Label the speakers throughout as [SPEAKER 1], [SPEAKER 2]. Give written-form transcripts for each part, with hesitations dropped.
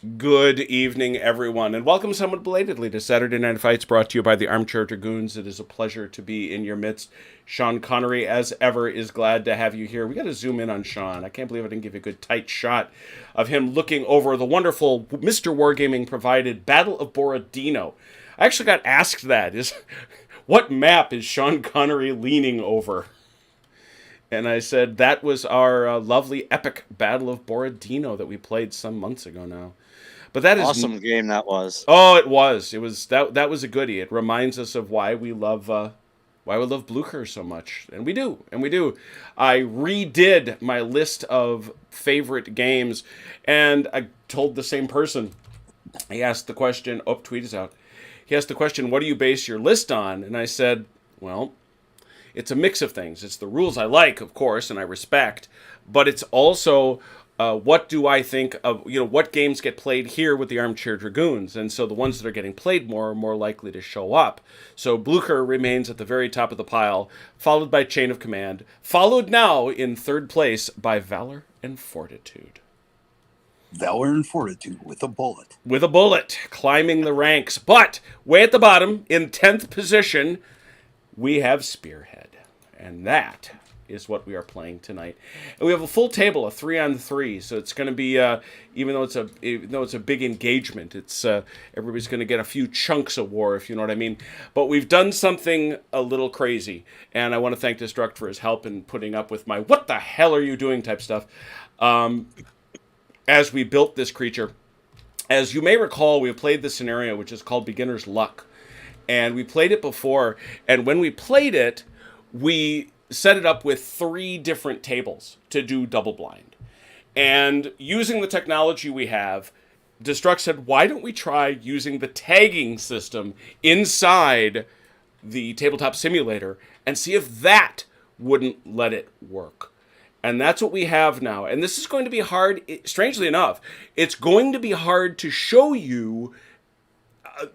[SPEAKER 1] Good evening, everyone, and welcome somewhat belatedly to Saturday Night Fights, brought to you by the Armchair Dragoons. It is a pleasure to be in your midst. Sean Connery, as ever, is glad to have you here. We got to zoom in on Sean. I can't believe I didn't give you a good tight shot of him looking over the wonderful Mr. Wargaming provided Battle of Borodino. I actually got asked that: is what map is Sean Connery leaning over? And I said that was our lovely epic Battle of Borodino that we played some months ago now. But that is
[SPEAKER 2] Awesome game that was.
[SPEAKER 1] Oh, it was. It was that was a goodie. It reminds us of why we love Blucher so much, and we do, and we do. I redid my list of favorite games, and I told the same person. He asked the question. Oh, tweet is out. He asked the question, "What do you base your list on?" And I said, "Well, it's a mix of things. It's the rules I like, of course, and I respect, but it's also what do I think of, what games get played here with the Armchair Dragoons, and so the ones that are getting played more are more likely to show up. So Blucher remains at the very top of the pile, followed by Chain of Command, followed now in third place by Valor and Fortitude.
[SPEAKER 3] Valor and Fortitude with a bullet.
[SPEAKER 1] With a bullet, climbing the ranks. But way at the bottom, in 10th position, we have Spearhead. And that is what we are playing tonight. And we have a full table, a 3-on-3, so it's going to be, even though it's a big engagement, it's everybody's going to get a few chunks of war, if you know what I mean. But we've done something a little crazy, and I want to thank Destruct for his help in putting up with my "what the hell are you doing" type stuff as we built this creature. As you may recall, we played the scenario which is called Beginner's Luck, and we played it before, and when we played it, we set it up with 3 different tables to do double blind. And using the technology we have, Destruct said, why don't we try using the tagging system inside the tabletop simulator and see if that wouldn't let it work. And that's what we have now. And this is going to be hard, strangely enough. It's going to be hard to show you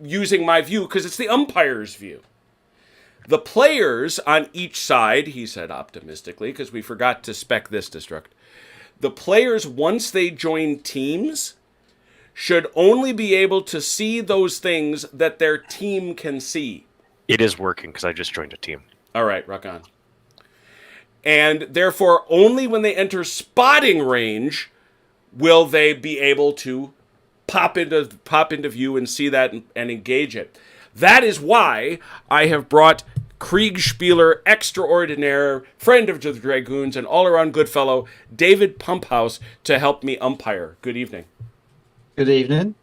[SPEAKER 1] using my view because it's the umpire's view. The players on each side, he said optimistically, because we forgot to spec this Destruct. The players, once they join teams, should only be able to see those things that their team can see.
[SPEAKER 4] It is working because I just joined a team.
[SPEAKER 1] All right, rock on. And therefore, only when they enter spotting range will they be able to pop into view and see that and engage it. That is why I have brought Kriegspieler extraordinaire, friend of the Dragoons, and all-around good fellow, David Pumphouse, to help me umpire. Good evening.
[SPEAKER 5] Good evening.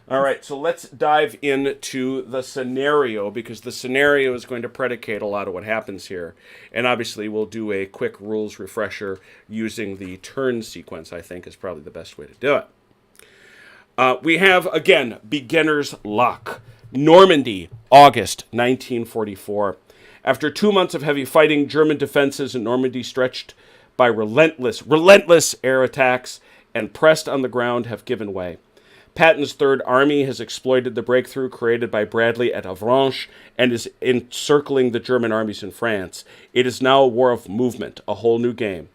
[SPEAKER 1] All right, so let's dive into the scenario, because the scenario is going to predicate a lot of what happens here. And obviously, we'll do a quick rules refresher using the turn sequence, I think, is probably the best way to do it. We have, again, Beginner's Luck. Normandy, August 1944. After 2 months of heavy fighting, German defenses in Normandy, stretched by relentless air attacks and pressed on the ground, have given way. Patton's Third Army has exploited the breakthrough created by Bradley at Avranches and is encircling the German armies in France. It is now a war of movement, a whole new game.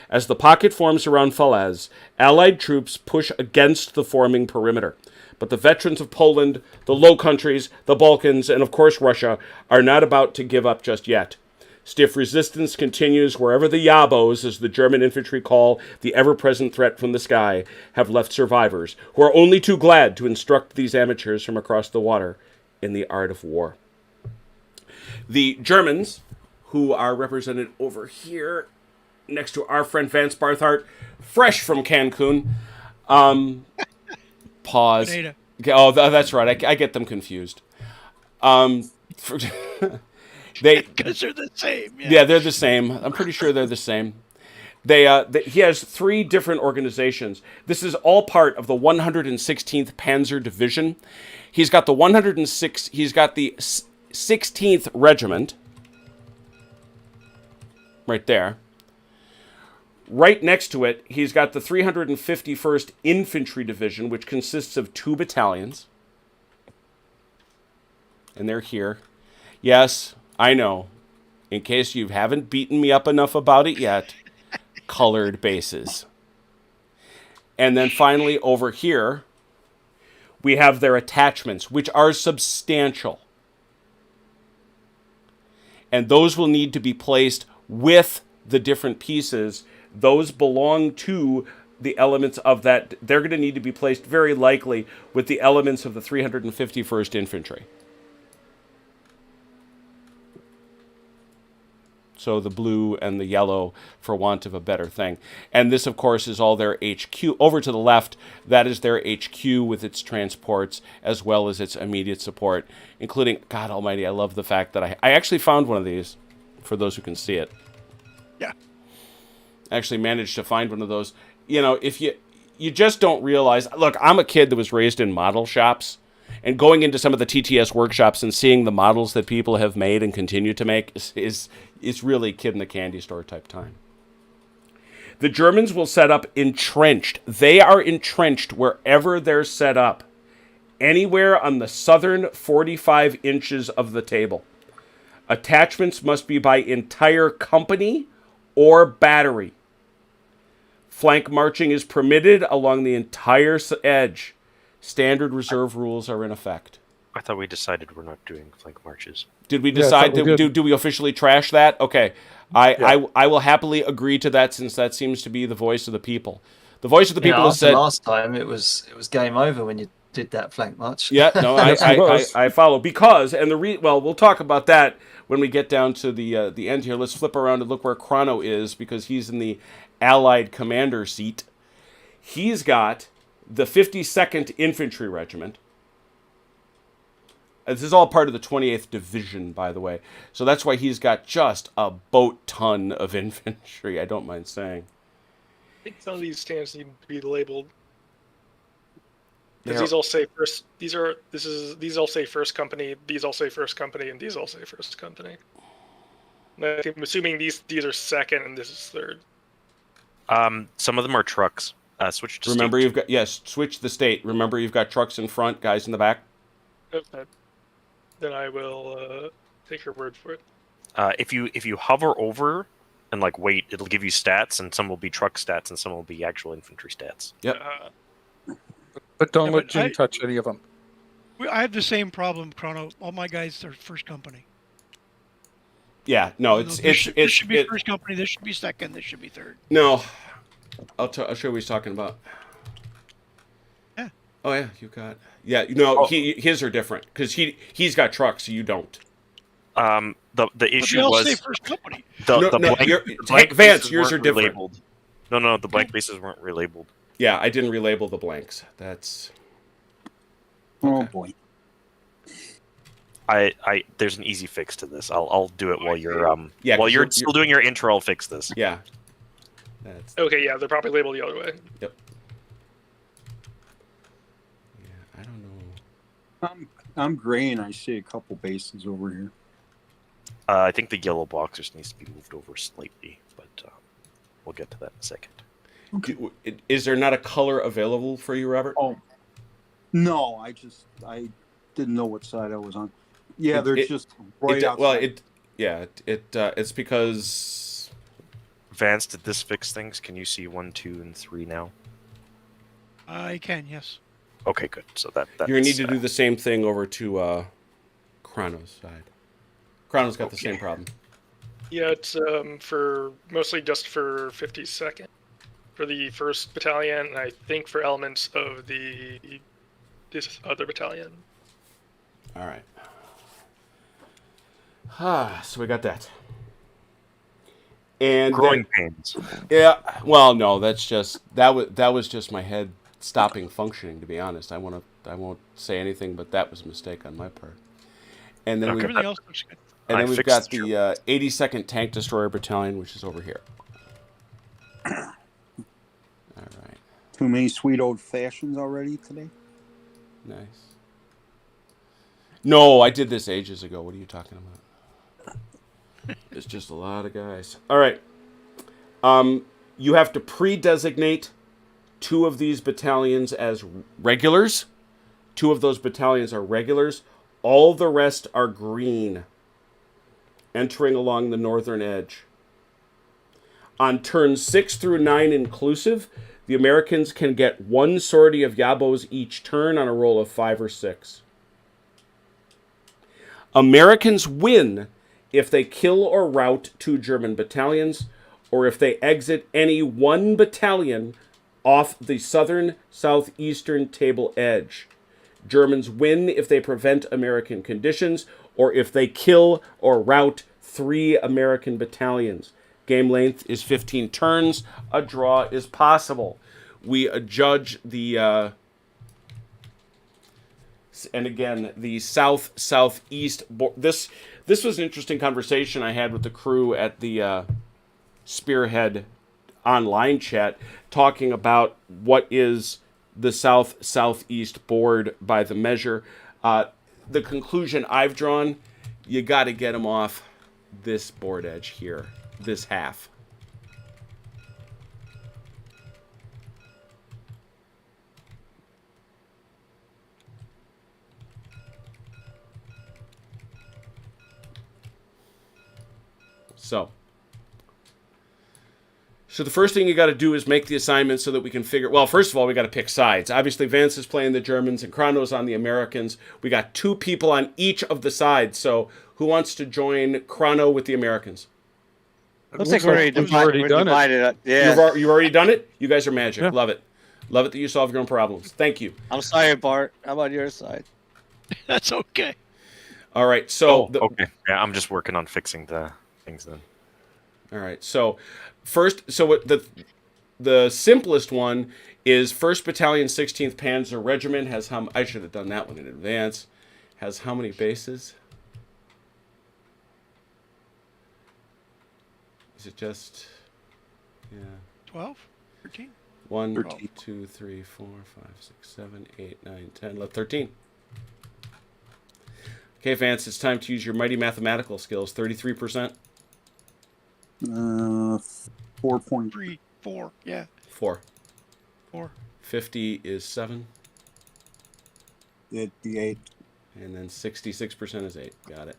[SPEAKER 1] As the pocket forms around Falaise, Allied troops push against the forming perimeter. But the veterans of Poland, the Low Countries, the Balkans, and of course Russia are not about to give up just yet. Stiff resistance continues wherever the Yabos, as the German infantry call the ever-present threat from the sky, have left survivors, who are only too glad to instruct these amateurs from across the water in the art of war. The Germans, who are represented over here next to our friend Vance Barthart, fresh from Cancun. Pause.
[SPEAKER 6] Potato.
[SPEAKER 1] Oh, that's right. I get them confused. They
[SPEAKER 6] Because they're the same.
[SPEAKER 1] Yeah, they're the same. I'm pretty sure they're the same. He has 3 different organizations. This is all part of the 116th Panzer Division. He's got the 106. He's got the 16th Regiment right there. Right next to it, he's got the 351st Infantry Division, which consists of 2 battalions. And they're here. Yes, I know. In case you haven't beaten me up enough about it yet, colored bases. And then finally over here, We have their attachments, which are substantial. And those will need to be placed with the different pieces. Those belong to the elements of that. They're going to need to be placed very likely with the elements of the 351st Infantry. So the blue and the yellow, for want of a better thing. And this, of course, is all their HQ. Over to the left, that is their HQ with its transports, as well as its immediate support, including, God almighty, I love the fact that I actually found one of these, for those who can see it.
[SPEAKER 2] Yeah.
[SPEAKER 1] I actually managed to find one of those. You know, if you just don't realize, look, I'm a kid that was raised in model shops, and going into some of the TTS workshops and seeing the models that people have made and continue to make is really kid in the candy store type time. The Germans will set up entrenched. They are entrenched wherever they're set up, anywhere on the southern 45 inches of the table. Attachments must be by entire company or battery. Flank marching is permitted along the entire edge. Standard reserve rules are in effect.
[SPEAKER 4] I thought we decided we're not doing flank marches.
[SPEAKER 1] Did we decide? Do we officially trash that? Okay, I will happily agree to that, since that seems to be the voice of the people. The voice of the people has
[SPEAKER 5] after
[SPEAKER 1] said.
[SPEAKER 5] Last time it was game over when you did that flank march.
[SPEAKER 1] Yeah, no, I follow, because we'll talk about that when we get down to the end here. Let's flip around and look where Chrono is, because he's in the Allied commander seat. He's got the 52nd Infantry Regiment. This is all part of the 28th Division, by the way. So that's why he's got just a boat ton of infantry, I don't mind saying.
[SPEAKER 2] I think some of these stands need to be labeled.
[SPEAKER 1] Yeah.
[SPEAKER 2] Because these all say first. These all say first company. These all say first company, and these all say first company. And I'm assuming these are second, and this is third.
[SPEAKER 4] Some of them are trucks. Switch to
[SPEAKER 1] Remember,
[SPEAKER 4] state.
[SPEAKER 1] switch the state. Remember, you've got trucks in front, guys in the back.
[SPEAKER 2] Okay. Then I will take your word for it.
[SPEAKER 4] If you hover over and wait, it'll give you stats, and some will be truck stats, and some will be actual infantry stats.
[SPEAKER 1] Yep.
[SPEAKER 6] But don't let
[SPEAKER 7] but
[SPEAKER 6] Jim touch any of them.
[SPEAKER 7] I have the same problem, Chrono. All my guys are first company.
[SPEAKER 1] Yeah, no,
[SPEAKER 7] This should be first company. This should be second. This should be third.
[SPEAKER 1] No, I'll show you what he's talking about.
[SPEAKER 7] Yeah.
[SPEAKER 1] Oh yeah, you got. Yeah, his are different because he's got trucks, so you don't.
[SPEAKER 4] The issue
[SPEAKER 7] But they all
[SPEAKER 4] was
[SPEAKER 7] say first company.
[SPEAKER 4] the blank
[SPEAKER 1] Vance,
[SPEAKER 4] bases
[SPEAKER 1] yours are
[SPEAKER 4] weren't
[SPEAKER 1] different.
[SPEAKER 4] relabeled. No, the blank bases weren't relabeled.
[SPEAKER 1] Yeah, I didn't relabel the blanks. That's.
[SPEAKER 3] Oh
[SPEAKER 1] Okay.
[SPEAKER 3] boy.
[SPEAKER 4] There's an easy fix to this. I'll do it while you're
[SPEAKER 1] Yeah,
[SPEAKER 4] while
[SPEAKER 1] 'cause
[SPEAKER 4] you're
[SPEAKER 1] you're-
[SPEAKER 4] still doing your intro. I'll fix this.
[SPEAKER 1] Yeah. That's.
[SPEAKER 2] Okay, yeah, they're probably labeled the other way.
[SPEAKER 1] Yep. Yeah, I don't know.
[SPEAKER 3] I'm gray and I see a couple bases over here.
[SPEAKER 4] I think the yellow box just needs to be moved over slightly, but we'll get to that in a second.
[SPEAKER 1] Is there not a color available for you, Robert?
[SPEAKER 3] Oh. No, I didn't know what side I was on. Yeah, they're just right outside.
[SPEAKER 1] It's because.
[SPEAKER 4] Vance, did this fix things? Can you see 1, 2, and 3 now?
[SPEAKER 7] I can, yes.
[SPEAKER 4] Okay, good. So that's
[SPEAKER 1] You're gonna need to do the same thing over to Chrono's side. Chrono's got the same problem.
[SPEAKER 2] Yeah, it's mostly just for 52nd, for the 1st Battalion, and I think for elements of this other battalion.
[SPEAKER 1] All right. So we got that. And
[SPEAKER 4] growing pains.
[SPEAKER 1] Yeah. Well, no, that was just my head stopping functioning. To be honest, I won't say anything, but that was a mistake on my part. And then
[SPEAKER 7] Everything else looks good.
[SPEAKER 1] and then
[SPEAKER 4] I
[SPEAKER 1] we've
[SPEAKER 4] fixed
[SPEAKER 1] got
[SPEAKER 4] the
[SPEAKER 1] the 82nd Tank Destroyer Battalion, which is over here. All right.
[SPEAKER 3] Too many sweet old fashions already today.
[SPEAKER 1] Nice. No, I did this ages ago. What are you talking about? It's just a lot of guys. All right. You have to pre-designate 2 of these battalions as regulars. 2 of those battalions are regulars. All the rest are green, entering along the northern edge. On turns 6 through 9 inclusive, The Americans can get 1 sortie of Yabos each turn on a roll of 5 or 6. Americans win if they kill or rout 2 German battalions, or if they exit any 1 battalion off the southern southeastern table edge. Germans win if they prevent American conditions, or if they kill or rout 3 American battalions. Game length is 15 turns. A draw is possible. We judge the, and again, the south-southeast. This was an interesting conversation I had with the crew at the Spearhead online chat, talking about what is the south-southeast board by the measure. The conclusion I've drawn, you got to get them off this board edge here, this half. So the first thing you got to do is make the assignment so that we can figure... Well, first of all, we got to pick sides. Obviously, Vance is playing the Germans and Chrono's on the Americans. We got 2 people on each of the sides. So who wants to join Chrono with the Americans?
[SPEAKER 8] Looks like we're already divided up. Yeah.
[SPEAKER 1] You've already done it? You guys are magic.
[SPEAKER 6] Yeah.
[SPEAKER 1] Love it. Love it that you solve your own problems. Thank you.
[SPEAKER 8] I'm sorry, Bart. How about your side?
[SPEAKER 7] That's okay.
[SPEAKER 1] All right. So
[SPEAKER 4] okay. Yeah, I'm just working on fixing the things then.
[SPEAKER 1] All right. So first, the simplest one is 1st Battalion, 16th Panzer Regiment has how... I should have done that one in advance. Has how many bases? Is it just... Yeah.
[SPEAKER 7] 12? 13?
[SPEAKER 1] 1,
[SPEAKER 3] 13.
[SPEAKER 1] 2, 3, 4, 5, 6, 7, 8, 9, 10, 11, 13. Okay, Vance, it's time to use your mighty mathematical skills. 33%?
[SPEAKER 3] 4 point.
[SPEAKER 7] 3, 4. Yeah.
[SPEAKER 1] 4.
[SPEAKER 7] 4.
[SPEAKER 1] 50 is 7.
[SPEAKER 3] It'd be 8.
[SPEAKER 1] And then 66% is 8. Got it.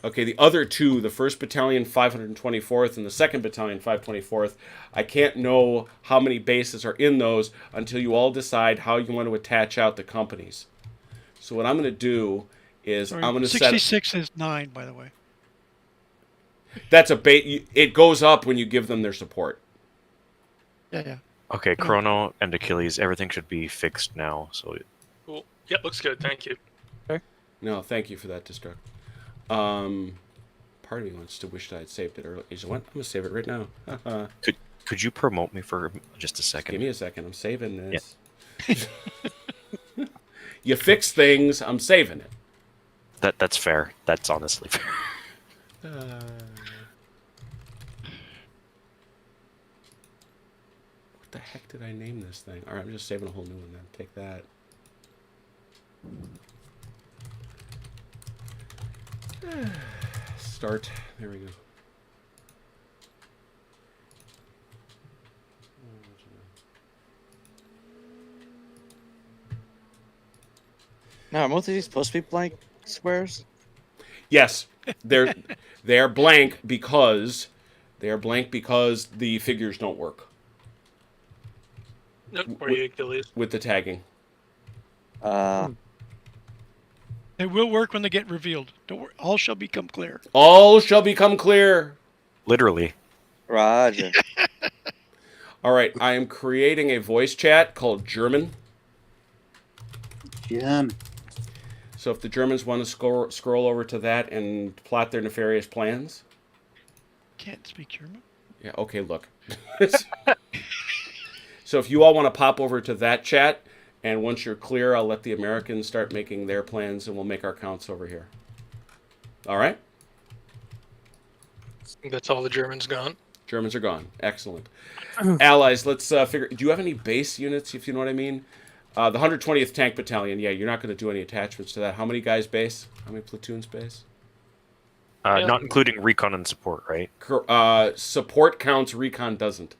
[SPEAKER 1] Okay, the other 2, the 1st Battalion, 524th, and the 2nd Battalion, 524th, I can't know how many bases are in those until you all decide how you want to attach out the companies. So what I'm going to do is
[SPEAKER 7] Sorry,
[SPEAKER 1] I'm going to
[SPEAKER 7] 66 is 9, by the way.
[SPEAKER 1] That's a bait. It goes up when you give them their support.
[SPEAKER 7] Yeah, yeah.
[SPEAKER 4] Okay, Chrono and Achilles, everything should be fixed now. So
[SPEAKER 2] Cool. Yep, looks good. Thank you.
[SPEAKER 1] No, thank you for that, Destruct. Part of me wants to wish that I'd saved it early. You know what? I'm going to save it right now.
[SPEAKER 4] could you promote me for just a second?
[SPEAKER 1] Give me a second. I'm saving this. Yeah. You fix things. I'm saving it.
[SPEAKER 4] That's fair. That's honestly fair.
[SPEAKER 1] What the heck did I name this thing? All right, I'm just saving a whole new one then. Take that. Start. There we go.
[SPEAKER 8] Now, are most of these supposed to be blank squares?
[SPEAKER 1] Yes, they're blank because the figures don't work
[SPEAKER 2] Nope, or you Achilles.
[SPEAKER 1] with the tagging.
[SPEAKER 7] They will work when they get revealed. Don't worry. All shall become clear.
[SPEAKER 1] All shall become clear.
[SPEAKER 4] Literally.
[SPEAKER 8] Roger.
[SPEAKER 1] All right, I am creating a voice chat called German.
[SPEAKER 3] Jen.
[SPEAKER 1] So if the Germans want to scroll over to that and plot their nefarious plans.
[SPEAKER 7] Can't speak German.
[SPEAKER 1] Yeah, okay, look. So if you all want to pop over to that chat, and once you're clear, I'll let the Americans start making their plans, and we'll make our counts over here. All right?
[SPEAKER 2] That's all the Germans gone.
[SPEAKER 1] Germans are gone. Excellent. Allies, let's figure... Do you have any base units, if you know what I mean? The 120th Tank Battalion, yeah, you're not going to do any attachments to that. How many guys base? How many platoons base?
[SPEAKER 4] Not including recon and support, right?
[SPEAKER 1] Support counts, recon doesn't.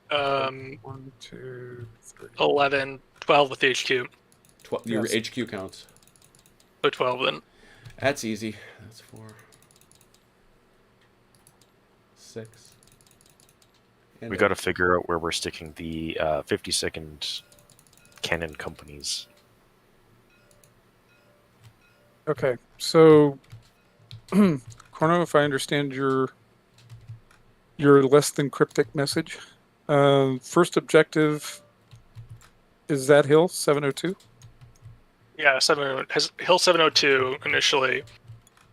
[SPEAKER 6] 1, 2, 3.
[SPEAKER 2] 11, 12 with HQ.
[SPEAKER 1] Your
[SPEAKER 6] Yes.
[SPEAKER 1] HQ counts.
[SPEAKER 2] So 12 then.
[SPEAKER 1] That's easy. That's 4, 6, And
[SPEAKER 4] We got to figure out where we're sticking the 52nd cannon companies.
[SPEAKER 6] Okay, so Chrono, if I understand your less than cryptic message, first objective is that hill 702,
[SPEAKER 2] Yeah, has Hill 702 initially,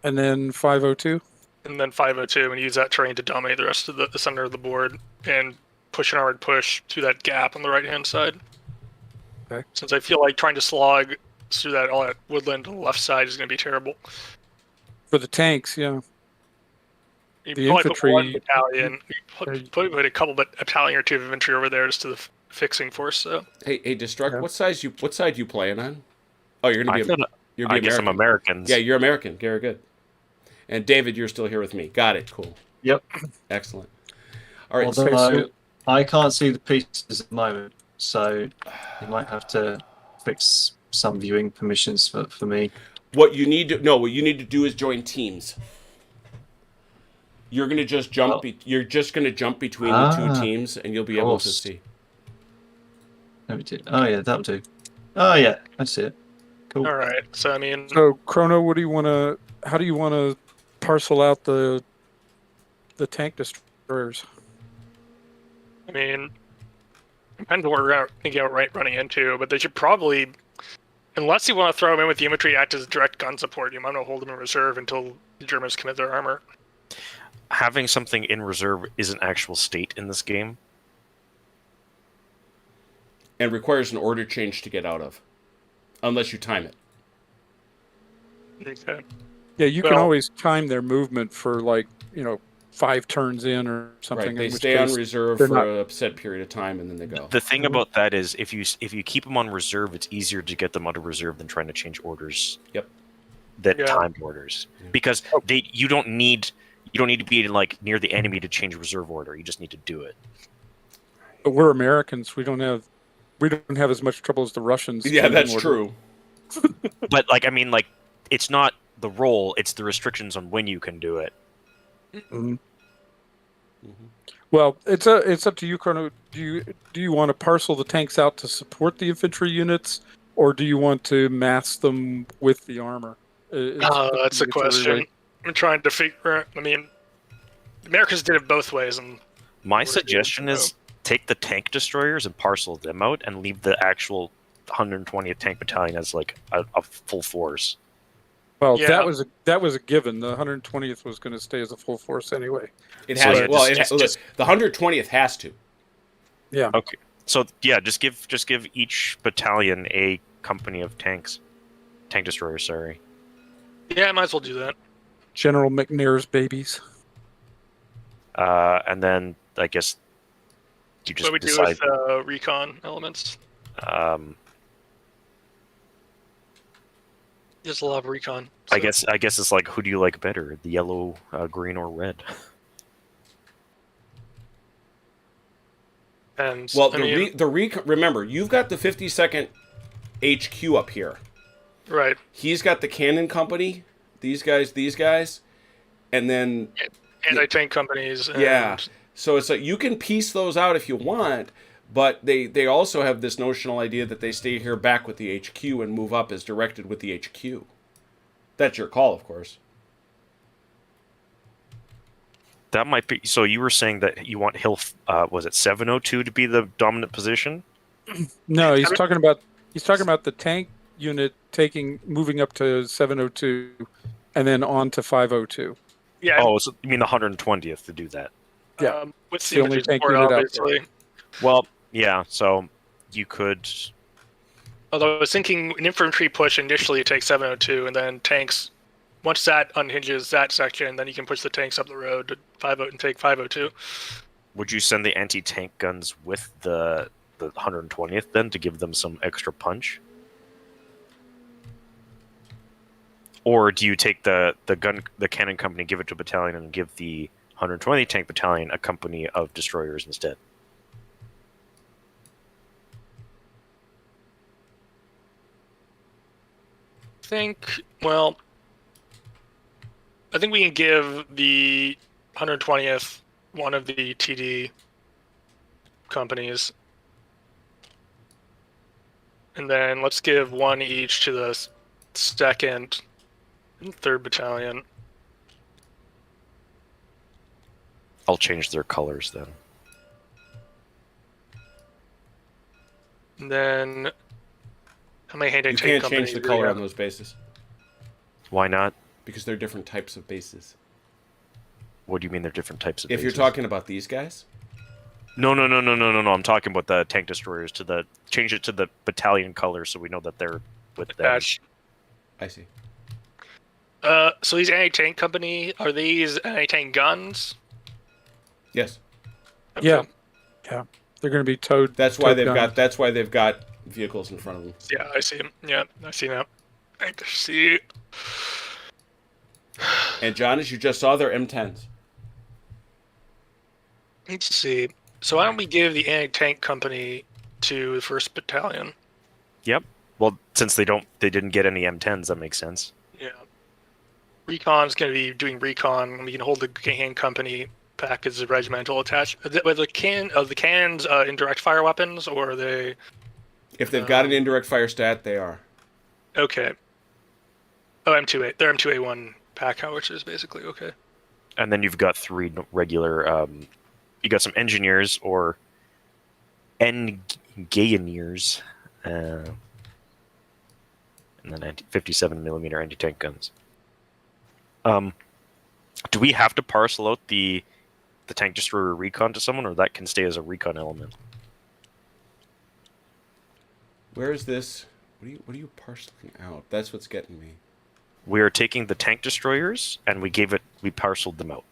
[SPEAKER 6] and then 502.
[SPEAKER 2] and then 502, and use that terrain to dominate the rest of the center of the board and push an armored push through that gap on the right-hand side.
[SPEAKER 6] Okay.
[SPEAKER 2] Since I feel like trying to slog through all that woodland on the left side is going to be terrible.
[SPEAKER 6] For the tanks, yeah.
[SPEAKER 2] You
[SPEAKER 6] The
[SPEAKER 2] probably
[SPEAKER 6] infantry-
[SPEAKER 2] put one battalion,
[SPEAKER 6] Yeah.
[SPEAKER 2] put a couple battalion or two of infantry over there just to the fixing force. So
[SPEAKER 1] hey, Destruct,
[SPEAKER 6] Yeah.
[SPEAKER 1] what side you playing on? Oh, you're gonna
[SPEAKER 4] I
[SPEAKER 1] be.
[SPEAKER 4] thought-
[SPEAKER 1] You're
[SPEAKER 4] I guess I'm Americans.
[SPEAKER 1] Yeah, you're American. Very good. And David, you're still here with me. Got it. Cool.
[SPEAKER 5] Yep.
[SPEAKER 1] Excellent. All right.
[SPEAKER 6] Okay,
[SPEAKER 5] Although
[SPEAKER 6] so-
[SPEAKER 5] I can't see the pieces at the moment, so you might have to fix some viewing permissions for me.
[SPEAKER 1] What you need to do is join teams. You're gonna just jump. You're just gonna jump between the two teams, and you'll be able to
[SPEAKER 5] course.
[SPEAKER 1] see.
[SPEAKER 5] Let me do. Oh yeah, that'll do. Oh yeah, I see it. Cool.
[SPEAKER 2] all right. So I mean,
[SPEAKER 6] So Chrono, how do you want to parcel out the tank destroyers?
[SPEAKER 2] depends on what we're thinking about running into, but they should probably, unless you want to throw them in with the infantry act as direct gun support, you might want to hold them in reserve until the Germans commit their armor.
[SPEAKER 4] Having something in reserve is an actual state in this game.
[SPEAKER 1] And requires an order change to get out of, unless you time it.
[SPEAKER 2] Okay.
[SPEAKER 6] Yeah, you can
[SPEAKER 2] Well-
[SPEAKER 6] always time their movement for 5 turns in or something.
[SPEAKER 1] Right. They
[SPEAKER 6] in which
[SPEAKER 1] stay on
[SPEAKER 6] case
[SPEAKER 1] reserve
[SPEAKER 6] they're
[SPEAKER 1] for
[SPEAKER 6] not-
[SPEAKER 1] a set period of time, and then they go.
[SPEAKER 4] The thing about that is, if you keep them on reserve, it's easier to get them out of reserve than trying to change orders.
[SPEAKER 1] Yep.
[SPEAKER 4] That
[SPEAKER 2] Yeah.
[SPEAKER 4] timed orders, because you don't need to be near the enemy to change reserve order. You just need to do it.
[SPEAKER 6] But we're Americans. We don't have as much trouble as the Russians.
[SPEAKER 1] Yeah,
[SPEAKER 6] changing
[SPEAKER 1] that's
[SPEAKER 6] order.
[SPEAKER 1] true.
[SPEAKER 4] But it's not the role; it's the restrictions on when you can do it.
[SPEAKER 6] Mhm. Well, it's up to you, Chrono. Do you want to parcel the tanks out to support the infantry units, or do you want to mass them with the armor?
[SPEAKER 2] That's a question. I'm trying to figure. Americans did it both ways, and
[SPEAKER 4] My
[SPEAKER 2] Where do you
[SPEAKER 4] suggestion is take the tank destroyers and parcel them out, and leave the actual 120th Tank Battalion as a full force.
[SPEAKER 6] Well,
[SPEAKER 2] Yeah.
[SPEAKER 6] that was a given. The 120th was going to stay as a full force anyway.
[SPEAKER 1] It
[SPEAKER 4] So,
[SPEAKER 1] has.
[SPEAKER 4] yeah,
[SPEAKER 1] well,
[SPEAKER 4] just-
[SPEAKER 1] the 120th has to.
[SPEAKER 6] Yeah.
[SPEAKER 4] Okay. So yeah, just give each battalion a company of tank destroyers. Sorry.
[SPEAKER 2] yeah, I might as well do that.
[SPEAKER 6] General McNair's babies.
[SPEAKER 4] And then I guess you just
[SPEAKER 2] What we do
[SPEAKER 4] decide.
[SPEAKER 2] with recon elements. Just love recon.
[SPEAKER 4] I guess it's like, who do you like better, the yellow, green, or red?
[SPEAKER 2] And
[SPEAKER 1] Well, remember, you've got the 52nd HQ up here.
[SPEAKER 2] right.
[SPEAKER 1] He's got the cannon company. These guys, and then
[SPEAKER 2] Anti-tank companies. And
[SPEAKER 1] yeah. So it's like you can piece those out if you want, but they also have this notional idea that they stay here back with the HQ and move up as directed with the HQ. That's your call, of course.
[SPEAKER 4] That might be. So you were saying that you want Hill, was it 702 to be the dominant position?
[SPEAKER 6] No, he's talking about the tank unit moving up to 702 and then on to 502.
[SPEAKER 2] Yeah.
[SPEAKER 4] Oh, so you mean the 120th to do that?
[SPEAKER 6] Yeah.
[SPEAKER 2] With
[SPEAKER 6] It's
[SPEAKER 2] the
[SPEAKER 6] the only
[SPEAKER 2] infantry
[SPEAKER 6] tank
[SPEAKER 2] support,
[SPEAKER 6] unit out
[SPEAKER 2] obviously.
[SPEAKER 4] Well, yeah. So you could.
[SPEAKER 2] Although I was thinking an infantry push initially takes 702, and then tanks. Once that unhinges that section, then you can push the tanks up the road to 50 and take 502.
[SPEAKER 4] Would you send the anti-tank guns with the 120th then to give them some extra punch? Or do you take the cannon company, give it to a battalion, and give the 120th Tank Battalion a company of destroyers instead?
[SPEAKER 2] I think we can give the 120th one of the TD companies. And then let's give one each to the 2nd and 3rd Battalion.
[SPEAKER 4] I'll change their colors then.
[SPEAKER 2] And then how many hand
[SPEAKER 1] You
[SPEAKER 2] tank
[SPEAKER 1] can't
[SPEAKER 2] companies
[SPEAKER 1] change the
[SPEAKER 2] do we
[SPEAKER 1] color
[SPEAKER 2] have?
[SPEAKER 1] on those bases
[SPEAKER 4] Why not?
[SPEAKER 1] because they're different types of bases.
[SPEAKER 4] What do you mean they're different types of
[SPEAKER 1] If you're
[SPEAKER 4] bases?
[SPEAKER 1] talking about these guys,
[SPEAKER 4] No. I'm talking about the tank destroyers change it to the battalion color so we know that they're with them.
[SPEAKER 2] Patch.
[SPEAKER 1] I see.
[SPEAKER 2] So these anti-tank company, are these anti-tank guns?
[SPEAKER 1] Yes,
[SPEAKER 6] Yeah. They're going to be towed.
[SPEAKER 1] that's why
[SPEAKER 6] towed
[SPEAKER 1] they've
[SPEAKER 6] guns.
[SPEAKER 1] got. That's why they've got vehicles in front of them.
[SPEAKER 2] Yeah, I see them. Yeah, I see now. I see.
[SPEAKER 1] And John, as you just saw, they're M10s.
[SPEAKER 2] Let's see. So why don't we give the anti-tank company to the 1st Battalion?
[SPEAKER 4] Yep. Well, since they didn't get any M10s, that makes sense.
[SPEAKER 2] Yeah. Recon's going to be doing recon. We can hold the hand company back as a regimental attached. Are the cannons indirect fire weapons, or are they?
[SPEAKER 1] If they've got an indirect fire stat, they are.
[SPEAKER 2] Okay. Oh, M2A. They're M2A1 pack howitzers, basically. Okay.
[SPEAKER 4] And then you've got 3 regular. You got some engineers or engineers, and then 57 millimeter anti-tank guns. Do we have to parcel out the tank destroyer recon to someone, or that can stay as a recon element?
[SPEAKER 1] Where is this? What are you parceling out? That's what's getting me.
[SPEAKER 4] We are taking the tank destroyers and we parceled them out.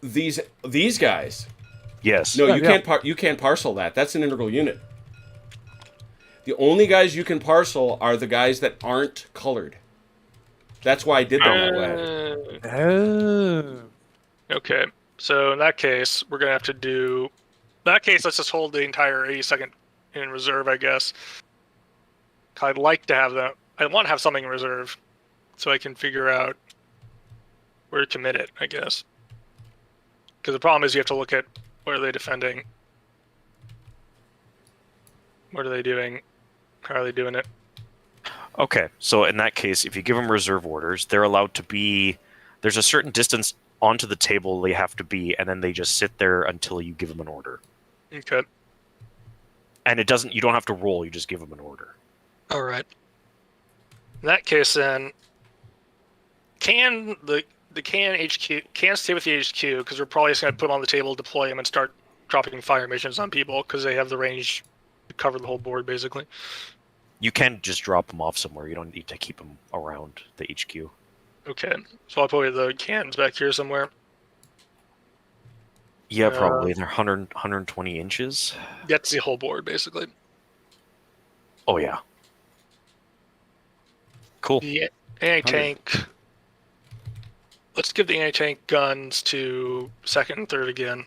[SPEAKER 1] These guys.
[SPEAKER 4] Yes.
[SPEAKER 1] No,
[SPEAKER 6] Yeah,
[SPEAKER 1] you
[SPEAKER 6] yeah.
[SPEAKER 1] can't parcel that. That's an integral unit. The only guys you can parcel are the guys that aren't colored. That's why I did them that way.
[SPEAKER 6] Oh.
[SPEAKER 2] Okay. So in that case, we're gonna have to do. In that case, let's just hold the entire 82nd in reserve, I guess. I'd like to have that. I want to have something in reserve, so I can figure out where to commit it, I guess. Because the problem is you have to look at what are they defending, what are they doing, how are they doing it.
[SPEAKER 4] Okay, so in that case, if you give them reserve orders, they're allowed to be. There's a certain distance onto the table they have to be, and then they just sit there until you give them an order.
[SPEAKER 2] Okay.
[SPEAKER 4] And it doesn't. You don't have to roll. You just give them an order.
[SPEAKER 2] All right. In that case, then, can the can HQ can stay with the HQ because we're probably just going to put them on the table, deploy them, and start dropping fire missions on people because they have the range to cover the whole board, basically.
[SPEAKER 4] You can just drop them off somewhere. You don't need to keep them around the HQ.
[SPEAKER 2] Okay, so I'll put the cans back here somewhere.
[SPEAKER 4] Yeah, probably. They're 120 inches.
[SPEAKER 2] That's the whole board, basically.
[SPEAKER 4] Oh, yeah. Cool.
[SPEAKER 2] The anti-tank. Let's give the anti-tank guns to 2nd and 3rd again.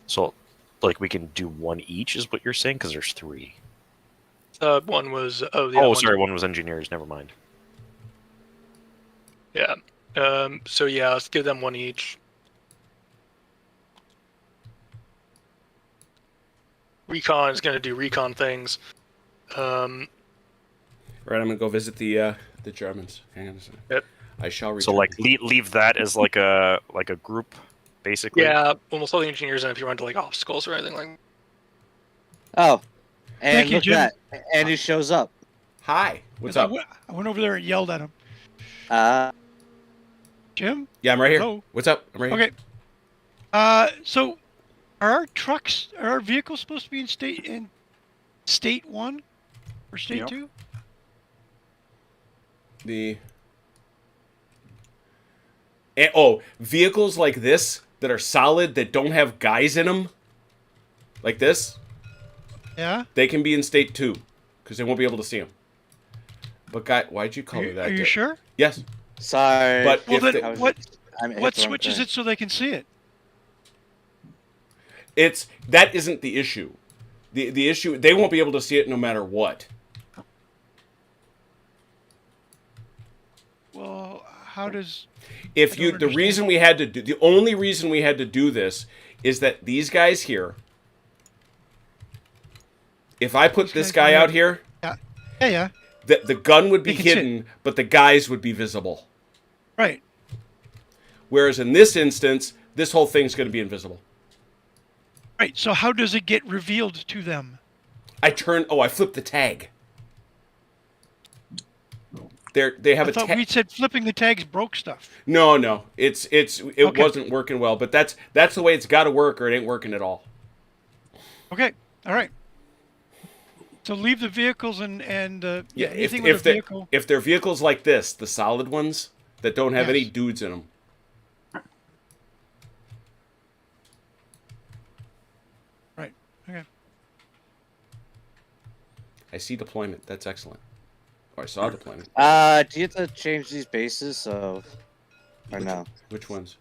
[SPEAKER 4] So, like, we can do one each, is what you're saying? Because there's 3.
[SPEAKER 2] One was
[SPEAKER 4] Sorry, one was engineers. Never mind.
[SPEAKER 2] Yeah. So yeah, let's give them one each. Recon is going to do recon things.
[SPEAKER 1] Right, I'm gonna go visit the Germans. Hang on a second.
[SPEAKER 2] Yep.
[SPEAKER 1] I shall return.
[SPEAKER 4] So, like, leave that as like a group, basically.
[SPEAKER 2] Yeah, almost all the engineers in if you run to like obstacles or anything like.
[SPEAKER 8] Oh, and
[SPEAKER 7] Thank you,
[SPEAKER 8] look
[SPEAKER 7] Jim.
[SPEAKER 8] at that. Andy shows up.
[SPEAKER 1] Hi. What's
[SPEAKER 7] 'Cause
[SPEAKER 1] up?
[SPEAKER 7] I went over there and yelled at him. Jim?
[SPEAKER 1] Yeah, I'm right here.
[SPEAKER 7] Hello?
[SPEAKER 1] What's up? I'm right here.
[SPEAKER 7] Okay. So are our vehicles supposed to be in state 1 or state
[SPEAKER 3] Yep.
[SPEAKER 7] 2?
[SPEAKER 1] Vehicles like this that are solid that don't have guys in them, like this,
[SPEAKER 7] Yeah.
[SPEAKER 1] they can be in state 2 because they won't be able to see them. But guy, why'd you color that?
[SPEAKER 7] Are you
[SPEAKER 1] Dick?
[SPEAKER 7] sure?
[SPEAKER 1] Yes,
[SPEAKER 8] Sorry.
[SPEAKER 1] but
[SPEAKER 7] Well,
[SPEAKER 1] if
[SPEAKER 7] then
[SPEAKER 1] they-
[SPEAKER 8] I was-
[SPEAKER 7] what
[SPEAKER 8] I hit
[SPEAKER 7] what
[SPEAKER 8] the wrong
[SPEAKER 7] switches
[SPEAKER 8] thing.
[SPEAKER 7] it so they can see it?
[SPEAKER 1] that isn't the issue. The issue, they won't be able to see it no matter what.
[SPEAKER 7] Well, how does?
[SPEAKER 1] If
[SPEAKER 7] I
[SPEAKER 1] you,
[SPEAKER 7] don't
[SPEAKER 1] the
[SPEAKER 7] understand.
[SPEAKER 1] reason we had to do, the only reason we had to do this is that these guys here, if I put this guy out here,
[SPEAKER 7] Yeah.
[SPEAKER 1] the gun would be
[SPEAKER 7] They can sit.
[SPEAKER 1] hidden, but the guys would be visible.
[SPEAKER 7] Right.
[SPEAKER 1] Whereas in this instance, this whole thing's going to be invisible.
[SPEAKER 7] Right. So how does it get revealed to them?
[SPEAKER 1] I flipped the tag. They have
[SPEAKER 7] I
[SPEAKER 1] a
[SPEAKER 7] thought
[SPEAKER 1] tag.
[SPEAKER 7] we said flipping the tags broke stuff.
[SPEAKER 1] No, it
[SPEAKER 7] Okay.
[SPEAKER 1] wasn't working well, but that's the way it's got to work, or it ain't working at all.
[SPEAKER 7] Okay. All right. So leave the vehicles and
[SPEAKER 1] Yeah,
[SPEAKER 7] anything with a vehicle.
[SPEAKER 1] if they're vehicles like this, the solid ones that don't have any
[SPEAKER 7] Yes.
[SPEAKER 1] dudes in them.
[SPEAKER 7] Right. Okay.
[SPEAKER 1] I see deployment. That's excellent. Or I saw deployment.
[SPEAKER 8] Do you have to change these bases or no?
[SPEAKER 1] Which ones?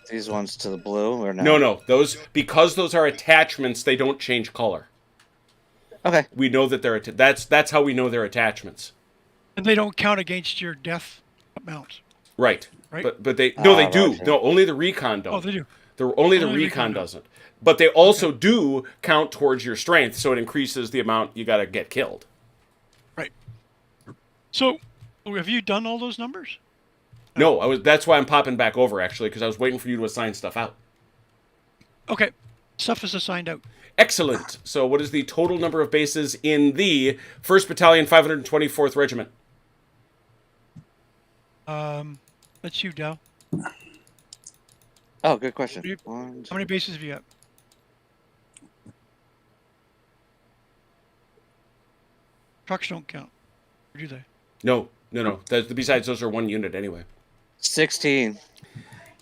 [SPEAKER 8] These ones to the blue or no?
[SPEAKER 1] No. Because those are attachments, they don't change color.
[SPEAKER 8] Okay.
[SPEAKER 1] We know that they're that's how we know they're attachments.
[SPEAKER 7] And they don't count against your death amount.
[SPEAKER 1] Right.
[SPEAKER 7] Right.
[SPEAKER 1] But they they do.
[SPEAKER 8] Roger.
[SPEAKER 1] No, only the recon don't.
[SPEAKER 7] Oh, they do.
[SPEAKER 1] Only the
[SPEAKER 7] Only the
[SPEAKER 1] recon
[SPEAKER 7] recon
[SPEAKER 1] doesn't. But they also do count towards your strength, so it increases the amount you got to get killed.
[SPEAKER 7] Right. So, have you done all those numbers?
[SPEAKER 1] No, that's why I'm popping back over actually, because I was waiting for you to assign stuff out.
[SPEAKER 7] Okay. Stuff is assigned out.
[SPEAKER 1] Excellent. So what is the total number of bases in the 1st Battalion, 524th Regiment?
[SPEAKER 7] That's you, Dal.
[SPEAKER 8] Oh, good question.
[SPEAKER 7] You-
[SPEAKER 8] One,
[SPEAKER 7] How many bases have you got? Trucks don't count. Or do they?
[SPEAKER 1] No. Besides, those are one unit anyway.
[SPEAKER 8] 16.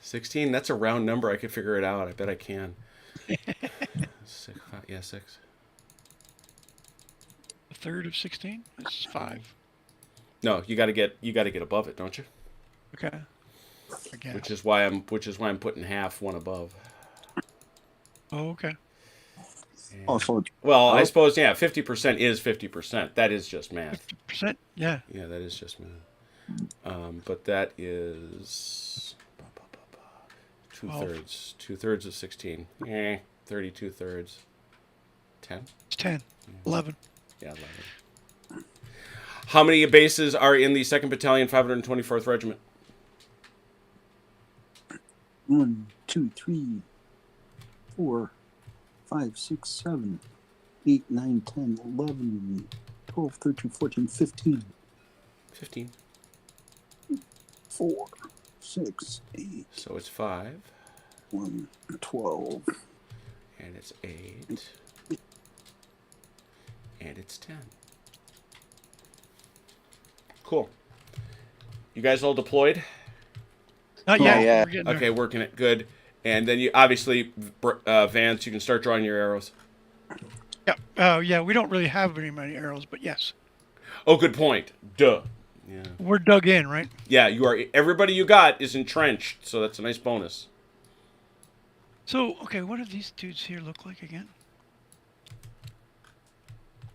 [SPEAKER 1] 16, that's a round number. I could figure it out. I bet I can. 6.
[SPEAKER 7] A third of 16? That's 5.
[SPEAKER 1] No, you got to get above it, don't you?
[SPEAKER 7] Okay. I guess.
[SPEAKER 1] Which is why I'm putting half one above.
[SPEAKER 7] Oh, okay.
[SPEAKER 3] Oh, so it's
[SPEAKER 1] Well, I suppose 50% is 50%. That is just math.
[SPEAKER 7] 50%? Yeah.
[SPEAKER 1] Yeah, that is just math. But that is 2/3. 2/3 of 16. 32 thirds. 10.
[SPEAKER 7] It's 10. 11.
[SPEAKER 1] Yeah, 11. How many bases are in the 2nd Battalion, 524th Regiment?
[SPEAKER 3] 1, 2, 3, 4, 5, 6, 7, 8, 9, 10, 11, 12, 13, 14, 15.
[SPEAKER 1] 15.
[SPEAKER 3] 4, 6, 8,
[SPEAKER 1] So it's 5.
[SPEAKER 3] 1, 12.
[SPEAKER 1] And it's 8. And it's 10. Cool. You guys all deployed?
[SPEAKER 7] Not
[SPEAKER 8] Oh,
[SPEAKER 7] yet.
[SPEAKER 8] yeah.
[SPEAKER 7] We're getting there.
[SPEAKER 1] Okay, working it. Good. And then you obviously, Vance, you can start drawing your arrows.
[SPEAKER 7] Yeah. Yeah, we don't really have very many arrows, but yes.
[SPEAKER 1] Oh, good point. Duh. Yeah.
[SPEAKER 7] We're dug in, right?
[SPEAKER 1] Yeah, you are. Everybody you got is entrenched, so that's a nice bonus.
[SPEAKER 7] So, okay, what do these dudes here look like again?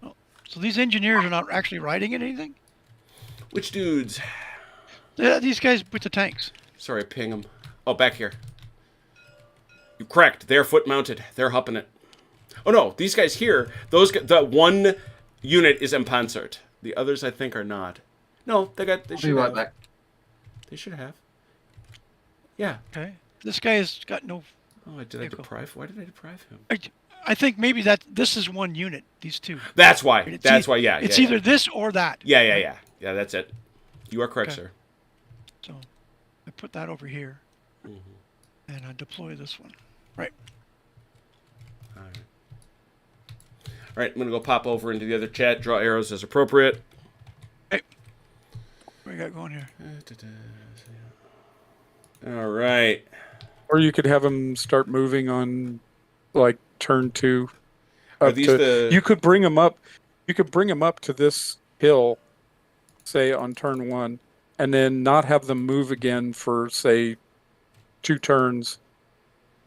[SPEAKER 7] Oh, so these engineers are not actually riding in anything?
[SPEAKER 1] Which dudes?
[SPEAKER 7] Yeah, these guys with the tanks.
[SPEAKER 1] Sorry, ping them. Oh, back here. You correct. They're foot mounted. They're hupping it. Oh no, these guys here. The one unit is empanzert. The others, I think, are not. No, they
[SPEAKER 5] I'll
[SPEAKER 1] should
[SPEAKER 5] be right
[SPEAKER 1] have.
[SPEAKER 5] back.
[SPEAKER 1] They should have. Yeah.
[SPEAKER 7] Okay. This guy has got no...
[SPEAKER 1] Oh, why did I deprive him?
[SPEAKER 7] I think maybe this is one unit, these two.
[SPEAKER 1] That's why.
[SPEAKER 7] It's
[SPEAKER 1] That's why. Yeah.
[SPEAKER 7] It's
[SPEAKER 1] yeah,
[SPEAKER 7] either this or that.
[SPEAKER 1] Yeah. Yeah, that's it. You are correct,
[SPEAKER 7] Okay.
[SPEAKER 1] sir.
[SPEAKER 7] So I put that over here.
[SPEAKER 1] Mm-hmm.
[SPEAKER 7] And I deploy this one. Right.
[SPEAKER 1] All right, I'm gonna go pop over into the other chat. Draw arrows as appropriate.
[SPEAKER 7] What do we got going here?
[SPEAKER 1] All right.
[SPEAKER 6] Or you could have them start moving on, like turn 2.
[SPEAKER 1] Are
[SPEAKER 6] up
[SPEAKER 1] these
[SPEAKER 6] to-
[SPEAKER 1] the?
[SPEAKER 6] You could bring them up. You could bring them up to this hill, say on turn 1, and then not have them move again for say 2 turns,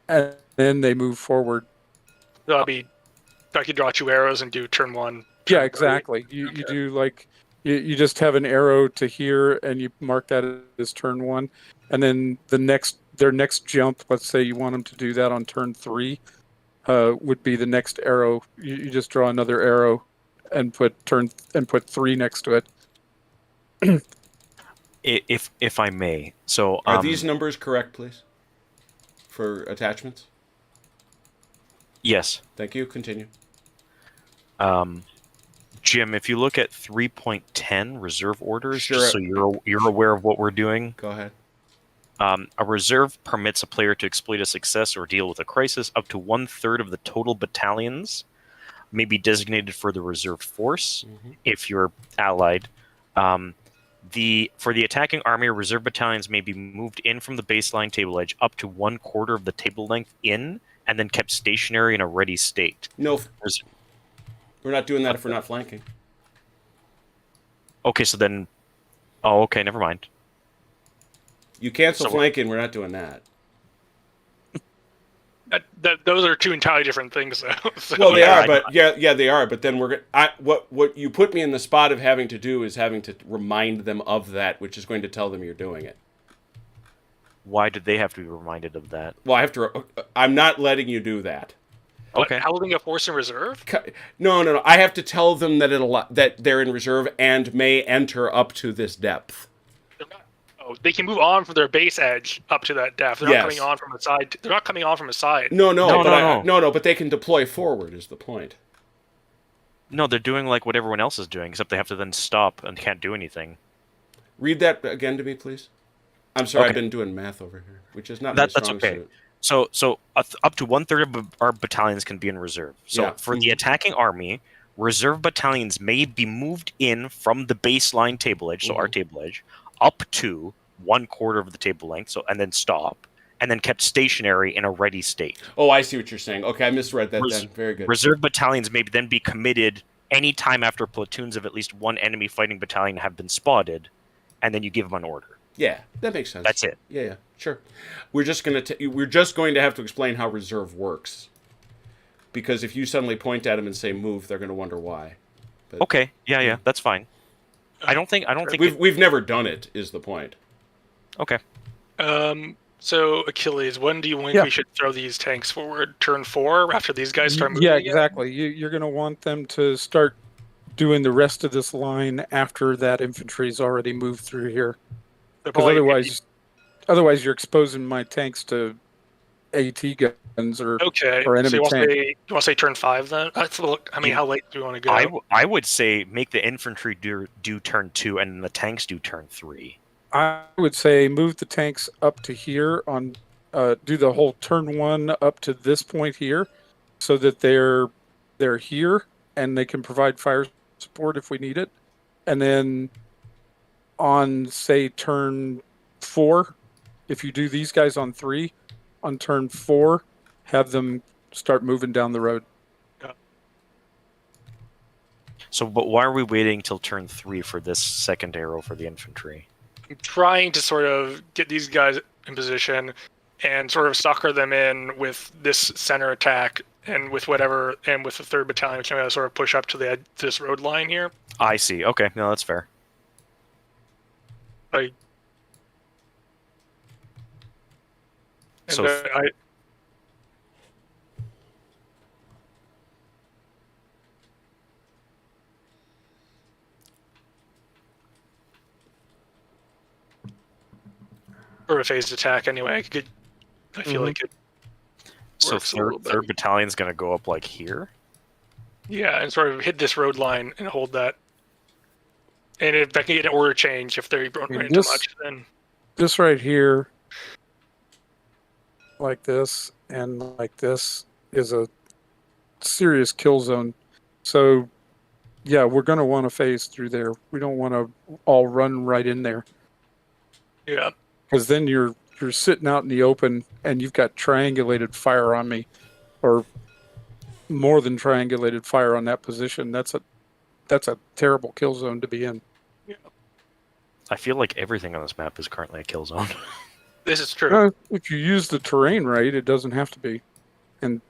[SPEAKER 6] and then they move forward.
[SPEAKER 2] That'll be. I could draw 2 arrows and do turn 1.
[SPEAKER 6] Yeah,
[SPEAKER 2] turn 3.
[SPEAKER 6] exactly. You do like You just have an arrow to here, and you mark that as turn 1, and then their next jump. Let's say you want them to do that on turn 3, would be the next arrow. You just draw another arrow, and put 3 next to it.
[SPEAKER 4] If I may, so
[SPEAKER 1] Are these numbers correct, please? For attachments?
[SPEAKER 4] yes,
[SPEAKER 1] Thank you. Continue.
[SPEAKER 4] Jim, if you look at 3.10 reserve orders,
[SPEAKER 1] Sure.
[SPEAKER 4] just so you're aware of what we're doing.
[SPEAKER 1] Go ahead.
[SPEAKER 4] A reserve permits a player to exploit a success or deal with a crisis. Up to 1/3 of the total battalions may be designated for the reserve force if you're allied. For the attacking army, reserve battalions may be moved in from the baseline table edge up to 1/4 of the table length in, and then kept stationary in a ready state.
[SPEAKER 1] No, we're not doing that if we're not flanking.
[SPEAKER 4] Okay, so then, okay, never mind.
[SPEAKER 1] You cancel
[SPEAKER 4] So-
[SPEAKER 1] flanking. We're not doing that.
[SPEAKER 2] Those are two entirely different things, though. So,
[SPEAKER 1] Well, they
[SPEAKER 4] Yeah,
[SPEAKER 1] are, but they are. But then what you put me in the spot of having to do is having to remind them of that, which is going to tell them you're doing it.
[SPEAKER 4] Why did they have to be reminded of that?
[SPEAKER 1] Well, I have to. I'm not letting you do that.
[SPEAKER 4] Okay.
[SPEAKER 2] Holding a force in reserve?
[SPEAKER 1] No. I have to tell them that they're in reserve and may enter up to this depth.
[SPEAKER 2] They can move on from their base edge up to that depth. They're
[SPEAKER 1] Yes.
[SPEAKER 2] not coming on from a side. They're not coming on from a side.
[SPEAKER 1] No, but they can deploy forward. Is the point?
[SPEAKER 4] No, they're doing like what everyone else is doing, except they have to then stop and can't do anything.
[SPEAKER 1] Read that again to me, please. I'm sorry,
[SPEAKER 4] Okay.
[SPEAKER 1] I've been doing math over here, which is not my
[SPEAKER 4] That's
[SPEAKER 1] strong
[SPEAKER 4] okay.
[SPEAKER 1] suit.
[SPEAKER 4] So up to 1/3 of our battalions can be in reserve. So
[SPEAKER 1] Yeah.
[SPEAKER 4] for the attacking army, reserve battalions may be moved in from the baseline table edge, so our table edge, up to 1/4 of the table length, so and then stop, and then kept stationary in a ready state.
[SPEAKER 1] Oh, I see what you're saying. Okay, I misread that then. Very good.
[SPEAKER 4] Reserve battalions may then be committed any time after platoons of at least one enemy fighting battalion have been spotted, and then you give them an order.
[SPEAKER 1] Yeah, that makes sense.
[SPEAKER 4] That's it.
[SPEAKER 1] Yeah, sure. We're just going to have to explain how reserve works. Because if you suddenly point at them and say move, they're going to wonder why. But
[SPEAKER 4] Okay, yeah, that's fine. I don't think
[SPEAKER 1] we've never done it. Is the point?
[SPEAKER 4] Okay.
[SPEAKER 2] So Achilles, when do you think we should throw these tanks forward? Turn 4 after these guys start moving?
[SPEAKER 6] Yeah,
[SPEAKER 2] again?
[SPEAKER 6] exactly. You're going to want them to start doing the rest of this line after that infantry's already moved through here.
[SPEAKER 2] They're
[SPEAKER 6] Because
[SPEAKER 2] probably-
[SPEAKER 6] otherwise you're exposing my tanks to AT guns or
[SPEAKER 2] Okay.
[SPEAKER 6] or enemy
[SPEAKER 2] so you want
[SPEAKER 6] tank.
[SPEAKER 2] to say turn 5 then? How late do we want to go?
[SPEAKER 4] I would say make the infantry do turn 2 and the tanks do turn 3.
[SPEAKER 6] I would say move the tanks up to here on do the whole turn 1 up to this point here so that they're here and they can provide fire support if we need it. And then on say turn 4, if you do these guys on 3, on turn 4 have them start moving down the road.
[SPEAKER 4] So, but why are we waiting till turn 3 for this second arrow for the infantry?
[SPEAKER 2] I'm trying to sort of get these guys in position and sort of sucker them in with this center attack and with the 3rd battalion, which I'm going to sort of push up to this road line here.
[SPEAKER 4] I see. Okay, no, that's fair.
[SPEAKER 2] And
[SPEAKER 4] So
[SPEAKER 2] or a phased attack anyway. I feel like it.
[SPEAKER 4] So
[SPEAKER 2] works a little bit.
[SPEAKER 4] third battalion's going to go up like here?
[SPEAKER 2] Yeah, and sort of hit this road line and hold that. And if I can get an order change, if they're running too much, then
[SPEAKER 6] This right here, like this and like this, is a serious kill zone. So, yeah, we're going to want to phase through there. We don't want to all run right in there
[SPEAKER 2] yeah.
[SPEAKER 6] because then you're sitting out in the open and you've got triangulated fire on me, or more than triangulated fire on that position. That's a terrible kill zone to be in.
[SPEAKER 4] I feel like everything on this map is currently a kill zone.
[SPEAKER 2] This is true.
[SPEAKER 6] If you use the terrain right, it doesn't have to be. And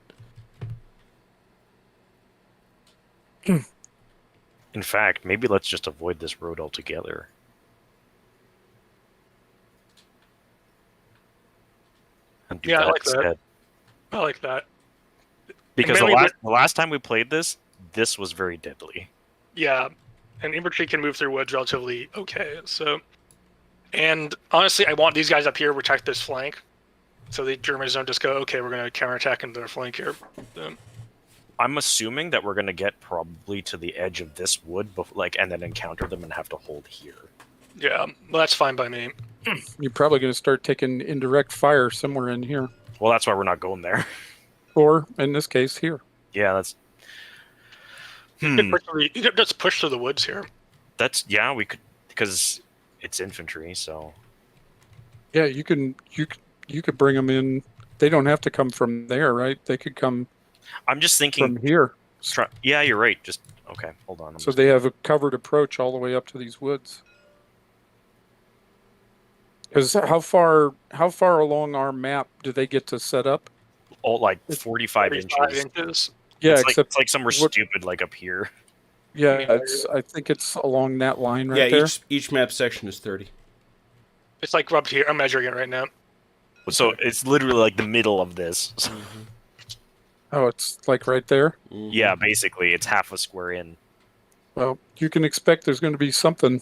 [SPEAKER 4] In fact, maybe let's just avoid this road altogether. And do
[SPEAKER 2] Yeah, I
[SPEAKER 4] that
[SPEAKER 2] like that.
[SPEAKER 4] instead.
[SPEAKER 2] I like that.
[SPEAKER 4] Because
[SPEAKER 2] mainly
[SPEAKER 4] the last time we played this was very deadly.
[SPEAKER 2] Yeah, and infantry can move through woods relatively okay. So, and honestly, I want these guys up here to protect this flank, so the Germans don't just go, okay, we're going to counterattack into their flank here.
[SPEAKER 4] I'm assuming that we're going to get probably to the edge of this wood, and then encounter them and have to hold here.
[SPEAKER 2] Yeah, well, that's fine by me.
[SPEAKER 6] You're probably going to start taking indirect fire somewhere in here,
[SPEAKER 4] Well, that's why we're not going there.
[SPEAKER 6] or in this case, here.
[SPEAKER 4] Yeah, that's.
[SPEAKER 2] You could just push through the woods here.
[SPEAKER 4] We could, because it's infantry, so.
[SPEAKER 6] Yeah, you could bring them in. They don't have to come from there, right? They could come.
[SPEAKER 4] I'm just thinking
[SPEAKER 6] from here.
[SPEAKER 4] Yeah, you're right. Just okay. Hold on.
[SPEAKER 6] So they have a covered approach all the way up to these woods. Because how far along our map do they get to set up?
[SPEAKER 4] Oh, like 45 inches.
[SPEAKER 6] Yeah,
[SPEAKER 4] it's like somewhere stupid, like up here.
[SPEAKER 6] Yeah, I think it's along that line right there.
[SPEAKER 1] Yeah, each map section is 30.
[SPEAKER 2] It's like up here. I'm measuring it right now.
[SPEAKER 4] So it's literally like the middle of this.
[SPEAKER 1] Mm-hmm.
[SPEAKER 6] Oh, it's like right there?
[SPEAKER 1] Mm-hmm.
[SPEAKER 4] Yeah, basically, it's half a square in.
[SPEAKER 6] Well, you can expect there's going to be something.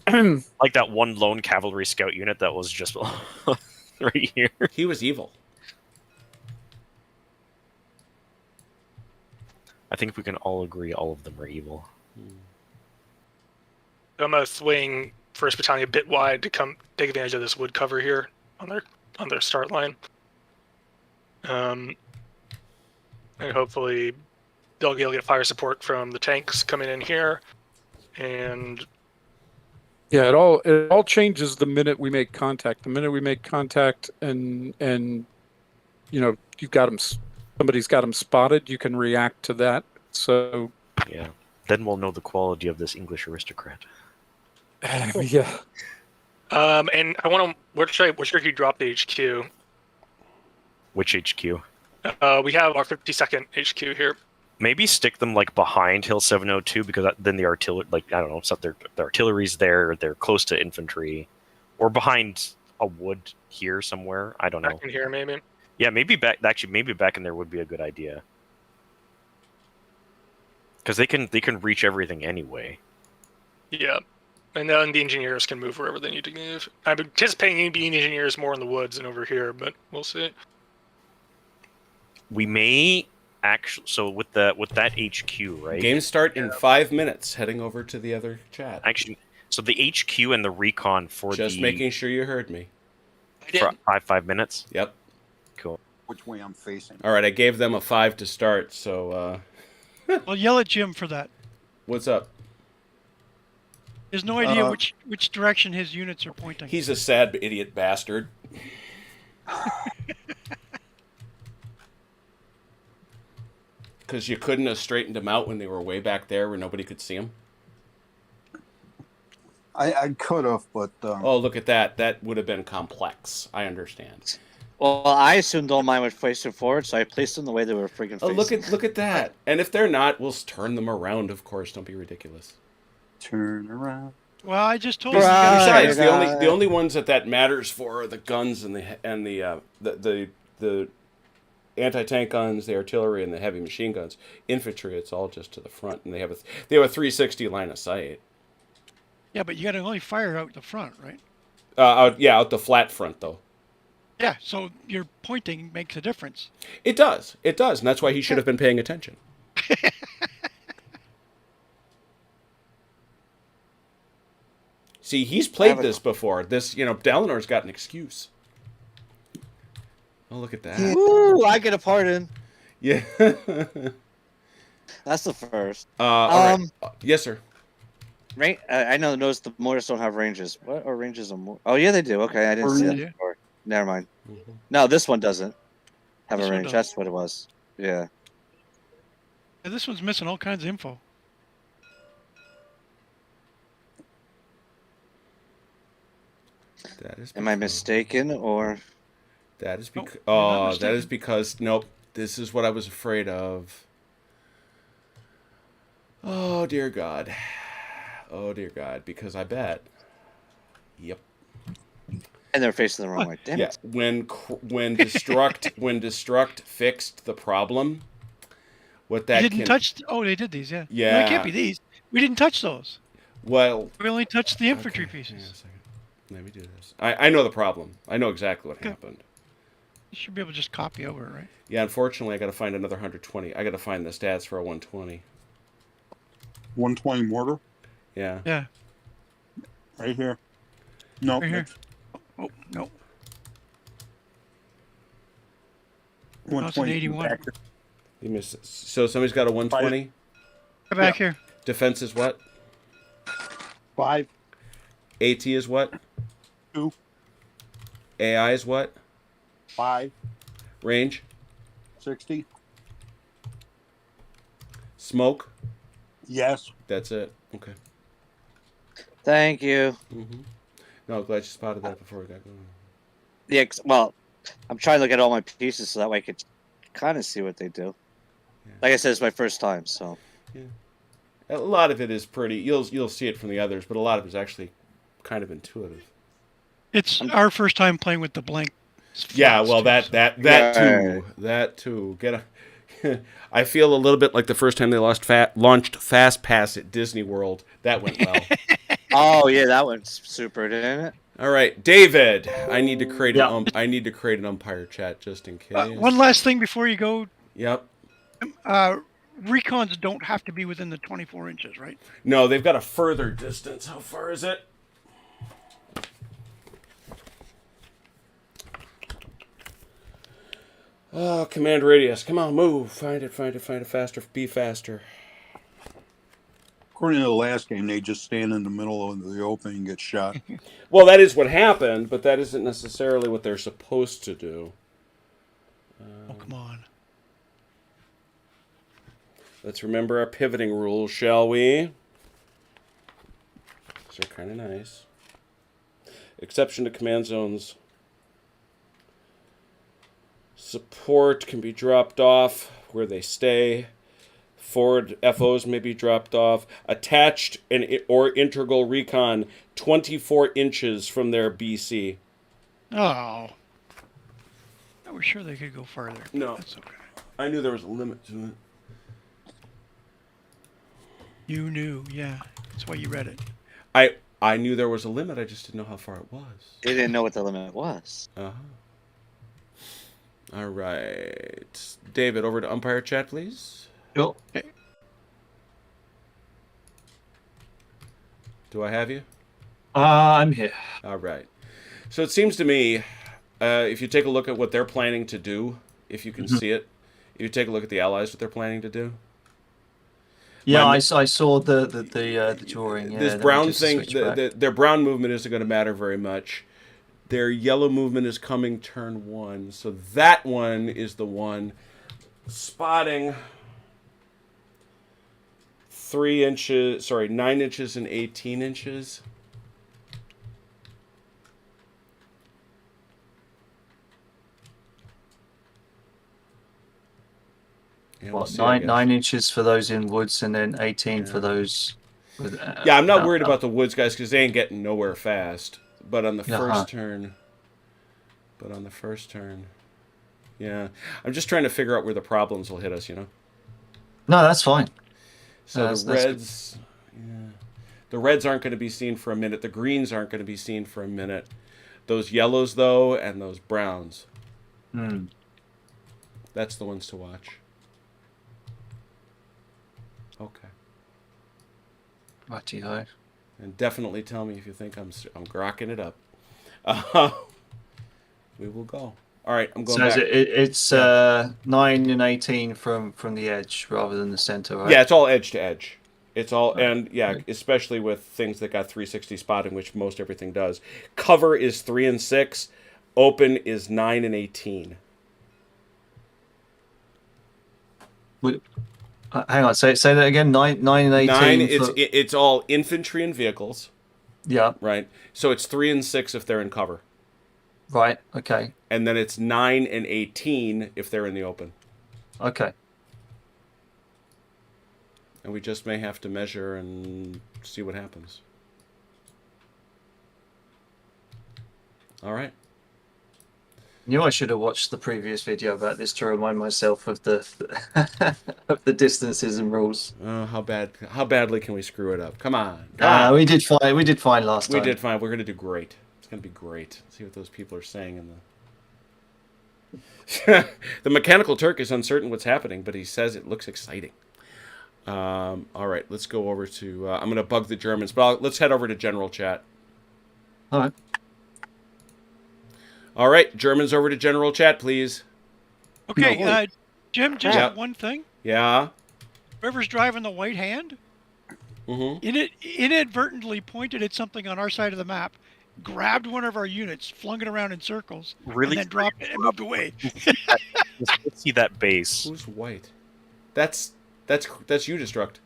[SPEAKER 4] Like that one lone cavalry scout unit that was just right here.
[SPEAKER 1] He was evil.
[SPEAKER 4] I think we can all agree all of them are evil.
[SPEAKER 2] I'm gonna swing First Battalion a bit wide to come take advantage of this wood cover here on their start line. And hopefully they'll be able to get fire support from the tanks coming in here. And
[SPEAKER 6] yeah, it all changes the minute we make contact. The minute we make contact, and you've got them. Somebody's got them spotted. You can react to that. So
[SPEAKER 4] yeah, then we'll know the quality of this English aristocrat.
[SPEAKER 6] Yeah.
[SPEAKER 2] And I want to. Where should he drop the HQ?
[SPEAKER 4] Which HQ?
[SPEAKER 2] We have our 52nd HQ here.
[SPEAKER 4] Maybe stick them like behind Hill 702 because then the artillery, like I don't know, the artillery's there. They're close to infantry, or behind a wood here somewhere. I don't know.
[SPEAKER 2] Back in here, maybe.
[SPEAKER 4] Yeah, maybe back in there would be a good idea. Because they can reach everything anyway.
[SPEAKER 2] Yeah, and then the engineers can move wherever they need to move. I'm anticipating being engineers more in the woods than over here, but we'll see.
[SPEAKER 4] We may actually. So with that HQ, right?
[SPEAKER 1] Game start in 5 minutes. Heading over to the other chat.
[SPEAKER 4] Actually, so the HQ and the recon for
[SPEAKER 1] just making sure you heard me.
[SPEAKER 2] I did.
[SPEAKER 4] 5 minutes.
[SPEAKER 1] Yep.
[SPEAKER 4] Cool.
[SPEAKER 3] Which way I'm facing?
[SPEAKER 1] All right, I gave them a 5 to start. So.
[SPEAKER 7] Well, yell at Jim for that.
[SPEAKER 1] What's up?
[SPEAKER 7] There's no idea which direction his units are pointing.
[SPEAKER 1] He's a sad idiot bastard. Because you couldn't have straightened them out when they were way back there where nobody could see them?
[SPEAKER 3] I could have, but...
[SPEAKER 1] Oh, look at that. That would have been complex. I understand.
[SPEAKER 8] Well, I assumed all mine were facing forward, so I placed them the way they were freaking facing.
[SPEAKER 1] Oh, look at that. And if they're not, we'll turn them around, of course. Don't be ridiculous.
[SPEAKER 3] Turn around.
[SPEAKER 7] Well, I just told you.
[SPEAKER 1] Besides, the only ones that matters for are the guns and the anti-tank guns, the artillery, and the heavy machine guns. Infantry, it's all just to the front, and they have a 360 line of sight.
[SPEAKER 7] Yeah, but you got to only fire out the front, right?
[SPEAKER 1] Out the flat front though.
[SPEAKER 7] Yeah, so your pointing makes a difference.
[SPEAKER 1] It does, and that's why he should have been paying attention. See, he's played this before. Dalinor's got an excuse. Oh, look at that.
[SPEAKER 8] Ooh, I get a pardon.
[SPEAKER 1] Yeah.
[SPEAKER 8] That's the first.
[SPEAKER 1] All right. Yes, sir.
[SPEAKER 8] Right? I noticed the mortars don't have ranges. What are ranges on mortars? Oh, yeah, they do. Okay, I didn't see that before. Never mind.
[SPEAKER 1] Mm-hmm.
[SPEAKER 8] No, this one doesn't have
[SPEAKER 7] This
[SPEAKER 8] a
[SPEAKER 7] one
[SPEAKER 8] range.
[SPEAKER 7] does.
[SPEAKER 8] That's what it was. Yeah.
[SPEAKER 7] Yeah, this one's missing all kinds of info.
[SPEAKER 8] Am I mistaken, or...
[SPEAKER 1] That is because...
[SPEAKER 7] Nope, you're not
[SPEAKER 1] that is
[SPEAKER 7] mistaken.
[SPEAKER 1] because... Nope. This is what I was afraid of. Oh, dear God. Oh, dear God. Because I bet. Yep.
[SPEAKER 8] And they're facing the wrong way. Damn
[SPEAKER 1] Yeah.
[SPEAKER 8] it.
[SPEAKER 1] When destruct fixed the problem, what
[SPEAKER 7] They
[SPEAKER 1] that
[SPEAKER 7] didn't
[SPEAKER 1] can.
[SPEAKER 7] touch. Oh, they did these. Yeah. No, it can't
[SPEAKER 1] Yeah.
[SPEAKER 7] be these. We didn't touch those.
[SPEAKER 1] Well.
[SPEAKER 7] We only touched the infantry
[SPEAKER 1] Okay. Hang on a
[SPEAKER 7] pieces.
[SPEAKER 1] second. Let me do this. I know the problem. I know exactly what
[SPEAKER 7] Okay.
[SPEAKER 1] happened.
[SPEAKER 7] You should be able to just copy over, right?
[SPEAKER 1] Yeah, unfortunately, I got to find another 120. I got to find the stats for a 120.
[SPEAKER 3] 120 mortar
[SPEAKER 1] Yeah.
[SPEAKER 7] Yeah.
[SPEAKER 3] right here. No,
[SPEAKER 7] Right here.
[SPEAKER 3] that's
[SPEAKER 7] Oh no.
[SPEAKER 3] 120
[SPEAKER 7] 81.
[SPEAKER 3] back.
[SPEAKER 1] You missed. So somebody's got a 120.
[SPEAKER 7] Come back here.
[SPEAKER 1] Defense is what?
[SPEAKER 3] 5,
[SPEAKER 1] AT is what?
[SPEAKER 3] 2,
[SPEAKER 1] AI is what?
[SPEAKER 3] 5,
[SPEAKER 1] Range?
[SPEAKER 3] 60.
[SPEAKER 1] Smoke?
[SPEAKER 3] Yes.
[SPEAKER 1] That's it. Okay.
[SPEAKER 8] Thank you.
[SPEAKER 1] Mm-hmm. No, glad you spotted that before we got going.
[SPEAKER 8] Yeah, well, I'm trying to look at all my pieces so that way I could kind of see what they do.
[SPEAKER 1] Yeah.
[SPEAKER 8] Like I said, it's my first time, so.
[SPEAKER 1] Yeah. A lot of it is pretty. You'll see it from the others, but a lot of it is actually kind of intuitive.
[SPEAKER 7] It's our first time playing with the blank.
[SPEAKER 1] Yeah,
[SPEAKER 7] flats,
[SPEAKER 1] well,
[SPEAKER 7] too,
[SPEAKER 1] that
[SPEAKER 7] so-
[SPEAKER 1] that
[SPEAKER 8] Yeah.
[SPEAKER 1] that too. Get a. I feel a little bit like the first time they launched Fast Pass at Disney World. That went well.
[SPEAKER 8] Oh yeah, that one's super, didn't it?
[SPEAKER 1] All right, David. I need to create
[SPEAKER 5] Yeah.
[SPEAKER 1] I need to create an umpire chat just in case.
[SPEAKER 7] One last thing before you go.
[SPEAKER 1] Yep.
[SPEAKER 7] Recons don't have to be within the 24 inches, right?
[SPEAKER 1] No, they've got a further distance. How far is it? Oh, command radius. Come on, move. Find it faster. Be faster.
[SPEAKER 3] According to the last game, they just stand in the middle of the open and get shot.
[SPEAKER 1] Well, that is what happened, but that isn't necessarily what they're supposed to do.
[SPEAKER 7] Oh, come on.
[SPEAKER 1] Let's remember our pivoting rules, shall we? These are kind of nice. Exception to command zones. Support can be dropped off where they stay. Forward FOs may be dropped off. Attached or integral recon 24 inches from their BC.
[SPEAKER 7] Oh. I was sure they could go farther.
[SPEAKER 1] No.
[SPEAKER 7] That's okay.
[SPEAKER 1] I knew there was a limit to it.
[SPEAKER 7] You knew, yeah. That's why you read it.
[SPEAKER 1] I knew there was a limit. I just didn't know how far it was.
[SPEAKER 8] They didn't know what the limit was.
[SPEAKER 1] Uh-huh. All right. David, over to umpire chat, please.
[SPEAKER 5] Sure.
[SPEAKER 1] Do I have you?
[SPEAKER 5] I'm here.
[SPEAKER 1] All right. So it seems to me, if you take a look at what they're planning to do, if you can see it, if you take a look at the allies, what they're planning to do.
[SPEAKER 5] Yeah,
[SPEAKER 1] My-
[SPEAKER 5] I saw the drawing. Yeah,
[SPEAKER 1] This
[SPEAKER 5] let me
[SPEAKER 1] brown
[SPEAKER 5] just
[SPEAKER 1] thing,
[SPEAKER 5] switch back.
[SPEAKER 1] their brown movement isn't going to matter very much. Their yellow movement is coming turn 1, so that one is the one spotting 9 inches and 18 inches. Yeah, we'll
[SPEAKER 5] What,
[SPEAKER 1] see, I guess.
[SPEAKER 5] 9 inches for those in woods, and then 18 for
[SPEAKER 1] Yeah.
[SPEAKER 5] those. With,
[SPEAKER 1] Yeah, I'm not worried about the woods guys because they ain't getting nowhere fast. But on the
[SPEAKER 5] Uh-huh.
[SPEAKER 1] first turn, yeah, I'm just trying to figure out where the problems will hit us. You know.
[SPEAKER 5] No, that's fine.
[SPEAKER 1] So
[SPEAKER 5] That's
[SPEAKER 1] the reds, yeah, the reds aren't going to be seen for a minute. The greens aren't going to be seen for a minute. Those yellows though, and those browns,
[SPEAKER 5] Hmm.
[SPEAKER 1] that's the ones to watch. Okay.
[SPEAKER 5] Righty-ho.
[SPEAKER 1] And definitely tell me if you think I'm grokking it up. We will go. All right, I'm going
[SPEAKER 5] So
[SPEAKER 1] back.
[SPEAKER 5] it's 9 and 18 from the edge rather than the center, right?
[SPEAKER 1] Yeah, it's all edge to edge. It's all,
[SPEAKER 5] Right.
[SPEAKER 1] and yeah, especially with things that got 360 spotting, which most everything does. Cover is 3 and 6. Open is 9 and 18.
[SPEAKER 5] Hang on, say that again. 9 and 18.
[SPEAKER 1] 9,
[SPEAKER 5] for-
[SPEAKER 1] it's all infantry and vehicles,
[SPEAKER 5] yeah.
[SPEAKER 1] right? So it's 3 and 6 if they're in cover.
[SPEAKER 5] Right. Okay.
[SPEAKER 1] And then it's 9 and 18 if they're in the open.
[SPEAKER 5] Okay.
[SPEAKER 1] and we just may have to measure and see what happens. All right.
[SPEAKER 5] Knew I should have watched the previous video about this to remind myself of the of the distances and rules.
[SPEAKER 1] How badly can we screw it up? Come on. Come on.
[SPEAKER 5] We did fine. We did fine last
[SPEAKER 1] We
[SPEAKER 5] time.
[SPEAKER 1] did fine. We're gonna do great. It's gonna be great. Let's see what those people are saying in the. The Mechanical Turk is uncertain what's happening, but he says it looks exciting. All right, let's go over to. I'm gonna bug the Germans, but let's head over to general chat.
[SPEAKER 5] All right.
[SPEAKER 1] All right, Germans over to general chat, please.
[SPEAKER 7] Okay,
[SPEAKER 3] No, wait.
[SPEAKER 7] Jim, just
[SPEAKER 1] Yeah.
[SPEAKER 7] one thing.
[SPEAKER 1] Yeah.
[SPEAKER 7] Whoever's driving the white hand inadvertently pointed at something on our side of the map, grabbed one of our units, flung it around in circles,
[SPEAKER 4] Really?
[SPEAKER 7] and then dropped it and moved away.
[SPEAKER 4] Let's see that base.
[SPEAKER 1] Who's white? That's you, Destruct.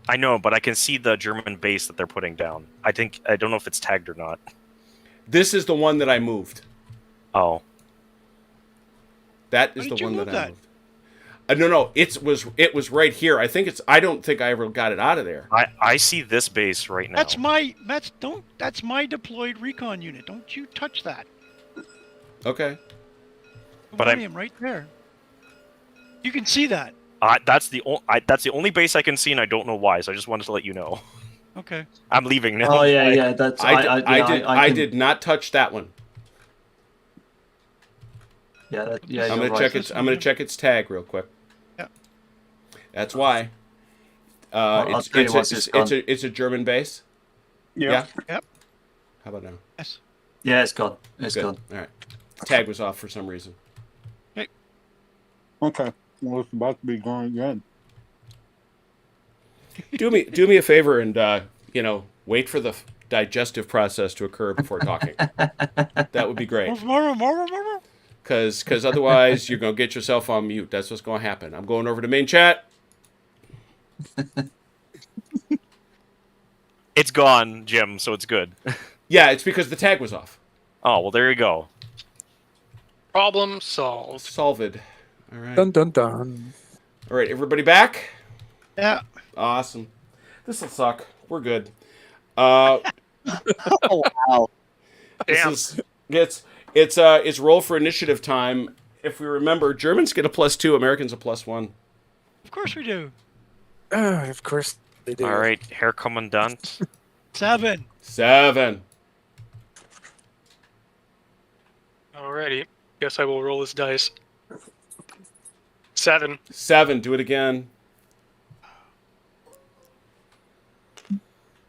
[SPEAKER 4] I know, but I can see the German base that they're putting down. I don't know if it's tagged or not.
[SPEAKER 1] This is the one that I moved.
[SPEAKER 4] Oh.
[SPEAKER 1] That
[SPEAKER 7] Why
[SPEAKER 1] is
[SPEAKER 7] did
[SPEAKER 1] the
[SPEAKER 7] you
[SPEAKER 1] one
[SPEAKER 7] move
[SPEAKER 1] that I
[SPEAKER 7] that?
[SPEAKER 1] moved. No. It was right here. I don't think I ever got it out of there.
[SPEAKER 4] I see this base right now.
[SPEAKER 7] That's my deployed recon unit. Don't you touch that.
[SPEAKER 1] Okay.
[SPEAKER 4] But I'm-
[SPEAKER 7] Millennium right there. You can see that.
[SPEAKER 4] That's the only base I can see, and I don't know why. So I just wanted to let you know.
[SPEAKER 7] Okay.
[SPEAKER 4] I'm leaving now.
[SPEAKER 5] Oh yeah. That's
[SPEAKER 1] I did not touch that one.
[SPEAKER 5] Yeah.
[SPEAKER 1] I'm
[SPEAKER 5] you're
[SPEAKER 1] gonna
[SPEAKER 5] right.
[SPEAKER 1] check its. I'm gonna check its tag real quick.
[SPEAKER 7] Yeah.
[SPEAKER 1] That's why.
[SPEAKER 5] I'll tell you once it's gone.
[SPEAKER 1] It's a German base.
[SPEAKER 3] Yeah.
[SPEAKER 7] Yep.
[SPEAKER 1] How about now?
[SPEAKER 7] Yes.
[SPEAKER 5] Yeah, it's gone. It's
[SPEAKER 1] Good.
[SPEAKER 5] gone.
[SPEAKER 1] All right. Tag was off for some reason.
[SPEAKER 3] Okay. Well, it's about to be gone again.
[SPEAKER 1] Do me a favor and wait for the digestive process to occur before talking. That would be great. Because otherwise you're gonna get yourself on mute. That's what's gonna happen. I'm going over to main chat.
[SPEAKER 4] It's gone, Jim, so it's good.
[SPEAKER 1] Yeah, it's because the tag was off.
[SPEAKER 4] Oh, well, there you go.
[SPEAKER 2] Problem solved.
[SPEAKER 1] Solved. All right.
[SPEAKER 6] Dun dun dun.
[SPEAKER 1] All right, everybody back?
[SPEAKER 7] Yeah.
[SPEAKER 1] Awesome. This'll suck. We're good.
[SPEAKER 8] Oh wow!
[SPEAKER 2] Damn.
[SPEAKER 1] It's roll for initiative time. If we remember, Germans get a +2, Americans a +1.
[SPEAKER 7] Of course we do.
[SPEAKER 6] Of course they do.
[SPEAKER 4] All right, Herr Kommandant.
[SPEAKER 7] 7.
[SPEAKER 1] 7.
[SPEAKER 2] Alrighty. Guess I will roll this dice. 7.
[SPEAKER 1] 7. Do it again.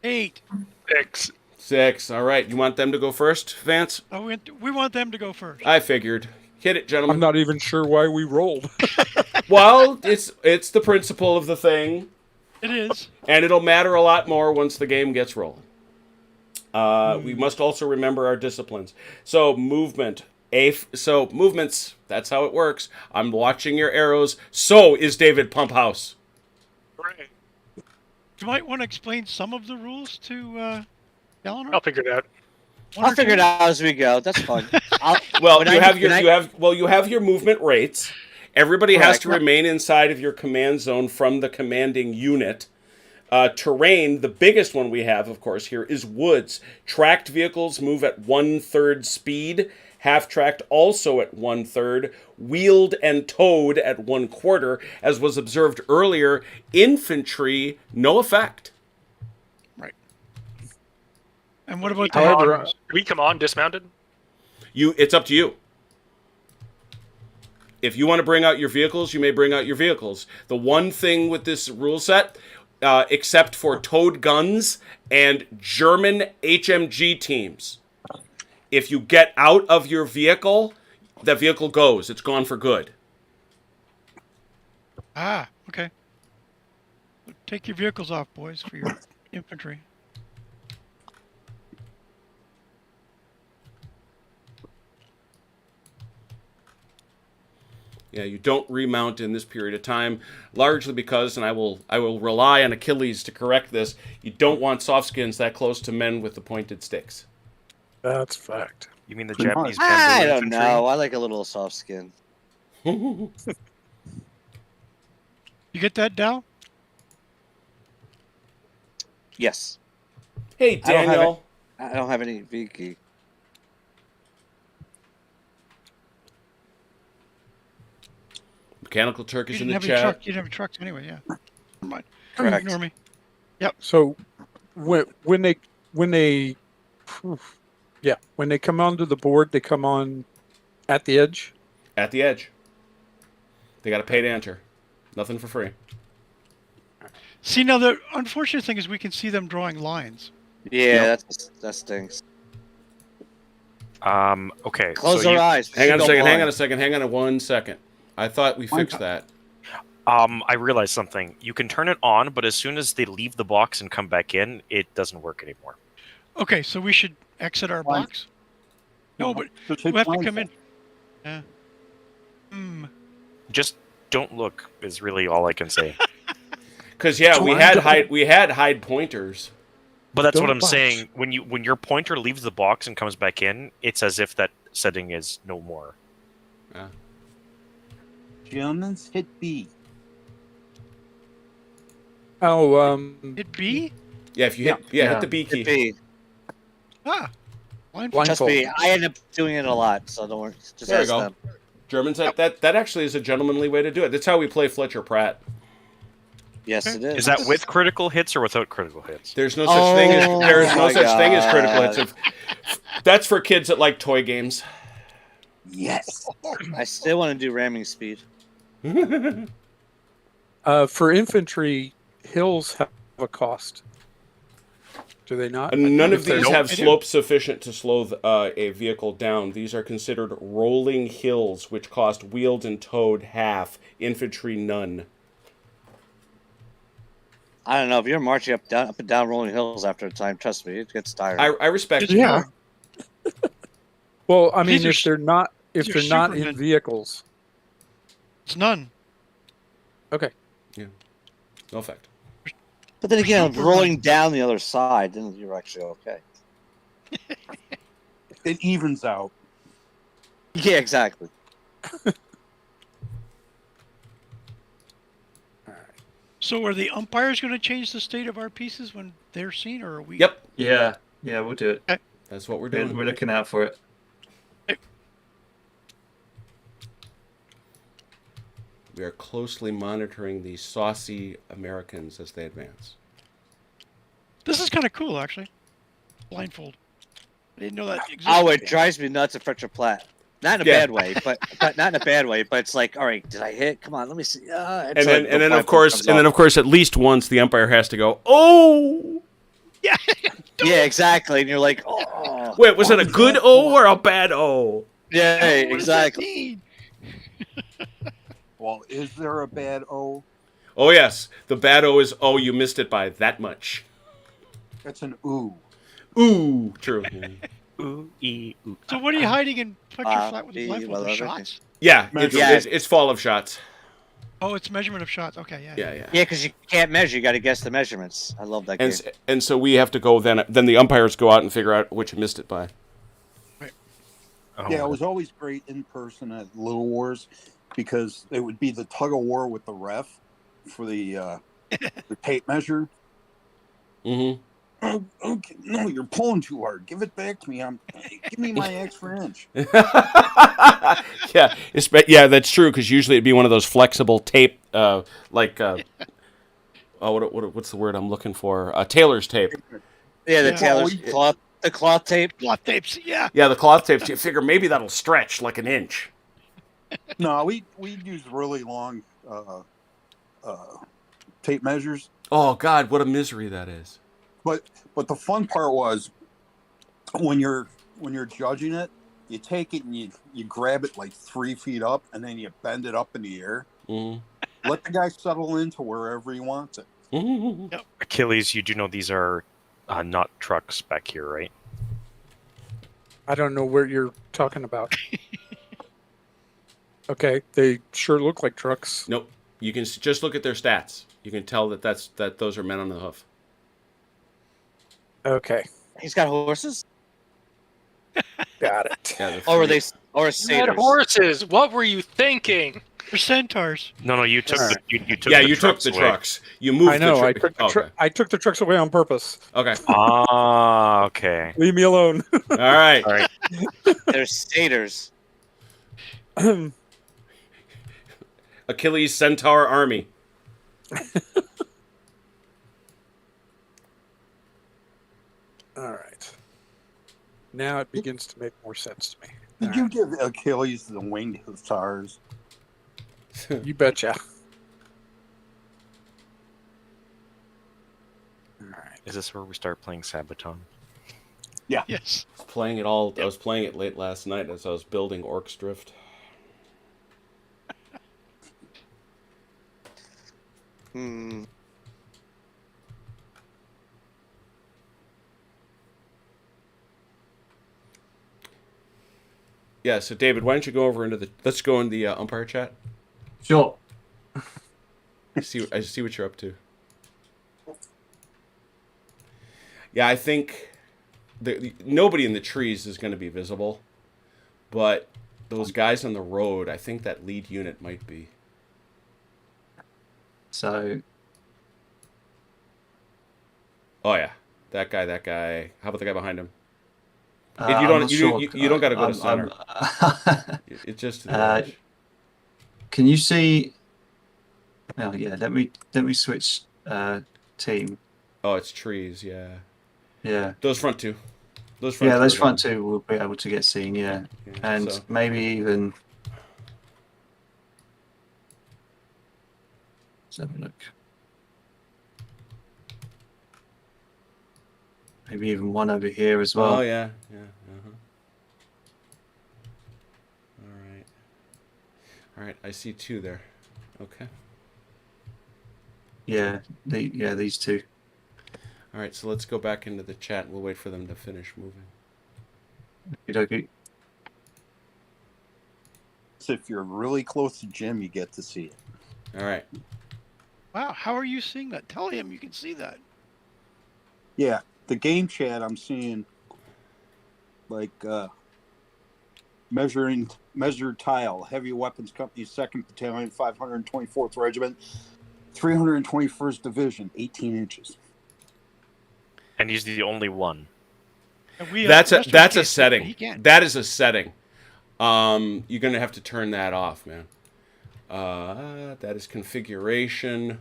[SPEAKER 7] 8.
[SPEAKER 2] 6.
[SPEAKER 1] 6. All right. You want them to go first, Vance?
[SPEAKER 7] Oh, we want them to go first.
[SPEAKER 1] I figured. Hit it,
[SPEAKER 6] I'm
[SPEAKER 1] gentlemen.
[SPEAKER 6] not even sure why we rolled.
[SPEAKER 1] Well, it's the principle of the thing,
[SPEAKER 7] It is.
[SPEAKER 1] and it'll matter a lot more once the game gets rolling. We must also remember our disciplines. So movement. So movements. That's how it works. I'm watching your arrows. So is David Pumphouse.
[SPEAKER 2] Right.
[SPEAKER 7] You might want to explain some of the rules to Eleanor.
[SPEAKER 2] I'll figure it out.
[SPEAKER 7] One
[SPEAKER 8] I'll
[SPEAKER 7] or
[SPEAKER 8] figure it
[SPEAKER 7] two?
[SPEAKER 8] out as we go. That's fine.
[SPEAKER 1] Well,
[SPEAKER 8] When
[SPEAKER 1] you
[SPEAKER 8] I-
[SPEAKER 1] have your
[SPEAKER 8] when I-
[SPEAKER 1] you have your movement rates. Everybody has
[SPEAKER 8] Correct.
[SPEAKER 1] to remain inside of your command zone from the commanding unit. Terrain, the biggest one we have, of course, here is woods. Tracked vehicles move at 1/3 speed. Half-tracked also at 1/3. Wheeled and towed at 1/4. As was observed earlier, infantry, no effect.
[SPEAKER 7] And what about the
[SPEAKER 6] However,
[SPEAKER 7] heavy?
[SPEAKER 2] We come on dismounted.
[SPEAKER 1] It's up to you. If you want to bring out your vehicles, you may bring out your vehicles. The one thing with this rule set, except for towed guns and German HMG teams, if you get out of your vehicle, the vehicle goes. It's gone for good.
[SPEAKER 7] Ah, okay. Take your vehicles off, boys, for your infantry.
[SPEAKER 1] Yeah, you don't remount in this period of time, largely because, and I will rely on Achilles to correct this, you don't want soft skins that close to men with the pointed sticks.
[SPEAKER 6] That's fact.
[SPEAKER 4] You mean the
[SPEAKER 3] Pretty
[SPEAKER 4] Japanese
[SPEAKER 3] much.
[SPEAKER 8] I
[SPEAKER 4] bamboo
[SPEAKER 8] don't
[SPEAKER 4] infantry?
[SPEAKER 8] know. I like a little soft skin.
[SPEAKER 7] You get that, Dal?
[SPEAKER 8] Yes.
[SPEAKER 1] Hey,
[SPEAKER 8] I don't have
[SPEAKER 1] Daniel.
[SPEAKER 8] I don't have any V key.
[SPEAKER 1] Mechanical Turk
[SPEAKER 7] You
[SPEAKER 1] is in
[SPEAKER 7] didn't
[SPEAKER 1] the
[SPEAKER 7] have any
[SPEAKER 1] chat.
[SPEAKER 7] truck. You didn't have any trucks anyway. Yeah. Never mind.
[SPEAKER 8] Correct.
[SPEAKER 7] Ignore me.
[SPEAKER 6] So when they when they come onto the board, they come on at the edge.
[SPEAKER 1] At the edge. They got to pay to enter. Nothing for free.
[SPEAKER 7] See, now the unfortunate thing is we can see them drawing lines.
[SPEAKER 8] Yeah, that stinks.
[SPEAKER 4] Okay.
[SPEAKER 8] Close
[SPEAKER 4] so
[SPEAKER 8] our
[SPEAKER 4] you,
[SPEAKER 8] eyes.
[SPEAKER 1] Hang on a
[SPEAKER 8] Go
[SPEAKER 1] second. Hang
[SPEAKER 8] blind.
[SPEAKER 1] on a second. Hang on 1 second. I thought we fixed that.
[SPEAKER 4] I realized something. You can turn it on, but as soon as they leave the box and come back in, it doesn't work anymore.
[SPEAKER 7] Okay, so we should exit our
[SPEAKER 3] Blind.
[SPEAKER 7] box. No, but
[SPEAKER 3] Just
[SPEAKER 7] we
[SPEAKER 3] hit
[SPEAKER 7] have to come in.
[SPEAKER 3] blindfold.
[SPEAKER 7] Yeah. Hmm.
[SPEAKER 4] Just don't look is really all I can say.
[SPEAKER 1] Because we had hide pointers.
[SPEAKER 4] But that's what
[SPEAKER 6] Don't
[SPEAKER 4] I'm
[SPEAKER 6] box.
[SPEAKER 4] saying. When your pointer leaves the box and comes back in, it's as if that setting is no more.
[SPEAKER 3] Germans hit B.
[SPEAKER 6] Oh,
[SPEAKER 7] Hit B?
[SPEAKER 1] Yeah, if you hit hit the B key.
[SPEAKER 8] Hit B.
[SPEAKER 7] Ah. Blindfold.
[SPEAKER 8] Trust
[SPEAKER 6] blindfold.
[SPEAKER 8] me, I end up doing it a lot, so don't worry. Just
[SPEAKER 1] There you
[SPEAKER 8] ask
[SPEAKER 1] go.
[SPEAKER 8] them.
[SPEAKER 1] Germans, that actually is a gentlemanly way to do it. That's how we play Fletcher Pratt.
[SPEAKER 8] Yes, it is.
[SPEAKER 4] Is that with critical hits or without critical hits?
[SPEAKER 1] There's no such thing as
[SPEAKER 8] Oh
[SPEAKER 1] critical
[SPEAKER 8] God.
[SPEAKER 1] hits. That's for kids that like toy games.
[SPEAKER 3] Yes.
[SPEAKER 8] I still want to do ramming speed.
[SPEAKER 6] For infantry, hills have a cost. Do they not?
[SPEAKER 1] None of
[SPEAKER 6] If they're-
[SPEAKER 1] these have
[SPEAKER 7] I do.
[SPEAKER 1] slopes sufficient to slow a vehicle down. These are considered rolling hills, which cost wheeled and towed half, infantry none.
[SPEAKER 8] I don't know if you're marching up and down rolling hills after a time. Trust me, it gets tiring.
[SPEAKER 1] I respect you.
[SPEAKER 6] Yeah. Well, I mean,
[SPEAKER 7] These are
[SPEAKER 6] if they're not
[SPEAKER 7] these are
[SPEAKER 6] in
[SPEAKER 7] Supermen.
[SPEAKER 6] vehicles,
[SPEAKER 7] It's none.
[SPEAKER 6] okay.
[SPEAKER 1] No effect.
[SPEAKER 8] but then again,
[SPEAKER 7] Superman.
[SPEAKER 8] rolling down the other side, then you're actually okay.
[SPEAKER 3] It evens out.
[SPEAKER 8] Yeah, exactly.
[SPEAKER 7] So are the umpires going to change the state of our pieces when they're seen, or are we?
[SPEAKER 1] Yep,
[SPEAKER 5] Yeah, we'll do it.
[SPEAKER 1] that's what we're
[SPEAKER 5] We're,
[SPEAKER 1] doing.
[SPEAKER 5] we're looking out for it.
[SPEAKER 1] We are closely monitoring the saucy Americans as they advance.
[SPEAKER 7] This is kind of cool, actually. Blindfold. I didn't know that existed.
[SPEAKER 8] Oh, it drives me nuts at Fletcher Platt. Not in a
[SPEAKER 1] Yeah.
[SPEAKER 8] bad way, but not in a bad way. But it's like, all right, did I hit? Come on, let me see.
[SPEAKER 1] And then of course at least once the umpire has to go, "Oh,
[SPEAKER 7] Yeah.
[SPEAKER 8] yeah, exactly. And you're like, oh,
[SPEAKER 1] wait, was it a good O or a bad O?"
[SPEAKER 8] yeah,
[SPEAKER 7] What does that
[SPEAKER 8] exactly.
[SPEAKER 7] mean?
[SPEAKER 3] Well, is there a bad O?
[SPEAKER 1] Oh yes, the bad O is you missed it by that much.
[SPEAKER 3] That's an ooh.
[SPEAKER 1] Ooh, true.
[SPEAKER 4] Ooh, ooh.
[SPEAKER 7] So what are you hiding in Fletcher Flat with the
[SPEAKER 8] be
[SPEAKER 7] blindfold?
[SPEAKER 8] well
[SPEAKER 7] The
[SPEAKER 8] over.
[SPEAKER 7] shots?
[SPEAKER 1] Yeah,
[SPEAKER 8] Yes.
[SPEAKER 1] it's full of shots.
[SPEAKER 7] Oh, it's measurement of shots. Okay, yeah.
[SPEAKER 1] Yeah.
[SPEAKER 8] Yeah, because you can't measure. You got to guess the measurements. I love that game.
[SPEAKER 1] And so we have to go then the umpires go out and figure out which you missed it by.
[SPEAKER 4] Oh,
[SPEAKER 3] Yeah, it was always great in person at Little Wars because it would be the tug of war with the ref for the tape measure.
[SPEAKER 1] Mm-hmm.
[SPEAKER 3] Oh, okay, no, you're pulling too hard. Give it back to me. Give me my extra inch.
[SPEAKER 1] yeah, that's true. Because usually it'd be one of those flexible tape, what's the word I'm looking for? Tailor's tape.
[SPEAKER 8] Yeah, the
[SPEAKER 7] Yeah.
[SPEAKER 8] Taylor's cloth, the cloth tape.
[SPEAKER 7] Cloth tapes. Yeah.
[SPEAKER 1] Yeah, the cloth tapes. You figure maybe that'll stretch like an inch.
[SPEAKER 3] No, we use really long tape measures.
[SPEAKER 1] Oh God, what a misery that is.
[SPEAKER 3] But the fun part was when you're judging it, you take it and you grab it like 3 feet up and then you bend it up in the air.
[SPEAKER 1] Mm-hmm.
[SPEAKER 3] Let the guy settle into wherever he wants it.
[SPEAKER 1] Mm-hmm.
[SPEAKER 4] Achilles, you do know these are not trucks back here, right?
[SPEAKER 6] I don't know where you're talking about. Okay, they sure look like trucks.
[SPEAKER 1] Nope. You can just look at their stats. You can tell that those are men on the hoof.
[SPEAKER 6] Okay,
[SPEAKER 8] He's got horses,
[SPEAKER 6] got it.
[SPEAKER 1] Yeah,
[SPEAKER 8] or are they, or
[SPEAKER 2] You had
[SPEAKER 8] satyrs?
[SPEAKER 2] horses. What were you thinking?
[SPEAKER 7] For centaurs.
[SPEAKER 4] No, you took
[SPEAKER 6] Alright.
[SPEAKER 4] you took
[SPEAKER 1] Yeah,
[SPEAKER 4] the
[SPEAKER 1] you took
[SPEAKER 4] trucks
[SPEAKER 1] the
[SPEAKER 4] away.
[SPEAKER 1] trucks. You moved
[SPEAKER 6] I know.
[SPEAKER 1] the
[SPEAKER 6] I
[SPEAKER 1] trucks.
[SPEAKER 6] took the I took the trucks away on purpose.
[SPEAKER 1] Okay.
[SPEAKER 4] Ah, okay.
[SPEAKER 6] Leave me alone.
[SPEAKER 1] All right.
[SPEAKER 4] All right.
[SPEAKER 8] They're staters.
[SPEAKER 1] Achilles Centaur Army.
[SPEAKER 6] All right. Now it begins to make more sense to me.
[SPEAKER 3] Did you give Achilles the winged hussars?
[SPEAKER 6] You betcha. All right.
[SPEAKER 4] Is this where we start playing Sabaton?
[SPEAKER 7] Yes.
[SPEAKER 1] I was playing it all. I was playing it late last night as I was building Orcs Drift.
[SPEAKER 8] Hmm.
[SPEAKER 1] Yeah. So David, why don't you go over into the? Let's go in the umpire chat.
[SPEAKER 5] Sure.
[SPEAKER 1] I see what you're up to. Yeah, I think nobody in the trees is going to be visible, but those guys on the road, I think that lead unit might be.
[SPEAKER 5] So
[SPEAKER 1] Oh yeah, that guy. How about the guy behind him? You
[SPEAKER 5] I'm
[SPEAKER 1] don't.
[SPEAKER 5] not
[SPEAKER 1] You,
[SPEAKER 5] sure.
[SPEAKER 1] you don't got to go to center.
[SPEAKER 5] I'm-
[SPEAKER 1] It's just to the edge.
[SPEAKER 5] Can you see? Oh yeah. Let me switch team.
[SPEAKER 1] Oh, it's trees. Yeah,
[SPEAKER 5] Yeah.
[SPEAKER 1] those front two. Those front.
[SPEAKER 5] Yeah,
[SPEAKER 1] two
[SPEAKER 5] those
[SPEAKER 1] are
[SPEAKER 5] front
[SPEAKER 1] gone.
[SPEAKER 5] two will be able to get seen. Yeah,
[SPEAKER 1] Yeah,
[SPEAKER 5] and
[SPEAKER 1] so-
[SPEAKER 5] maybe even. Let's have a look. Maybe even one over here as well.
[SPEAKER 1] Oh yeah. Uh-huh. All right. I see two there. Okay.
[SPEAKER 5] Yeah, these two.
[SPEAKER 1] All right. So let's go back into the chat. We'll wait for them to finish moving.
[SPEAKER 5] Okay.
[SPEAKER 3] So if you're really close to Jim, you get to see it.
[SPEAKER 1] All right.
[SPEAKER 7] Wow, how are you seeing that? Tell him you can see that.
[SPEAKER 3] Yeah, the game chat I'm seeing like measured tile, heavy weapons company, 2nd Battalion, 524th Regiment, 321st Division, 18 inches.
[SPEAKER 4] And he's the only one.
[SPEAKER 7] And we,
[SPEAKER 1] That's
[SPEAKER 7] the
[SPEAKER 1] a
[SPEAKER 7] rest of us
[SPEAKER 1] that's a
[SPEAKER 7] can't see it, but
[SPEAKER 1] setting.
[SPEAKER 7] He can.
[SPEAKER 1] That is a setting. You're gonna have to turn that off, man. That is configuration.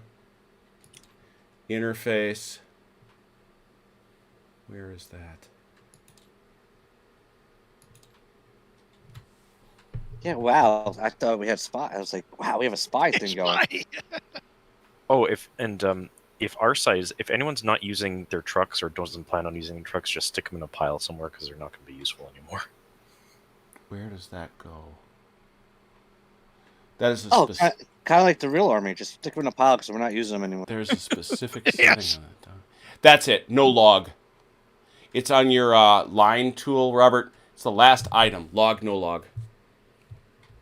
[SPEAKER 1] Interface. Where is that?
[SPEAKER 8] Yeah, wow. I thought we had spy. I was like, wow, we have a spy thing
[SPEAKER 7] It's
[SPEAKER 8] going.
[SPEAKER 7] funny.
[SPEAKER 4] Oh, if our side is, if anyone's not using their trucks or doesn't plan on using the trucks, just stick them in a pile somewhere because they're not going to be useful anymore.
[SPEAKER 1] Where does that go? That is a
[SPEAKER 8] Oh,
[SPEAKER 1] specific.
[SPEAKER 8] kind of like the real army. Just stick them in a pile because we're not using them anymore.
[SPEAKER 1] There's a specific setting
[SPEAKER 7] Yes.
[SPEAKER 1] on it. Though. That's it. No log. It's on your line tool, Robert. It's the last item. Log, no log.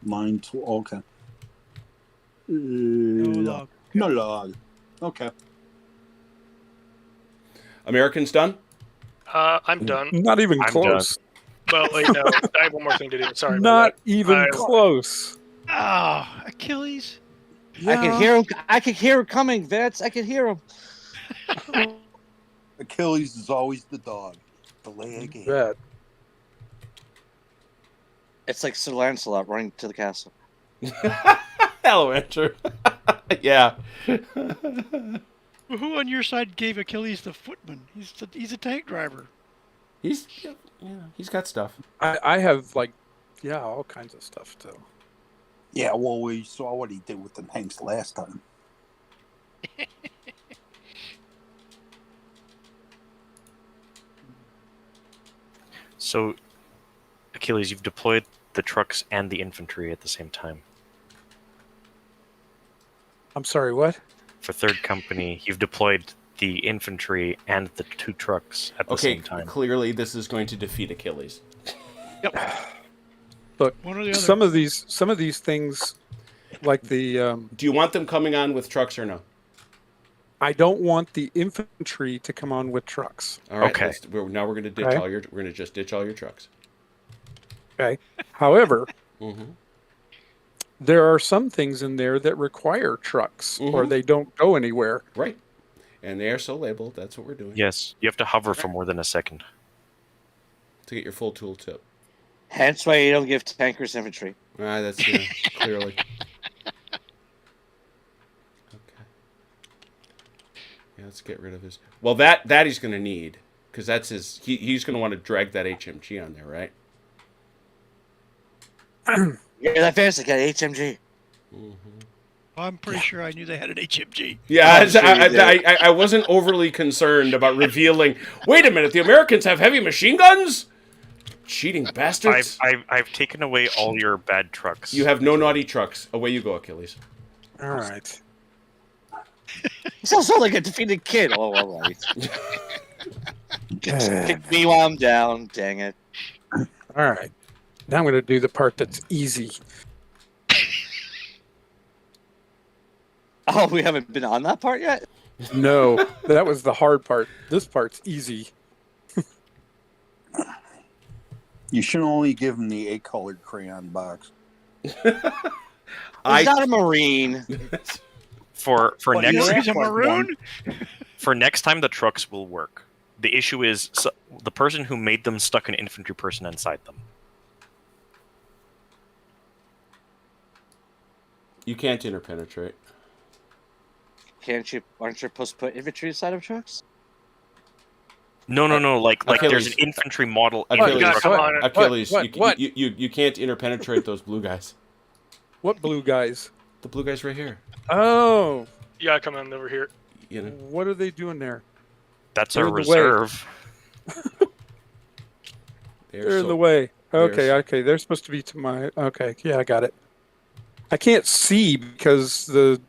[SPEAKER 3] Line to okay.
[SPEAKER 7] No log.
[SPEAKER 3] No log. Okay.
[SPEAKER 1] Americans done?
[SPEAKER 2] I'm done.
[SPEAKER 6] Not even
[SPEAKER 4] I'm
[SPEAKER 6] close.
[SPEAKER 2] Well, wait, no. I have one more thing to do. Sorry. about
[SPEAKER 6] Not
[SPEAKER 2] that.
[SPEAKER 6] even
[SPEAKER 2] I-
[SPEAKER 6] close.
[SPEAKER 7] Ah, Achilles.
[SPEAKER 8] I can hear him. I can hear him coming, Vince. I can hear him.
[SPEAKER 3] Achilles is always the dog. Delay a game.
[SPEAKER 6] Bet.
[SPEAKER 8] It's like Sir Lancelot running to the castle.
[SPEAKER 1] Hello, Andrew. Yeah.
[SPEAKER 7] Who on your side gave Achilles the footman? He's a tank driver.
[SPEAKER 1] He's got stuff.
[SPEAKER 6] I have all kinds of stuff too.
[SPEAKER 3] Yeah, well, we saw what he did with the tanks last time.
[SPEAKER 4] So, Achilles, you've deployed the trucks and the infantry at the same time.
[SPEAKER 6] I'm sorry, what?
[SPEAKER 4] For third company, you've deployed the infantry and the two trucks at the
[SPEAKER 1] Okay,
[SPEAKER 4] same time.
[SPEAKER 1] clearly this is going to defeat Achilles.
[SPEAKER 6] Look,
[SPEAKER 7] One or the other.
[SPEAKER 6] some of these things, like the
[SPEAKER 1] Do you want them coming on with trucks or no?
[SPEAKER 6] I don't want the infantry to come on with trucks.
[SPEAKER 1] All right.
[SPEAKER 4] Okay.
[SPEAKER 1] Now we're going to ditch
[SPEAKER 6] Okay.
[SPEAKER 1] We're going to just ditch all your trucks.
[SPEAKER 6] Okay. However,
[SPEAKER 1] Mm-hmm.
[SPEAKER 6] there are some things in there that require trucks, or
[SPEAKER 1] Mhm.
[SPEAKER 6] they don't go anywhere.
[SPEAKER 1] Right. And they are so labeled. That's what we're doing.
[SPEAKER 4] Yes, you have to hover for more than a second.
[SPEAKER 1] To get your full tooltip.
[SPEAKER 8] Hence why you don't give tankers infantry.
[SPEAKER 1] That's clearly. Okay. Yeah, let's get rid of his. Well, that he's going to need, because that's his. He's going to want to drag that HMG on there, right?
[SPEAKER 8] Yeah, that fancy got HMG.
[SPEAKER 1] Mm-hmm.
[SPEAKER 7] I'm pretty sure I knew they had an HMG.
[SPEAKER 1] Yeah,
[SPEAKER 8] I'm sure you did.
[SPEAKER 1] I wasn't overly concerned about revealing. Wait a minute, the Americans have heavy machine guns? Cheating bastards!
[SPEAKER 4] I've taken away all your bad trucks.
[SPEAKER 1] You have no naughty trucks. Away you go, Achilles.
[SPEAKER 6] All right.
[SPEAKER 8] He sounds like a defeated kid. Oh, all right. Kick me while I'm down. Dang it.
[SPEAKER 6] All right. Now I'm going to do the part that's easy.
[SPEAKER 8] Oh, we haven't been on that part yet?
[SPEAKER 6] No, that was the hard part. This part's easy.
[SPEAKER 3] You should only give him the 8-colored crayon box.
[SPEAKER 8] He's not a Marine.
[SPEAKER 4] For
[SPEAKER 8] What,
[SPEAKER 4] next
[SPEAKER 8] yeah?
[SPEAKER 7] He's a maroon?
[SPEAKER 4] for next time, the trucks will work. The issue is the person who made them stuck an infantry person inside them.
[SPEAKER 1] You can't interpenetrate.
[SPEAKER 8] Aren't you supposed to put infantry inside of trucks?
[SPEAKER 4] No. Like there's an
[SPEAKER 1] Achilles.
[SPEAKER 4] infantry model. in
[SPEAKER 1] Achilles,
[SPEAKER 4] the
[SPEAKER 2] guys,
[SPEAKER 4] truck.
[SPEAKER 2] come on.
[SPEAKER 1] Achilles,
[SPEAKER 6] What?
[SPEAKER 1] you can't interpenetrate those blue guys.
[SPEAKER 6] What blue guys?
[SPEAKER 1] The blue guys right here.
[SPEAKER 6] Oh,
[SPEAKER 2] You gotta come on over here.
[SPEAKER 1] You know.
[SPEAKER 6] what are they doing there?
[SPEAKER 4] That's
[SPEAKER 6] They're
[SPEAKER 4] a
[SPEAKER 6] in the way.
[SPEAKER 4] reserve.
[SPEAKER 6] They're in the way. Okay,
[SPEAKER 1] they're-
[SPEAKER 6] okay. They're supposed to be to my. Okay, yeah, I got it. I can't see because the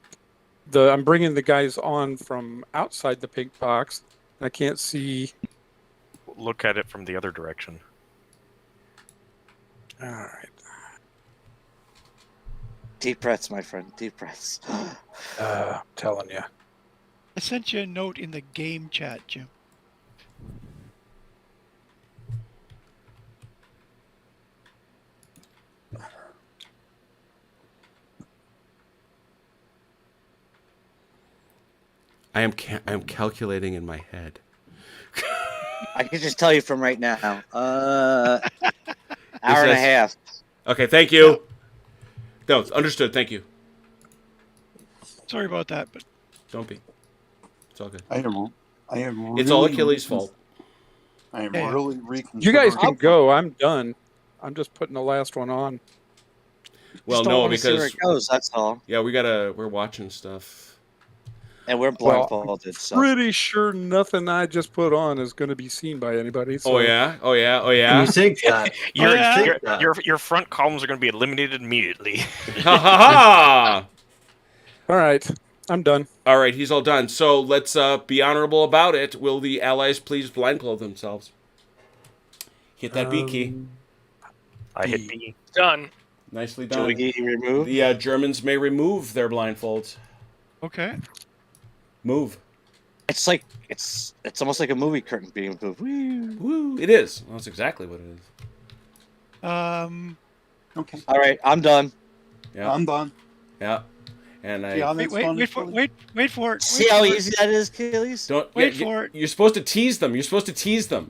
[SPEAKER 6] I'm bringing the guys on from outside the pink box. I can't see.
[SPEAKER 4] Look at it from the other direction.
[SPEAKER 6] All right.
[SPEAKER 8] Deep breaths, my friend. Deep breaths.
[SPEAKER 6] I'm telling you.
[SPEAKER 7] I sent you a note in the game chat, Jim.
[SPEAKER 1] I am calculating in my head.
[SPEAKER 8] I can just tell you from right now. Hour and a
[SPEAKER 1] this-
[SPEAKER 8] half.
[SPEAKER 1] Okay, thank you. No, understood. Thank you.
[SPEAKER 7] Sorry about that, but
[SPEAKER 1] Don't be. It's all good.
[SPEAKER 3] I am
[SPEAKER 1] It's all
[SPEAKER 3] really
[SPEAKER 1] Achilles' fault.
[SPEAKER 3] I am
[SPEAKER 7] Yeah.
[SPEAKER 3] really reconsidering.
[SPEAKER 6] You guys can go. I'm done. I'm just putting the last one on.
[SPEAKER 1] Well,
[SPEAKER 8] Just don't
[SPEAKER 1] no,
[SPEAKER 8] wanna see where
[SPEAKER 1] because
[SPEAKER 8] it goes. That's all.
[SPEAKER 1] yeah, we're watching stuff.
[SPEAKER 8] And we're
[SPEAKER 6] Well,
[SPEAKER 8] blindfolded. So
[SPEAKER 6] Pretty sure nothing I just put on is going to be seen by anybody. So.
[SPEAKER 1] Oh yeah, oh yeah, oh yeah.
[SPEAKER 5] You think that?
[SPEAKER 4] Your,
[SPEAKER 7] yeah.
[SPEAKER 5] think
[SPEAKER 4] your,
[SPEAKER 5] that.
[SPEAKER 4] your front columns are going to be eliminated immediately.
[SPEAKER 1] Ha ha ha!
[SPEAKER 6] All right. I'm done.
[SPEAKER 1] All right, he's all done. So let's be honorable about it. Will the allies please blindfold themselves? Hit that B key.
[SPEAKER 4] I hit B.
[SPEAKER 2] Done.
[SPEAKER 1] Nicely
[SPEAKER 8] do
[SPEAKER 1] done.
[SPEAKER 8] we remove?
[SPEAKER 1] The Germans may remove their blindfolds.
[SPEAKER 7] okay.
[SPEAKER 1] Move.
[SPEAKER 8] It's like it's almost like a movie curtain being moved. Woo.
[SPEAKER 1] Woo! It is. Well, that's exactly what it is.
[SPEAKER 3] Okay,
[SPEAKER 8] All right, I'm done.
[SPEAKER 1] Yeah,
[SPEAKER 3] I'm done.
[SPEAKER 1] yeah. And I
[SPEAKER 3] See how
[SPEAKER 7] Wait,
[SPEAKER 3] that's
[SPEAKER 7] wait,
[SPEAKER 3] done,
[SPEAKER 7] wait for
[SPEAKER 3] Achilles?
[SPEAKER 7] wait for it.
[SPEAKER 8] See
[SPEAKER 7] wait
[SPEAKER 8] how
[SPEAKER 7] for it.
[SPEAKER 8] easy that is, Achilles?
[SPEAKER 1] don't
[SPEAKER 7] Wait
[SPEAKER 1] yeah,
[SPEAKER 7] for it.
[SPEAKER 1] You're supposed to tease them. You're supposed to tease them.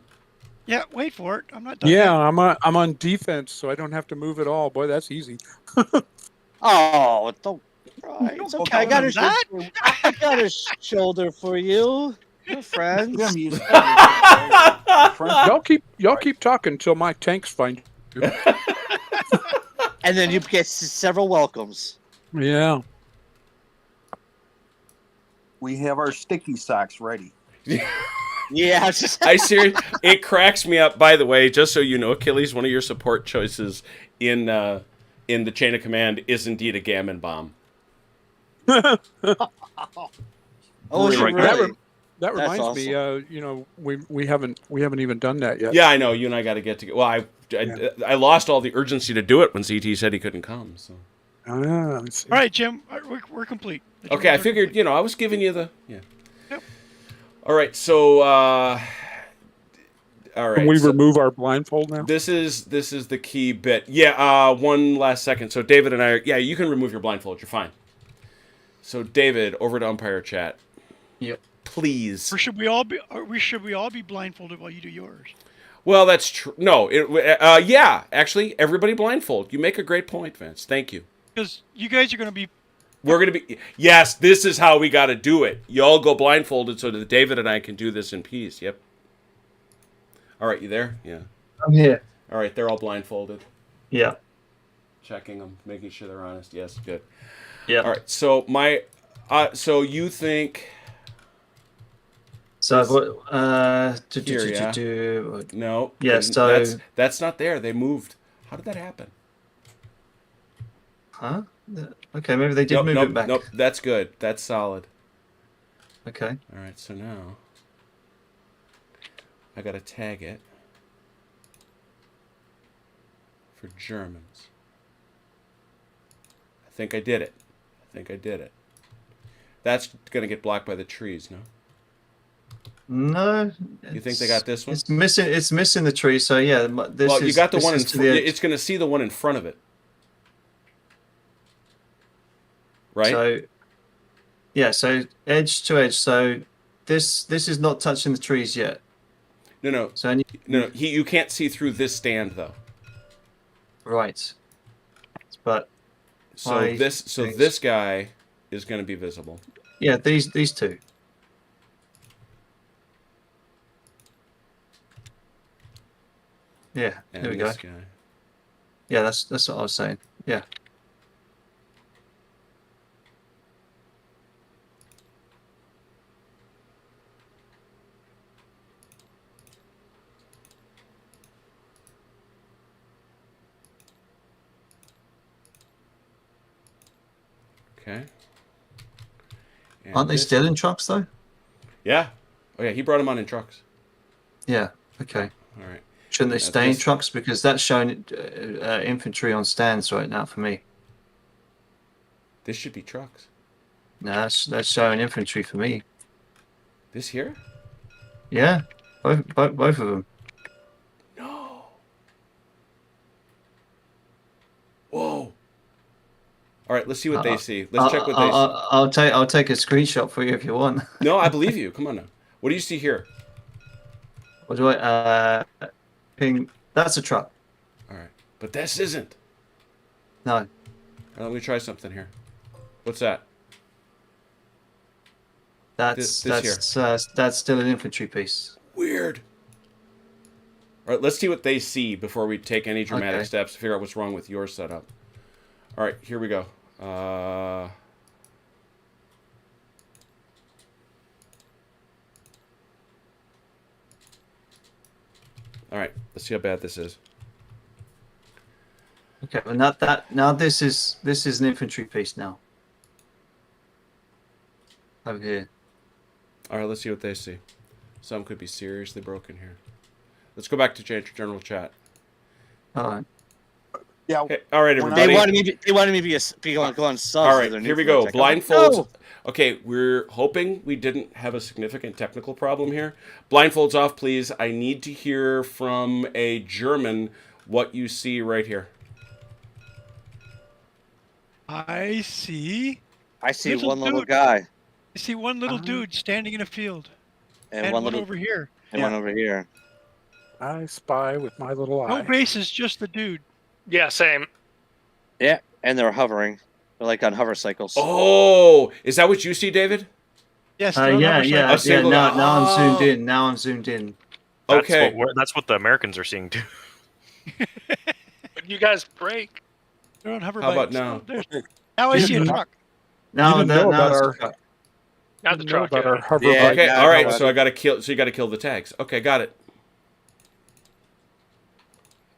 [SPEAKER 7] Yeah, wait for it. I'm not done.
[SPEAKER 6] Yeah,
[SPEAKER 7] yet.
[SPEAKER 6] I'm on defense, so I don't have to move at all. Boy, that's easy.
[SPEAKER 8] Oh, don't. Right, it's okay. I got
[SPEAKER 7] that.
[SPEAKER 8] I got a shoulder for you. We're friends.
[SPEAKER 3] Yeah, I'm used to it.
[SPEAKER 6] Y'all keep talking until my tanks find you.
[SPEAKER 8] And then you get several welcomes.
[SPEAKER 6] Yeah.
[SPEAKER 3] We have our sticky socks ready.
[SPEAKER 8] Yeah, it's just
[SPEAKER 1] I seriously, it cracks me up. By the way, just so you know, Achilles, one of your support choices in the chain of command is indeed a gammon bomb.
[SPEAKER 8] oh, is it
[SPEAKER 4] Right.
[SPEAKER 8] really?
[SPEAKER 6] That
[SPEAKER 8] That's
[SPEAKER 6] reminds me. We haven't even done that yet.
[SPEAKER 1] Yeah, I know. You and I got to get together. Well, I lost all the urgency to do it when CT said he couldn't come. So
[SPEAKER 6] Let's see.
[SPEAKER 7] All right, Jim. We're complete. The
[SPEAKER 1] okay, I
[SPEAKER 7] Germans are
[SPEAKER 1] figured.
[SPEAKER 7] complete.
[SPEAKER 1] I was giving you the yeah.
[SPEAKER 7] Yep.
[SPEAKER 1] All right, so All right.
[SPEAKER 6] Can we
[SPEAKER 1] so
[SPEAKER 6] remove our blindfold now?
[SPEAKER 1] this is the key bit. Yeah. One last second. So David and I. Yeah, you can remove your blindfold. You're fine. So David, over to umpire chat,
[SPEAKER 5] Yep.
[SPEAKER 1] please.
[SPEAKER 7] Or should we all be? Should we all be blindfolded while you do yours?
[SPEAKER 1] Well, that's true. No. Yeah. Actually, everybody blindfold. You make a great point, Vince. Thank you.
[SPEAKER 7] Because you guys are going to be.
[SPEAKER 1] We're gonna be. Yes, this is how we got to do it. Y'all go blindfolded so that David and I can do this in peace. Yep. All right, you there? Yeah.
[SPEAKER 5] I'm here.
[SPEAKER 1] All right, they're all blindfolded.
[SPEAKER 5] Yeah.
[SPEAKER 1] Checking them, making sure they're honest. Yes, good.
[SPEAKER 5] Yeah.
[SPEAKER 1] All right. So so you think?
[SPEAKER 5] So
[SPEAKER 1] Here, yeah. No.
[SPEAKER 5] Yeah, so
[SPEAKER 1] that's not there. They moved. How did that happen?
[SPEAKER 5] huh? Okay, maybe they did move it back.
[SPEAKER 1] Nope. That's good. That's solid.
[SPEAKER 5] Okay.
[SPEAKER 1] All right. So now I gotta tag it for Germans. I think I did it. That's gonna get blocked by the trees, no?
[SPEAKER 5] No.
[SPEAKER 1] You think they got this one?
[SPEAKER 5] It's missing. It's missing the tree. So yeah, this
[SPEAKER 1] Well,
[SPEAKER 5] is.
[SPEAKER 1] you got the
[SPEAKER 5] this
[SPEAKER 1] one in
[SPEAKER 5] is to
[SPEAKER 1] front.
[SPEAKER 5] the edge.
[SPEAKER 1] It's gonna see the one in front of it, right?
[SPEAKER 5] So, yeah. So edge to edge. So this is not touching the trees yet.
[SPEAKER 1] No.
[SPEAKER 5] So
[SPEAKER 1] You can't see through this stand though.
[SPEAKER 5] right. But
[SPEAKER 1] So this guy is going to be visible.
[SPEAKER 5] yeah, these two. Yeah,
[SPEAKER 1] And
[SPEAKER 5] there we go.
[SPEAKER 1] this guy.
[SPEAKER 5] Yeah, that's what I was saying. Yeah.
[SPEAKER 1] Okay. And
[SPEAKER 5] Aren't they
[SPEAKER 1] this-
[SPEAKER 5] still in trucks though?
[SPEAKER 1] Yeah. Oh yeah, he brought them on in trucks.
[SPEAKER 5] Yeah. Okay.
[SPEAKER 1] All right.
[SPEAKER 5] Shouldn't they
[SPEAKER 1] That's
[SPEAKER 5] stay in
[SPEAKER 1] this-
[SPEAKER 5] trucks because that's showing infantry on stands right now for me.
[SPEAKER 1] This should be trucks.
[SPEAKER 5] No, that's showing infantry for me.
[SPEAKER 1] This here?
[SPEAKER 5] Yeah, both of them.
[SPEAKER 1] No. Whoa. All right, let's see what they see. Let's check what they see.
[SPEAKER 5] I'll take a screenshot for you if you want.
[SPEAKER 1] No, I believe you. Come on now. What do you see here?
[SPEAKER 5] What do I ping? That's a truck.
[SPEAKER 1] All right, but this isn't.
[SPEAKER 5] No,
[SPEAKER 1] All right, let me try something here. What's that?
[SPEAKER 5] that's
[SPEAKER 1] This
[SPEAKER 5] that's still an infantry piece.
[SPEAKER 1] Weird. All right, let's see what they see before we take any dramatic
[SPEAKER 5] Okay.
[SPEAKER 1] steps to figure out what's wrong with your setup. All right, here we go. All right, let's see how bad this is.
[SPEAKER 5] Okay, well not that. Now this is an infantry piece now. Over here.
[SPEAKER 1] All right, let's see what they see. Some could be seriously broken here. Let's go back to general chat.
[SPEAKER 5] All right.
[SPEAKER 3] Yeah.
[SPEAKER 1] Okay, all right,
[SPEAKER 3] When
[SPEAKER 1] everybody.
[SPEAKER 8] They wanted me to go on subs.
[SPEAKER 1] All
[SPEAKER 8] for
[SPEAKER 1] right,
[SPEAKER 8] their
[SPEAKER 1] here
[SPEAKER 8] new
[SPEAKER 1] we go.
[SPEAKER 8] project. I'm like,
[SPEAKER 1] Blindfolds.
[SPEAKER 8] no.
[SPEAKER 1] Okay, we're hoping we didn't have a significant technical problem here. Blindfolds off, please. I need to hear from a German what you see right here.
[SPEAKER 7] I see.
[SPEAKER 8] I see
[SPEAKER 7] Little
[SPEAKER 8] one little
[SPEAKER 7] dude.
[SPEAKER 8] guy
[SPEAKER 7] I see one little dude standing in a field,
[SPEAKER 8] and,
[SPEAKER 7] and
[SPEAKER 8] one
[SPEAKER 7] one
[SPEAKER 8] little
[SPEAKER 7] over here.
[SPEAKER 8] and one over here.
[SPEAKER 6] I spy with my little eye.
[SPEAKER 7] No bases, just the dude.
[SPEAKER 2] Yeah, same.
[SPEAKER 8] Yeah, and they're hovering. They're like on hover cycles.
[SPEAKER 1] Oh, is that what you see, David?
[SPEAKER 7] Yes. they're on
[SPEAKER 5] Yeah.
[SPEAKER 7] hover
[SPEAKER 1] A
[SPEAKER 7] cycles.
[SPEAKER 1] single-
[SPEAKER 5] Now I'm
[SPEAKER 1] Oh.
[SPEAKER 5] zoomed in. Now I'm zoomed in.
[SPEAKER 1] Okay.
[SPEAKER 4] That's what the Americans are seeing too.
[SPEAKER 2] You guys break.
[SPEAKER 7] They're on hover
[SPEAKER 1] How about
[SPEAKER 7] bikes.
[SPEAKER 1] now?
[SPEAKER 7] Now I see a
[SPEAKER 6] You
[SPEAKER 7] truck.
[SPEAKER 5] Now
[SPEAKER 6] didn't know about
[SPEAKER 5] it's
[SPEAKER 6] our-
[SPEAKER 5] truck.
[SPEAKER 2] Not the
[SPEAKER 6] Know
[SPEAKER 2] truck.
[SPEAKER 6] about
[SPEAKER 2] Yeah.
[SPEAKER 6] our hover
[SPEAKER 8] Yeah,
[SPEAKER 6] bike.
[SPEAKER 1] Okay,
[SPEAKER 8] yeah,
[SPEAKER 1] all right.
[SPEAKER 8] no,
[SPEAKER 1] So I got to kill. So you got to kill the tags. Okay, got it.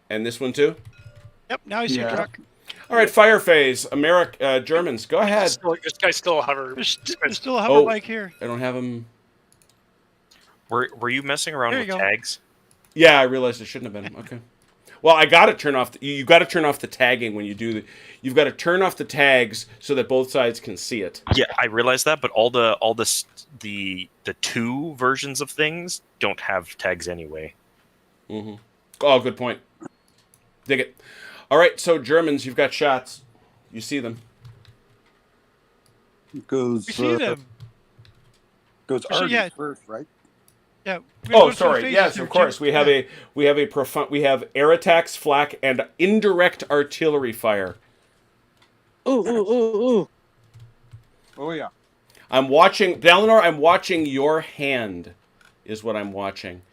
[SPEAKER 1] And this one too.
[SPEAKER 7] Yep. Now I see
[SPEAKER 5] Yeah.
[SPEAKER 7] a truck.
[SPEAKER 1] All right, fire phase. Germans, go ahead.
[SPEAKER 2] This guy's still a hover.
[SPEAKER 7] There's still a hover
[SPEAKER 1] Oh.
[SPEAKER 7] bike here.
[SPEAKER 1] I don't have them.
[SPEAKER 4] Were you messing around
[SPEAKER 7] There
[SPEAKER 4] with
[SPEAKER 7] you go.
[SPEAKER 4] tags?
[SPEAKER 1] Yeah, I realized it shouldn't have been. Okay. Well, I got to turn off. You got to turn off the tagging when you do the. You've got to turn off the tags so that both sides can see it.
[SPEAKER 4] Yeah, I realized that, but all the two versions of things don't have tags anyway.
[SPEAKER 1] Mm-hmm. Oh, good point. Dig it. All right, so Germans, you've got shots. You see them.
[SPEAKER 3] Goes
[SPEAKER 7] We see them.
[SPEAKER 3] goes
[SPEAKER 7] So,
[SPEAKER 3] Arby's
[SPEAKER 7] yeah.
[SPEAKER 3] first, right?
[SPEAKER 7] Yeah. We gotta
[SPEAKER 1] Oh,
[SPEAKER 7] go through the
[SPEAKER 1] sorry.
[SPEAKER 7] phases
[SPEAKER 1] Yes,
[SPEAKER 7] here,
[SPEAKER 1] of course.
[SPEAKER 7] Jim.
[SPEAKER 1] We have
[SPEAKER 7] Yeah.
[SPEAKER 1] we have air attacks, flak, and indirect artillery fire.
[SPEAKER 8] Ooh.
[SPEAKER 3] Oh yeah.
[SPEAKER 1] I'm watching, Dalinar. I'm watching your hand, is what I'm watching.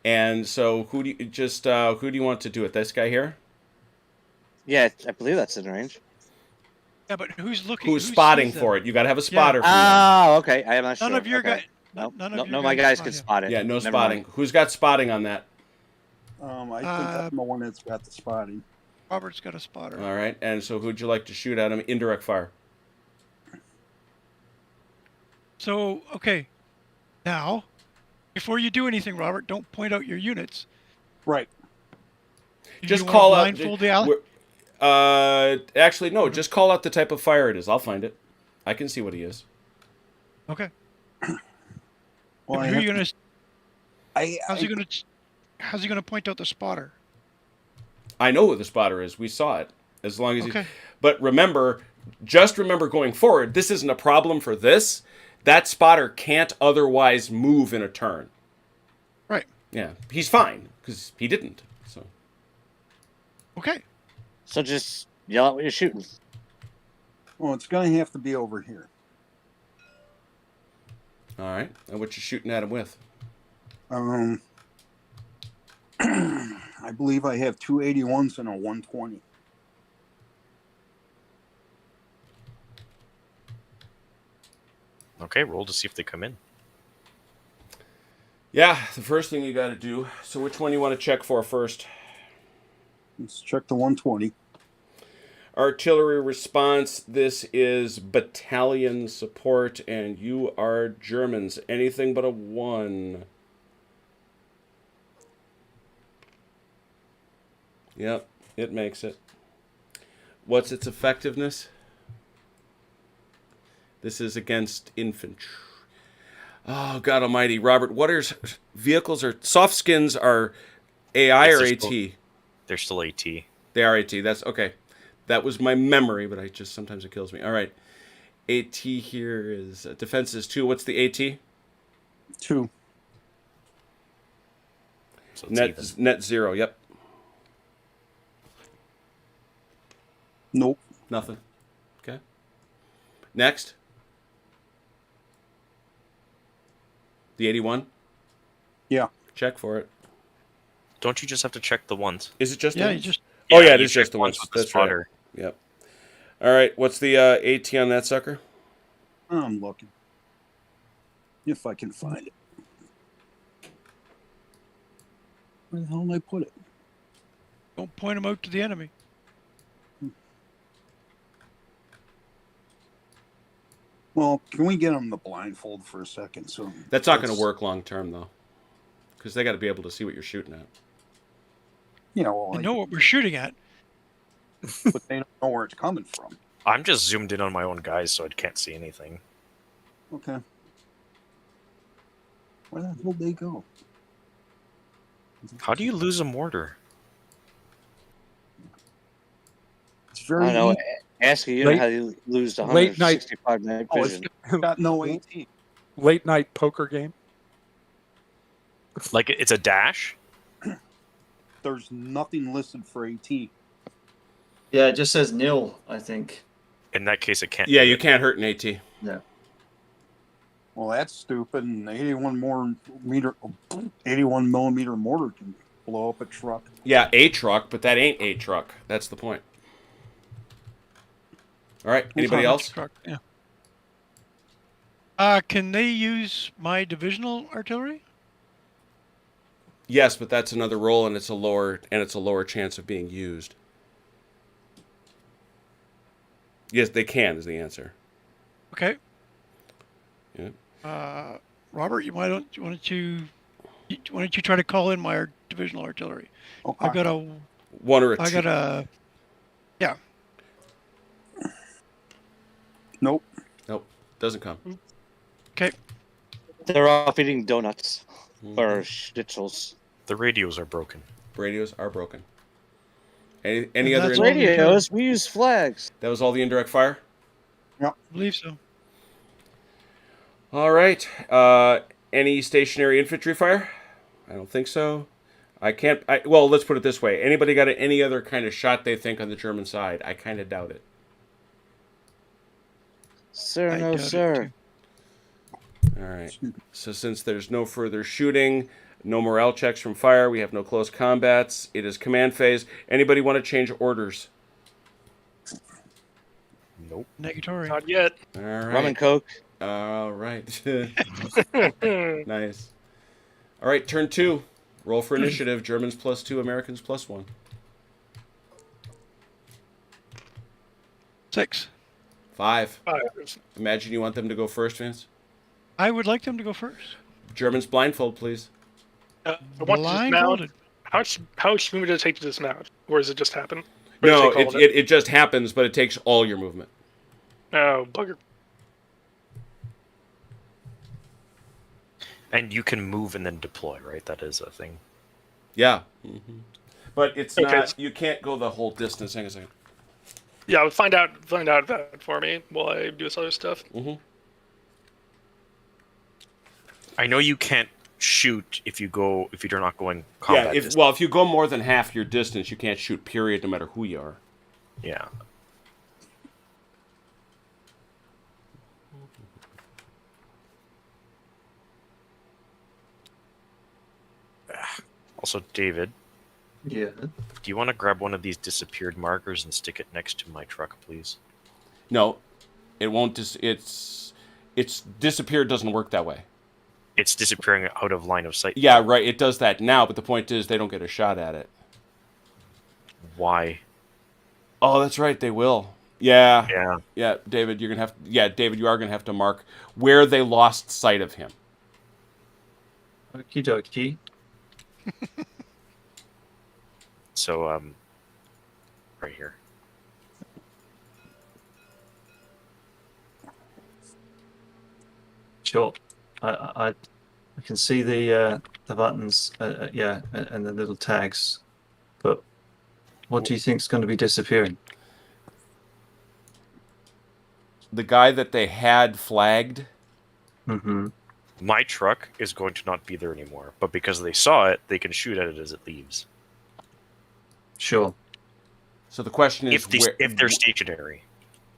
[SPEAKER 1] And so, who do you want to do it? This guy here?
[SPEAKER 8] Yeah, I believe that's in range.
[SPEAKER 7] Yeah, but who's looking?
[SPEAKER 1] Who's
[SPEAKER 7] who
[SPEAKER 1] spotting
[SPEAKER 7] sees them?
[SPEAKER 1] for it? You got to have a spotter for that.
[SPEAKER 8] Oh, okay. I am not sure.
[SPEAKER 7] None of your
[SPEAKER 8] okay.
[SPEAKER 7] guys.
[SPEAKER 8] Nope.
[SPEAKER 7] None of your
[SPEAKER 8] No, my
[SPEAKER 7] guys
[SPEAKER 8] guys can
[SPEAKER 7] spot
[SPEAKER 8] spot it.
[SPEAKER 1] Yeah, no
[SPEAKER 8] Never
[SPEAKER 1] spotting.
[SPEAKER 8] mind.
[SPEAKER 1] Who's got spotting on that?
[SPEAKER 3] I think I'm the one that's got the spotting.
[SPEAKER 7] Robert's got a spotter.
[SPEAKER 1] All right. And so, who'd you like to shoot at him? Indirect fire.
[SPEAKER 7] So, okay. Now, before you do anything, Robert, don't point out your units.
[SPEAKER 3] Right.
[SPEAKER 7] Do
[SPEAKER 1] Just
[SPEAKER 7] you wanna
[SPEAKER 1] call out.
[SPEAKER 7] blindfold the ally?
[SPEAKER 1] Actually, no. Just call out the type of fire it is. I'll find it. I can see what he is.
[SPEAKER 7] Okay.
[SPEAKER 3] Well,
[SPEAKER 7] Who are you gonna? How's
[SPEAKER 3] I
[SPEAKER 7] he gonna point out the spotter?
[SPEAKER 1] I know who the spotter is. We saw it. As long as
[SPEAKER 7] Okay.
[SPEAKER 1] But remember, just remember going forward, this isn't a problem for this. That spotter can't otherwise move in a turn.
[SPEAKER 7] Right.
[SPEAKER 1] Yeah, he's fine because he didn't. So
[SPEAKER 7] Okay.
[SPEAKER 8] So just yell out what you're shooting.
[SPEAKER 3] Well, it's gonna have to be over here.
[SPEAKER 1] all right, and what you shooting at him with?
[SPEAKER 3] I believe I have two 81s and a 120.
[SPEAKER 4] Okay, roll to see if they come in.
[SPEAKER 1] Yeah, the first thing you got to do. So which one you want to check for first?
[SPEAKER 3] Let's check the 120.
[SPEAKER 1] Artillery response. This is battalion support, and you are Germans. Anything but a 1. Yep, it makes it. What's its effectiveness? This is against infantry. Oh, God almighty. Robert, what are vehicles or soft skins are AI or
[SPEAKER 4] Yes,
[SPEAKER 1] AT?
[SPEAKER 4] They're still AT.
[SPEAKER 1] They are AT. That's okay. That was my memory, but sometimes it kills me. All right. AT here is defense is 2. What's the AT?
[SPEAKER 3] 2.
[SPEAKER 4] So it's even.
[SPEAKER 1] Net 0. Yep.
[SPEAKER 3] Nope.
[SPEAKER 1] Nothing. Okay. Next. The 81?
[SPEAKER 3] Yeah.
[SPEAKER 1] Check for it.
[SPEAKER 4] Don't you just have to check the ones?
[SPEAKER 1] Is it just the
[SPEAKER 7] Yeah, you
[SPEAKER 1] ones?
[SPEAKER 7] just
[SPEAKER 1] Oh, yeah, it
[SPEAKER 4] you
[SPEAKER 1] is
[SPEAKER 4] check
[SPEAKER 1] just the ones.
[SPEAKER 4] with the
[SPEAKER 1] That's right.
[SPEAKER 4] spotter.
[SPEAKER 1] Yep. All right. What's the AT on that sucker?
[SPEAKER 3] I'm looking. If I can find it. Where the hell did I put it?
[SPEAKER 7] don't point them out to the enemy.
[SPEAKER 3] Well, can we get them the blindfold for a second? So
[SPEAKER 1] That's not going to work long term, though. Because they got to be able to see what you're shooting at.
[SPEAKER 3] Yeah, well,
[SPEAKER 7] They know what we're shooting at.
[SPEAKER 3] but they don't know where it's coming from.
[SPEAKER 4] I'm just zoomed in on my own guys, so I can't see anything.
[SPEAKER 3] Okay. Where the hell did they go?
[SPEAKER 4] How do you lose a mortar?
[SPEAKER 3] It's
[SPEAKER 8] I
[SPEAKER 3] very
[SPEAKER 8] don't know.
[SPEAKER 3] easy.
[SPEAKER 8] Ask a unit how you lose to
[SPEAKER 6] late night-
[SPEAKER 8] 165 night
[SPEAKER 3] Oh, it's
[SPEAKER 8] vision.
[SPEAKER 3] got no AT.
[SPEAKER 6] Late night poker game.
[SPEAKER 4] Like it's a dash?
[SPEAKER 3] There's nothing listed for AT.
[SPEAKER 5] Yeah, it just says nil, I think.
[SPEAKER 4] In that case, it can't.
[SPEAKER 1] Yeah,
[SPEAKER 4] do
[SPEAKER 1] you
[SPEAKER 4] it.
[SPEAKER 1] can't hurt an AT.
[SPEAKER 5] Yeah.
[SPEAKER 3] Well, that's stupid. An 81 millimeter mortar can blow up a truck.
[SPEAKER 1] Yeah, a truck, but that ain't a truck. That's the point. All right. Anybody
[SPEAKER 7] It's on
[SPEAKER 1] else?
[SPEAKER 7] the truck, yeah. Can they use my divisional artillery?
[SPEAKER 1] Yes, but that's another roll, and it's a lower chance of being used. Yes, they can. Is the answer.
[SPEAKER 7] Okay.
[SPEAKER 1] Yeah.
[SPEAKER 7] Robert, why don't you try to call in my divisional artillery?
[SPEAKER 3] Okay.
[SPEAKER 7] I got a
[SPEAKER 1] One or a two.
[SPEAKER 7] I got a yeah.
[SPEAKER 3] Nope.
[SPEAKER 1] Nope. Doesn't come.
[SPEAKER 7] Okay.
[SPEAKER 8] They're off eating donuts
[SPEAKER 1] Mhm.
[SPEAKER 8] or schnitzels.
[SPEAKER 4] The radios are broken.
[SPEAKER 1] Radios are broken. Any
[SPEAKER 7] And
[SPEAKER 1] other?
[SPEAKER 7] that's all the
[SPEAKER 8] Radios, we use flags.
[SPEAKER 1] That was all the indirect fire.
[SPEAKER 7] I believe so.
[SPEAKER 1] All right. Any stationary infantry fire? I don't think so. I can't. Well, let's put it this way. Anybody got any other kind of shot they think on the German side? I kind of doubt it.
[SPEAKER 8] Sir,
[SPEAKER 7] I
[SPEAKER 8] no,
[SPEAKER 7] doubt it,
[SPEAKER 8] sir.
[SPEAKER 1] All right. So since there's no further shooting, no morale checks from fire, we have no close combats. It is command phase. Anybody want to change orders?
[SPEAKER 4] Nope.
[SPEAKER 7] Negatory.
[SPEAKER 2] Not yet.
[SPEAKER 1] All
[SPEAKER 8] Rum
[SPEAKER 1] right.
[SPEAKER 8] and Coke.
[SPEAKER 1] All right. Nice. All right. Turn 2. Roll for initiative. Germans +2, Americans +1.
[SPEAKER 7] 6.
[SPEAKER 1] 5.
[SPEAKER 2] Five.
[SPEAKER 1] Imagine you want them to go first, Vince.
[SPEAKER 7] I would like them to go first.
[SPEAKER 1] Germans blindfold, please.
[SPEAKER 2] I want to dismount.
[SPEAKER 7] Blindfolded.
[SPEAKER 2] How much movement does it take to dismount? Or does it just happen? Or
[SPEAKER 1] No,
[SPEAKER 2] does it take all of
[SPEAKER 1] it just happens, but it takes all your movement.
[SPEAKER 2] Oh, bugger.
[SPEAKER 4] And you can move and then deploy, right? That is a thing.
[SPEAKER 1] Yeah. But it's
[SPEAKER 2] Okay.
[SPEAKER 1] not. You can't go the whole distance. Hang on a second.
[SPEAKER 2] Yeah, find out that for me while I do this other stuff.
[SPEAKER 4] I know you can't shoot if you're not going combat.
[SPEAKER 1] Yeah.
[SPEAKER 4] distance.
[SPEAKER 1] If you go more than half your distance, you can't shoot. Period. No matter who you are.
[SPEAKER 4] Yeah. Also, David,
[SPEAKER 5] Yeah.
[SPEAKER 4] do you want to grab one of these disappeared markers and stick it next to my truck, please?
[SPEAKER 1] No, it won't. It's disappeared. Doesn't work that way.
[SPEAKER 4] It's disappearing out of line of sight.
[SPEAKER 1] Yeah, right. It does that now, but the point is they don't get a shot at it.
[SPEAKER 4] Why?
[SPEAKER 1] Oh, that's right. They will. Yeah.
[SPEAKER 4] Yeah.
[SPEAKER 1] Yeah, David, you're gonna have. Yeah, David, you are gonna have to mark where they lost sight of him.
[SPEAKER 5] Okie dokie.
[SPEAKER 4] So, right here.
[SPEAKER 5] Sure. I can see the buttons, yeah, and the little tags. But what do you think is going to be disappearing?
[SPEAKER 1] The guy that they had flagged.
[SPEAKER 5] Mm-hmm.
[SPEAKER 4] My truck is going to not be there anymore, but because they saw it, they can shoot at it as it leaves.
[SPEAKER 5] Sure.
[SPEAKER 1] So the question is,
[SPEAKER 4] If they're stationary.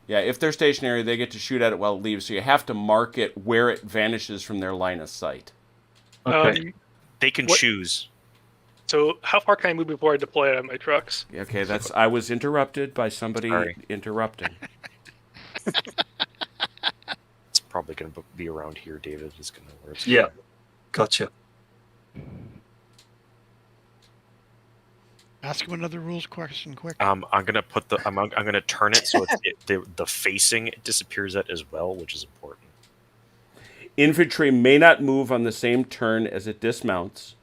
[SPEAKER 1] yeah, if they're stationary, they get to shoot at it while it leaves. So you have to mark it where it vanishes from their line of sight.
[SPEAKER 5] Okay.
[SPEAKER 4] They can
[SPEAKER 2] What-
[SPEAKER 4] choose.
[SPEAKER 2] So how far can I move before I deploy it on my trucks?
[SPEAKER 1] Okay, I was interrupted by somebody
[SPEAKER 4] Sorry.
[SPEAKER 1] interrupting.
[SPEAKER 4] It's probably going to be around here, David. Is going to where it's
[SPEAKER 5] Yeah. Gotcha.
[SPEAKER 7] Ask him another rules question quick.
[SPEAKER 4] I'm gonna put I'm gonna turn it so the facing disappears at as well, which is important.
[SPEAKER 1] Infantry may not move on the same turn as it dismounts.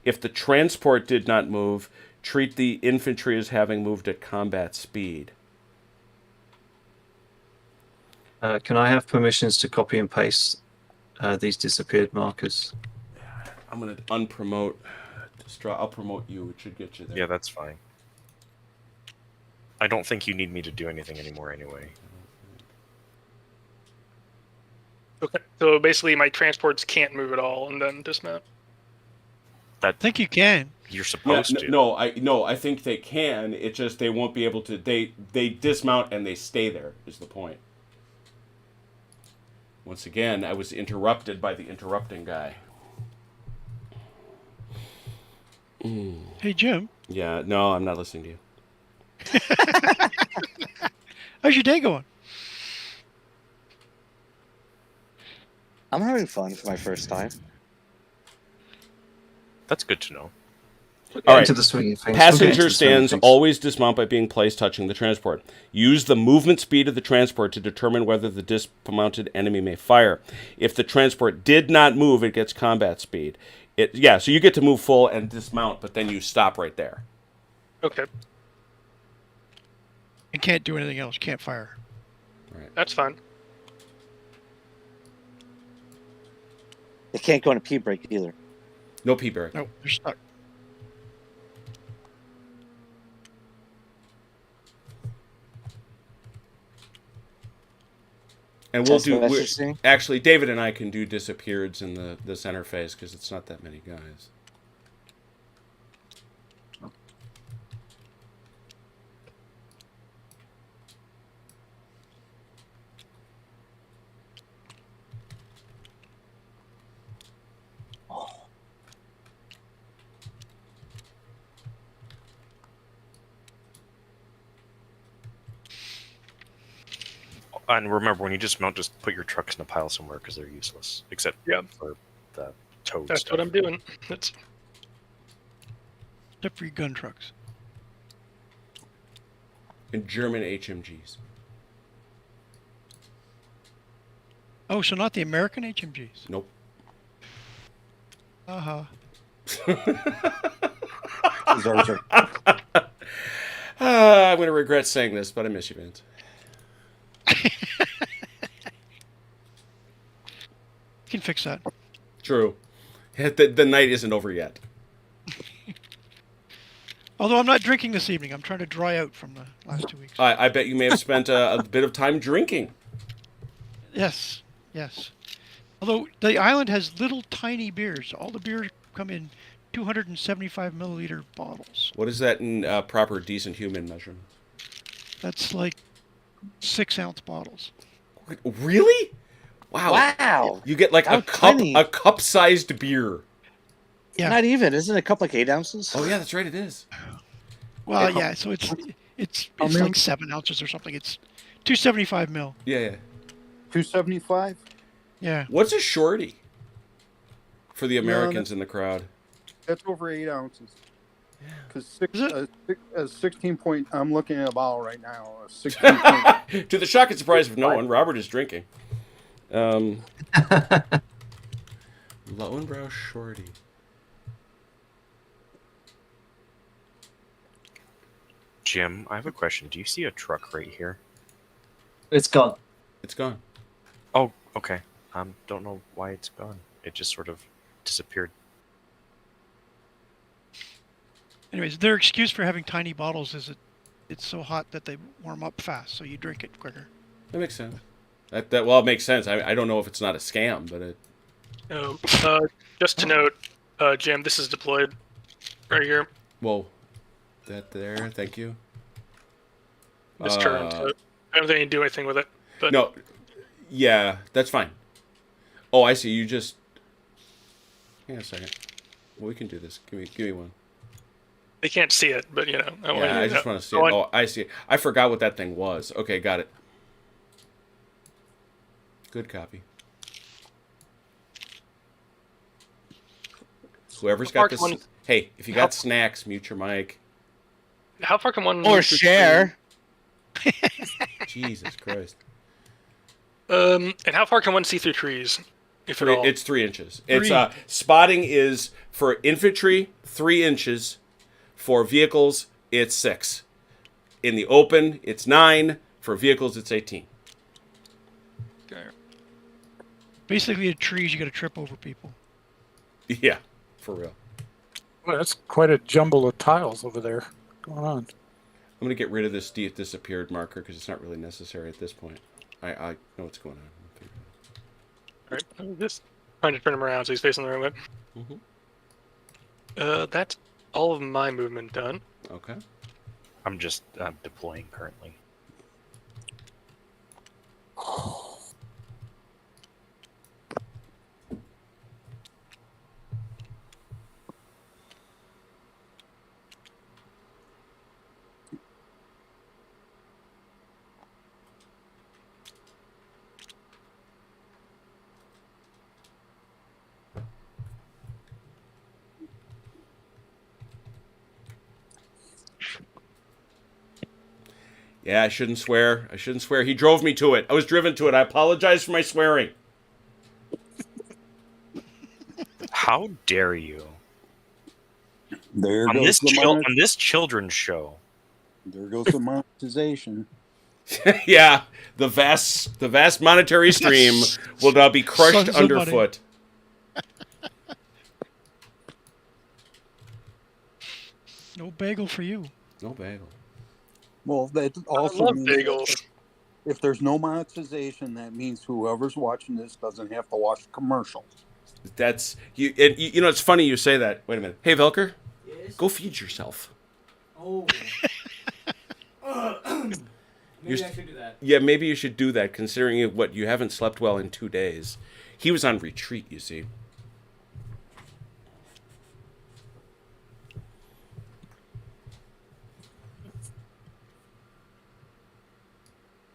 [SPEAKER 1] If the transport did not move, treat the infantry as having moved at combat speed.
[SPEAKER 5] Can I have permissions to copy and paste these disappeared markers?
[SPEAKER 1] I'm going to unpromote. I'll promote you. It should get you there.
[SPEAKER 4] Yeah, that's fine. I don't think you need me to do anything anymore anyway.
[SPEAKER 2] Okay. So basically, my transports can't move at all, and then dismount.
[SPEAKER 7] I think you can.
[SPEAKER 4] You're
[SPEAKER 1] Yeah,
[SPEAKER 4] supposed to.
[SPEAKER 1] no, I think they can. It's just they won't be able to. They dismount and they stay there. Is the point? Once again, I was interrupted by the interrupting guy.
[SPEAKER 7] Hey, Jim.
[SPEAKER 1] Yeah, no, I'm not listening to you.
[SPEAKER 7] How's your day going?
[SPEAKER 8] I'm having fun for my first time.
[SPEAKER 4] That's good to know.
[SPEAKER 1] All right.
[SPEAKER 5] Into the swing of things.
[SPEAKER 1] Passenger stands always dismount by being placed touching the transport. Use the movement speed of the transport to determine whether the dismounted enemy may fire. If the transport did not move, it gets combat speed. So you get to move full and dismount, but then you stop right there.
[SPEAKER 2] Okay,
[SPEAKER 7] And can't do anything else. Can't fire.
[SPEAKER 2] that's fine.
[SPEAKER 8] They can't go on a pee break either.
[SPEAKER 1] No P-Barry.
[SPEAKER 7] No, they're stuck.
[SPEAKER 1] And we'll
[SPEAKER 8] Test
[SPEAKER 1] do.
[SPEAKER 8] what you're seeing?
[SPEAKER 1] Actually, David and I can do disappeareds in the center phase because it's not that many guys.
[SPEAKER 4] And remember, when you dismount, just put your trucks in a pile somewhere because they're useless, except
[SPEAKER 2] Yep.
[SPEAKER 4] for the toad
[SPEAKER 2] That's
[SPEAKER 4] stuff.
[SPEAKER 2] what I'm doing. That's
[SPEAKER 7] Except for your gun trucks.
[SPEAKER 1] And German HMGs.
[SPEAKER 7] Oh, so not the American HMGs.
[SPEAKER 1] Nope.
[SPEAKER 7] Uh-huh.
[SPEAKER 3] Those are
[SPEAKER 1] I'm going to regret saying this, but I miss you, Vince.
[SPEAKER 7] You can fix that.
[SPEAKER 1] True. The night isn't over yet.
[SPEAKER 7] Although I'm not drinking this evening. I'm trying to dry out from the last 2 weeks.
[SPEAKER 1] I bet you may have spent a bit of time drinking.
[SPEAKER 7] Yes. Yes. Although the island has little tiny beers. All the beers come in 275 milliliter bottles.
[SPEAKER 1] What is that in proper, decent human measurement?
[SPEAKER 7] That's like 6-ounce bottles.
[SPEAKER 1] Really? Wow.
[SPEAKER 8] Wow.
[SPEAKER 1] You get like
[SPEAKER 8] How
[SPEAKER 1] a cup,
[SPEAKER 8] tiny.
[SPEAKER 1] a cup-sized beer.
[SPEAKER 7] Yeah.
[SPEAKER 8] Not even. Isn't it a cup like 8 ounces?
[SPEAKER 1] Oh yeah, that's right. It is.
[SPEAKER 7] Well, yeah. So it's
[SPEAKER 3] many-
[SPEAKER 7] like 7 ounces or something. It's 275 mil.
[SPEAKER 1] Yeah.
[SPEAKER 3] 275.
[SPEAKER 7] Yeah.
[SPEAKER 1] What's a shorty for the Americans in the crowd?
[SPEAKER 3] That's over 8 ounces. Because
[SPEAKER 7] Is it?
[SPEAKER 3] 16 point. I'm looking at a bottle right now. A 16 point.
[SPEAKER 1] To the shock and surprise of no one, Robert is drinking. Lowenbrow shorty.
[SPEAKER 4] Jim, I have a question. Do you see a truck right here?
[SPEAKER 5] It's gone.
[SPEAKER 1] It's gone.
[SPEAKER 4] Oh, okay. Don't know why it's gone. It just sort of disappeared.
[SPEAKER 7] Anyways, their excuse for having tiny bottles is it's so hot that they warm up fast, so you drink it quicker.
[SPEAKER 1] That makes sense. Well, it makes sense. I don't know if it's not a scam, but it.
[SPEAKER 2] Just to note, Jim, this is deployed right here.
[SPEAKER 1] Whoa. That there. Thank you.
[SPEAKER 2] This turn. So I don't think you can do anything with it. But
[SPEAKER 1] No. Yeah, that's fine. Oh, I see. You just. Hang on a second. Well, we can do this. Give me one.
[SPEAKER 2] they can't see it, but you know.
[SPEAKER 1] Yeah, I just want to see it. Oh, I see it. I forgot what that thing was. Okay, got it. Good copy. Whoever's got this. Hey, if you got snacks, mute your mic.
[SPEAKER 2] How far can one
[SPEAKER 8] Or share.
[SPEAKER 1] Jesus Christ.
[SPEAKER 2] And how far can one see through trees? If at all.
[SPEAKER 1] It's 3 inches. It's spotting is for infantry 3 inches. For vehicles, it's 6. In the open, it's 9. For vehicles, it's 18.
[SPEAKER 2] Okay.
[SPEAKER 7] Basically, at trees, you got to trip over people.
[SPEAKER 1] Yeah, for real.
[SPEAKER 6] Well, that's quite a jumble of tiles over there going on.
[SPEAKER 1] I'm going to get rid of this disappeared marker because it's not really necessary at this point. I know what's going on.
[SPEAKER 2] All right. Just trying to turn him around so he's facing the wrong way.
[SPEAKER 1] Mm-hmm.
[SPEAKER 2] That's all of my movement done.
[SPEAKER 1] Okay.
[SPEAKER 4] I'm just deploying currently.
[SPEAKER 1] Yeah, I shouldn't swear. He drove me to it. I was driven to it. I apologize for my swearing.
[SPEAKER 4] How dare you?
[SPEAKER 3] There
[SPEAKER 4] On
[SPEAKER 3] goes
[SPEAKER 4] this
[SPEAKER 3] the
[SPEAKER 4] on this children's show.
[SPEAKER 3] there goes the monetization.
[SPEAKER 1] Yeah, the vast monetary stream will now be crushed
[SPEAKER 7] Sons of money.
[SPEAKER 1] underfoot.
[SPEAKER 7] No bagel for you.
[SPEAKER 1] No bagel.
[SPEAKER 3] Well, that
[SPEAKER 2] I
[SPEAKER 3] also
[SPEAKER 2] love
[SPEAKER 3] means
[SPEAKER 2] bagels.
[SPEAKER 3] If there's no monetization, that means whoever's watching this doesn't have to watch the commercial.
[SPEAKER 1] That's you. You know, it's funny you say that. Wait a minute. Hey, Velker, go feed yourself.
[SPEAKER 9] Oh. Maybe I should do that.
[SPEAKER 1] Yeah, maybe you should do that, considering what you haven't slept well in 2 days. He was on retreat, you see.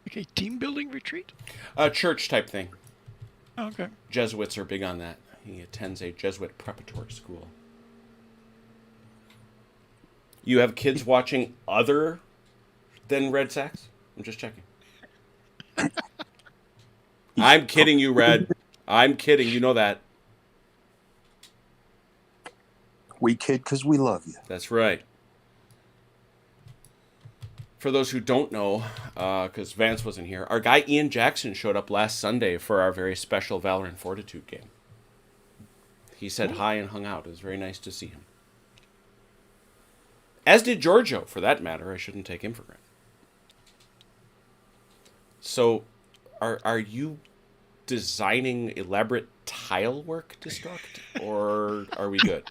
[SPEAKER 7] Okay, team building retreat?
[SPEAKER 1] A church type thing.
[SPEAKER 7] Oh, okay.
[SPEAKER 1] Jesuits are big on that. He attends a Jesuit preparatory school. You have kids watching other than Red Sox? I'm just checking. I'm kidding you, Red. I'm kidding. You know that.
[SPEAKER 3] We kid because we love you.
[SPEAKER 1] That's right. For those who don't know, because Vance wasn't here, our guy Ian Jackson showed up last Sunday for our very special Valor and Fortitude game. He said hi and hung out. It was very nice to see him. As did Giorgio, for that matter. I shouldn't take him for granted. So, are you designing elaborate tile work, Destruct, or are we good?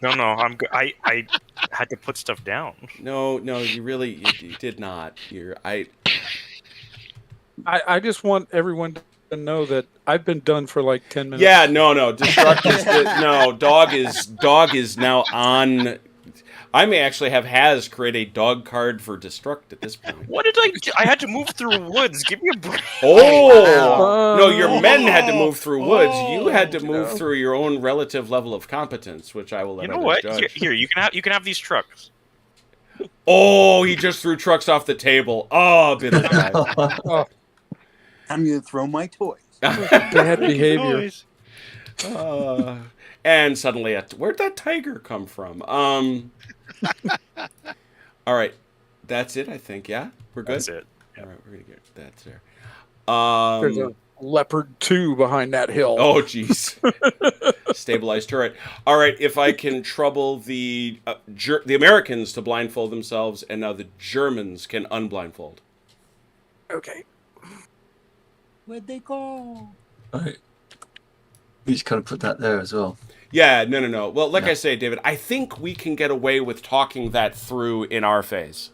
[SPEAKER 4] No, I'm good. I had to put stuff down.
[SPEAKER 1] No, you did not.
[SPEAKER 6] I just want everyone to know that I've been done for like 10 minutes.
[SPEAKER 1] Yeah, no, Destruct is no dog is now on. I may actually have Haz create a dog card for Destruct at this point.
[SPEAKER 4] What did I do? I had to move through woods. Give me a break.
[SPEAKER 1] Oh no, your men had to move through woods. You had to move through your own relative level of competence, which I will let
[SPEAKER 4] You know
[SPEAKER 1] others
[SPEAKER 4] what?
[SPEAKER 1] judge.
[SPEAKER 4] Here, you can have these trucks.
[SPEAKER 1] Oh, he just threw trucks off the table. Oh, bitter guy.
[SPEAKER 3] I'm going to throw my toys.
[SPEAKER 6] Bad behavior.
[SPEAKER 7] Noise.
[SPEAKER 1] And suddenly, where'd that tiger come from? All right, that's it. I think. Yeah, we're good.
[SPEAKER 4] That's it.
[SPEAKER 1] All right, we're gonna get that there.
[SPEAKER 6] There's a leopard 2 behind that hill.
[SPEAKER 1] Oh, jeez. Stabilized turret. All right, if I can trouble the Americans to blindfold themselves, and now the Germans can unblindfold.
[SPEAKER 6] Okay.
[SPEAKER 3] Where'd they go?
[SPEAKER 5] Right. You just kind of put that there as well.
[SPEAKER 1] Yeah, no. Well, like I say, David, I think we can get away with talking that through in our phase.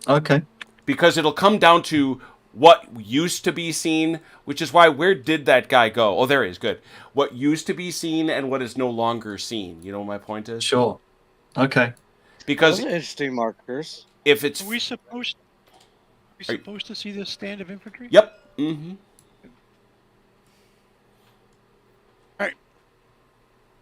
[SPEAKER 5] Okay.
[SPEAKER 1] Because it'll come down to what used to be seen, which is why, where did that guy go? Oh, there he is. Good. What used to be seen and what is no longer seen. You know what my point is?
[SPEAKER 5] Sure. Okay.
[SPEAKER 1] Because
[SPEAKER 8] Those are interesting markers.
[SPEAKER 1] if it's...
[SPEAKER 7] Are we supposed to see this stand of infantry?
[SPEAKER 1] Yep. Mm-hmm.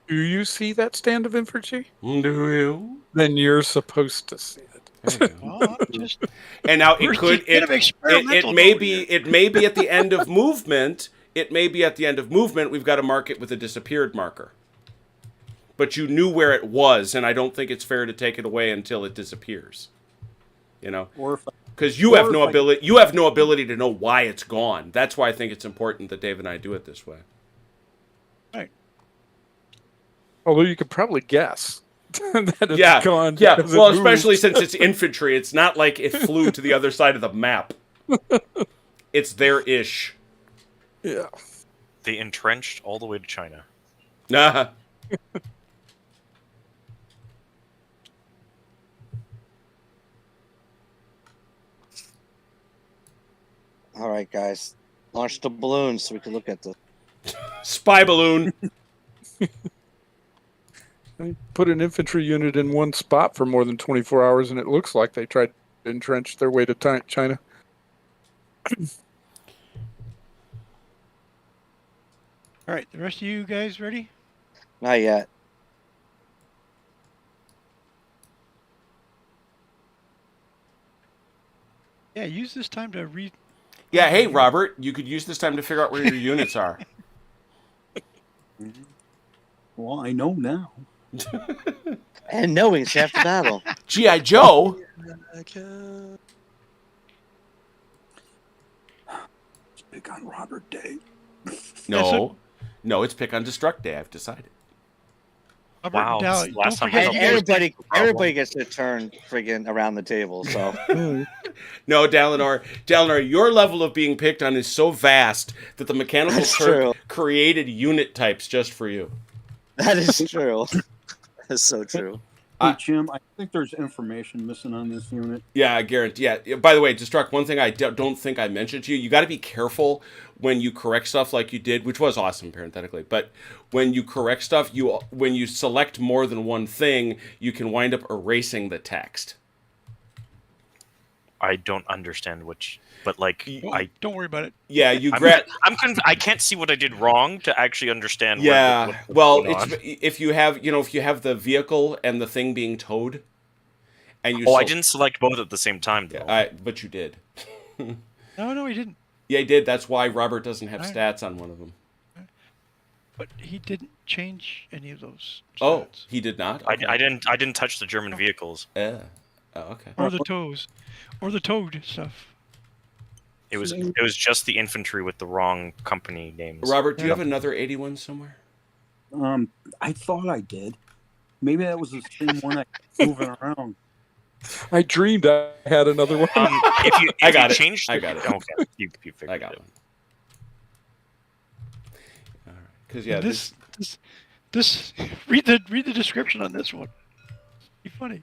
[SPEAKER 6] Do you see that stand of infantry?
[SPEAKER 1] Do you?
[SPEAKER 6] Then you're supposed to see it.
[SPEAKER 1] There you go.
[SPEAKER 7] Well, just
[SPEAKER 1] And now it
[SPEAKER 7] We're
[SPEAKER 1] could
[SPEAKER 7] just kind of
[SPEAKER 1] it
[SPEAKER 7] experimental
[SPEAKER 1] may
[SPEAKER 7] mode
[SPEAKER 1] be
[SPEAKER 7] here.
[SPEAKER 1] it may be at the end of movement. It may be at the end of movement. We've got to mark it with a disappeared marker. But you knew where it was, and I don't think it's fair to take it away until it disappears. You know,
[SPEAKER 3] Or if
[SPEAKER 1] because you have no ability. You have no ability to know why it's gone. That's why I think it's important that Dave and I do it this way.
[SPEAKER 6] Although you could probably guess that it's
[SPEAKER 1] Yeah,
[SPEAKER 6] gone.
[SPEAKER 1] yeah.
[SPEAKER 6] because it
[SPEAKER 1] Well,
[SPEAKER 6] moved.
[SPEAKER 1] especially since it's infantry, it's not like it flew to the other side of the map. It's there-ish.
[SPEAKER 6] Yeah.
[SPEAKER 4] They entrenched all the way to China.
[SPEAKER 1] Nah.
[SPEAKER 8] All right, guys. Launch the balloon so we can look at the.
[SPEAKER 1] Spy balloon.
[SPEAKER 6] They put an infantry unit in one spot for more than 24 hours, and it looks like they tried to entrench their way to China.
[SPEAKER 7] all right. The rest of you guys ready?
[SPEAKER 8] Not yet.
[SPEAKER 7] Yeah. Use this time to read.
[SPEAKER 1] Yeah, hey, Robert, you could use this time to figure out where your units are.
[SPEAKER 3] well, I know now.
[SPEAKER 8] And knowing's half the battle.
[SPEAKER 1] G.I. Joe?
[SPEAKER 3] It's big on Robert Day.
[SPEAKER 1] No. No, it's Pick on Destruct Day, I've decided.
[SPEAKER 7] Robert
[SPEAKER 4] Wow,
[SPEAKER 7] and Dal,
[SPEAKER 4] this last
[SPEAKER 7] don't
[SPEAKER 4] time I
[SPEAKER 7] forget
[SPEAKER 4] thought
[SPEAKER 7] you
[SPEAKER 4] that was
[SPEAKER 7] guys.
[SPEAKER 4] a problem.
[SPEAKER 8] Everybody gets their turn friggin' around the table. So
[SPEAKER 1] No, Dalinar, your level of being picked on is so vast that the Mechanical
[SPEAKER 8] That's
[SPEAKER 1] Turk
[SPEAKER 8] true.
[SPEAKER 1] created unit types just for you.
[SPEAKER 8] that is true. That's so true.
[SPEAKER 3] Hey,
[SPEAKER 1] I-
[SPEAKER 3] Jim, I think there's information missing on this unit.
[SPEAKER 1] Yeah, I guarantee. Yeah. By the way, Destruct, one thing I don't think I mentioned to you, you got to be careful when you correct stuff like you did, which was awesome, parenthetically. But when you correct stuff, when you select more than one thing, you can wind up erasing the text.
[SPEAKER 4] I don't understand which, but like
[SPEAKER 7] Don't worry about it.
[SPEAKER 1] Yeah, you
[SPEAKER 4] I'm,
[SPEAKER 1] grab.
[SPEAKER 4] I can't see what I did wrong to actually understand.
[SPEAKER 1] Yeah.
[SPEAKER 4] what's
[SPEAKER 1] Well,
[SPEAKER 4] going on.
[SPEAKER 1] if you have the vehicle and the thing being towed, and you.
[SPEAKER 4] Oh, I didn't select both at the same time though.
[SPEAKER 1] But you did.
[SPEAKER 7] No, he didn't.
[SPEAKER 1] Yeah, he did. That's why Robert doesn't have
[SPEAKER 7] Right.
[SPEAKER 1] stats on one of them.
[SPEAKER 7] But he didn't change any of those
[SPEAKER 1] Oh,
[SPEAKER 7] stats.
[SPEAKER 1] he did not.
[SPEAKER 4] I
[SPEAKER 1] Okay.
[SPEAKER 4] didn't touch the German vehicles.
[SPEAKER 1] Oh, okay.
[SPEAKER 7] Or the toes. Or the toad stuff.
[SPEAKER 4] It was just the infantry with the wrong company names.
[SPEAKER 1] Robert, do you
[SPEAKER 7] Yeah.
[SPEAKER 1] have another 81 somewhere?
[SPEAKER 3] I thought I did. Maybe that was the same one I was moving around.
[SPEAKER 6] I dreamed I had another one.
[SPEAKER 4] If you
[SPEAKER 1] I got it.
[SPEAKER 4] changed
[SPEAKER 1] I got it.
[SPEAKER 4] Okay, you figured
[SPEAKER 1] I got
[SPEAKER 4] it.
[SPEAKER 1] one. All right. Because yeah,
[SPEAKER 7] This read the description on this one. Be funny.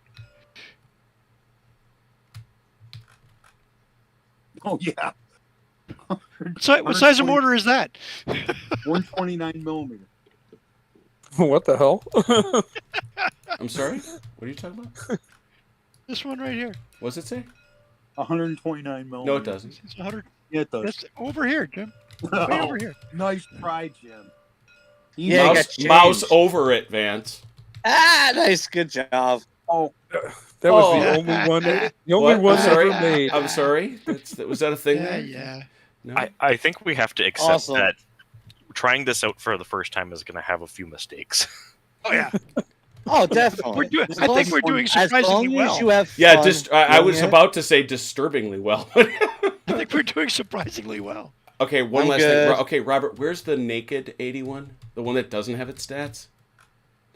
[SPEAKER 3] Oh yeah.
[SPEAKER 7] What size of mortar is that?
[SPEAKER 3] 129 millimeter.
[SPEAKER 6] What the hell?
[SPEAKER 1] I'm sorry. What are you talking about?
[SPEAKER 7] This one right here.
[SPEAKER 1] What's it say?
[SPEAKER 3] 129 millimeter.
[SPEAKER 1] No, it doesn't.
[SPEAKER 7] It's 100.
[SPEAKER 3] Yeah, it does.
[SPEAKER 7] That's over here, Jim. Way over here.
[SPEAKER 3] Nice try, Jim.
[SPEAKER 8] Yeah, you got
[SPEAKER 1] Mouse
[SPEAKER 8] changed.
[SPEAKER 1] over it, Vance.
[SPEAKER 8] Nice, good job.
[SPEAKER 3] Oh,
[SPEAKER 6] That was
[SPEAKER 1] Oh.
[SPEAKER 6] the only one. The
[SPEAKER 1] What?
[SPEAKER 6] only one
[SPEAKER 1] I'm sorry.
[SPEAKER 6] ever made.
[SPEAKER 1] I'm sorry. Was that a thing?
[SPEAKER 7] Yeah,
[SPEAKER 1] there?
[SPEAKER 7] yeah.
[SPEAKER 1] No.
[SPEAKER 4] I think we have to accept
[SPEAKER 8] Awesome.
[SPEAKER 4] that trying this out for the first time is going to have a few mistakes.
[SPEAKER 7] Oh yeah.
[SPEAKER 8] Oh, definitely.
[SPEAKER 7] I think we're doing surprisingly well.
[SPEAKER 8] As you have
[SPEAKER 1] Yeah,
[SPEAKER 8] fun
[SPEAKER 1] I
[SPEAKER 8] doing
[SPEAKER 1] was
[SPEAKER 8] it.
[SPEAKER 1] about to say disturbingly well.
[SPEAKER 7] I think we're doing surprisingly well.
[SPEAKER 1] Okay, one
[SPEAKER 8] I'm
[SPEAKER 1] last
[SPEAKER 8] good.
[SPEAKER 1] thing. Okay, Robert, where's the naked 81? The one that doesn't have its stats?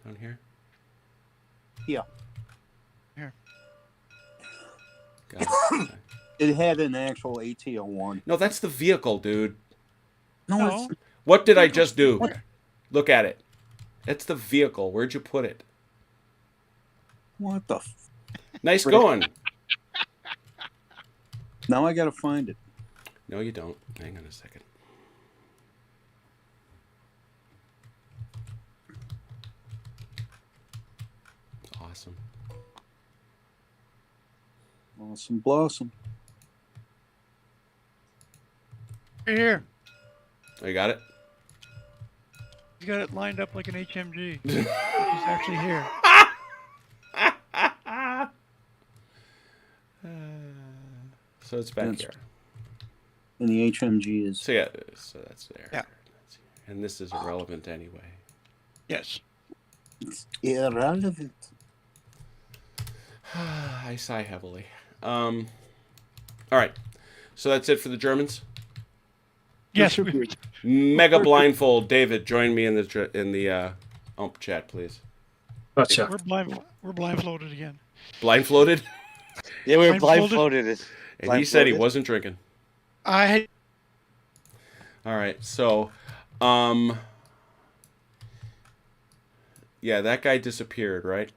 [SPEAKER 1] Down here?
[SPEAKER 3] yeah.
[SPEAKER 7] Here.
[SPEAKER 1] Got it. Okay.
[SPEAKER 3] It had an actual AT01.
[SPEAKER 1] No, that's the vehicle, dude.
[SPEAKER 3] No,
[SPEAKER 7] No.
[SPEAKER 3] it's
[SPEAKER 1] What did I just do?
[SPEAKER 7] Where?
[SPEAKER 1] Look at it. It's the vehicle. Where'd you put it?
[SPEAKER 3] what the.
[SPEAKER 1] Nice going.
[SPEAKER 3] Now I gotta find it.
[SPEAKER 1] No, you don't. Hang on a second. Awesome.
[SPEAKER 3] Awesome blossom.
[SPEAKER 7] Right here.
[SPEAKER 1] Oh, you got it?
[SPEAKER 7] You got it lined up like an HMG. He's actually here.
[SPEAKER 1] So it's back
[SPEAKER 3] That's-
[SPEAKER 1] here.
[SPEAKER 3] And the HMG is.
[SPEAKER 1] So yeah, so that's there.
[SPEAKER 7] Yeah.
[SPEAKER 1] And this is irrelevant anyway.
[SPEAKER 7] Yes.
[SPEAKER 3] It's irrelevant.
[SPEAKER 1] I sigh heavily. All right. So that's it for the Germans.
[SPEAKER 7] Yes.
[SPEAKER 1] Mega blindfold. David, join me in the ump chat, please.
[SPEAKER 5] Gotcha.
[SPEAKER 7] We're blindfolded again.
[SPEAKER 1] Blindfolded?
[SPEAKER 8] Yeah, we were
[SPEAKER 7] Blindfolded.
[SPEAKER 8] blindfolded.
[SPEAKER 1] And he said he
[SPEAKER 8] Blindfolded.
[SPEAKER 1] wasn't drinking.
[SPEAKER 7] I
[SPEAKER 1] All right. So, yeah, that guy disappeared, right?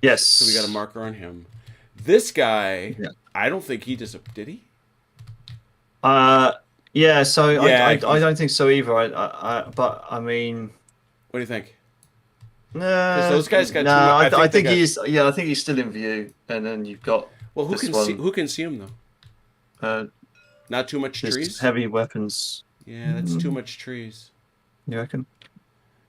[SPEAKER 5] Yes.
[SPEAKER 1] So we got a marker on him. This guy,
[SPEAKER 5] Yeah.
[SPEAKER 1] I don't think he disappeared. Did he?
[SPEAKER 5] Yeah. So
[SPEAKER 1] Yeah,
[SPEAKER 5] I don't think so either. But I mean,
[SPEAKER 1] What do you think?
[SPEAKER 5] no.
[SPEAKER 1] those guys got
[SPEAKER 5] No,
[SPEAKER 1] too much-
[SPEAKER 5] I
[SPEAKER 1] they
[SPEAKER 5] think
[SPEAKER 1] got-
[SPEAKER 5] he's. Yeah, I think he's still in view, and then you've got
[SPEAKER 1] Well, who
[SPEAKER 5] This
[SPEAKER 1] can
[SPEAKER 5] one-
[SPEAKER 1] see? Who can see him though? Not too much
[SPEAKER 5] this
[SPEAKER 1] trees.
[SPEAKER 5] heavy weapons.
[SPEAKER 1] Yeah, that's too much trees.
[SPEAKER 5] You reckon?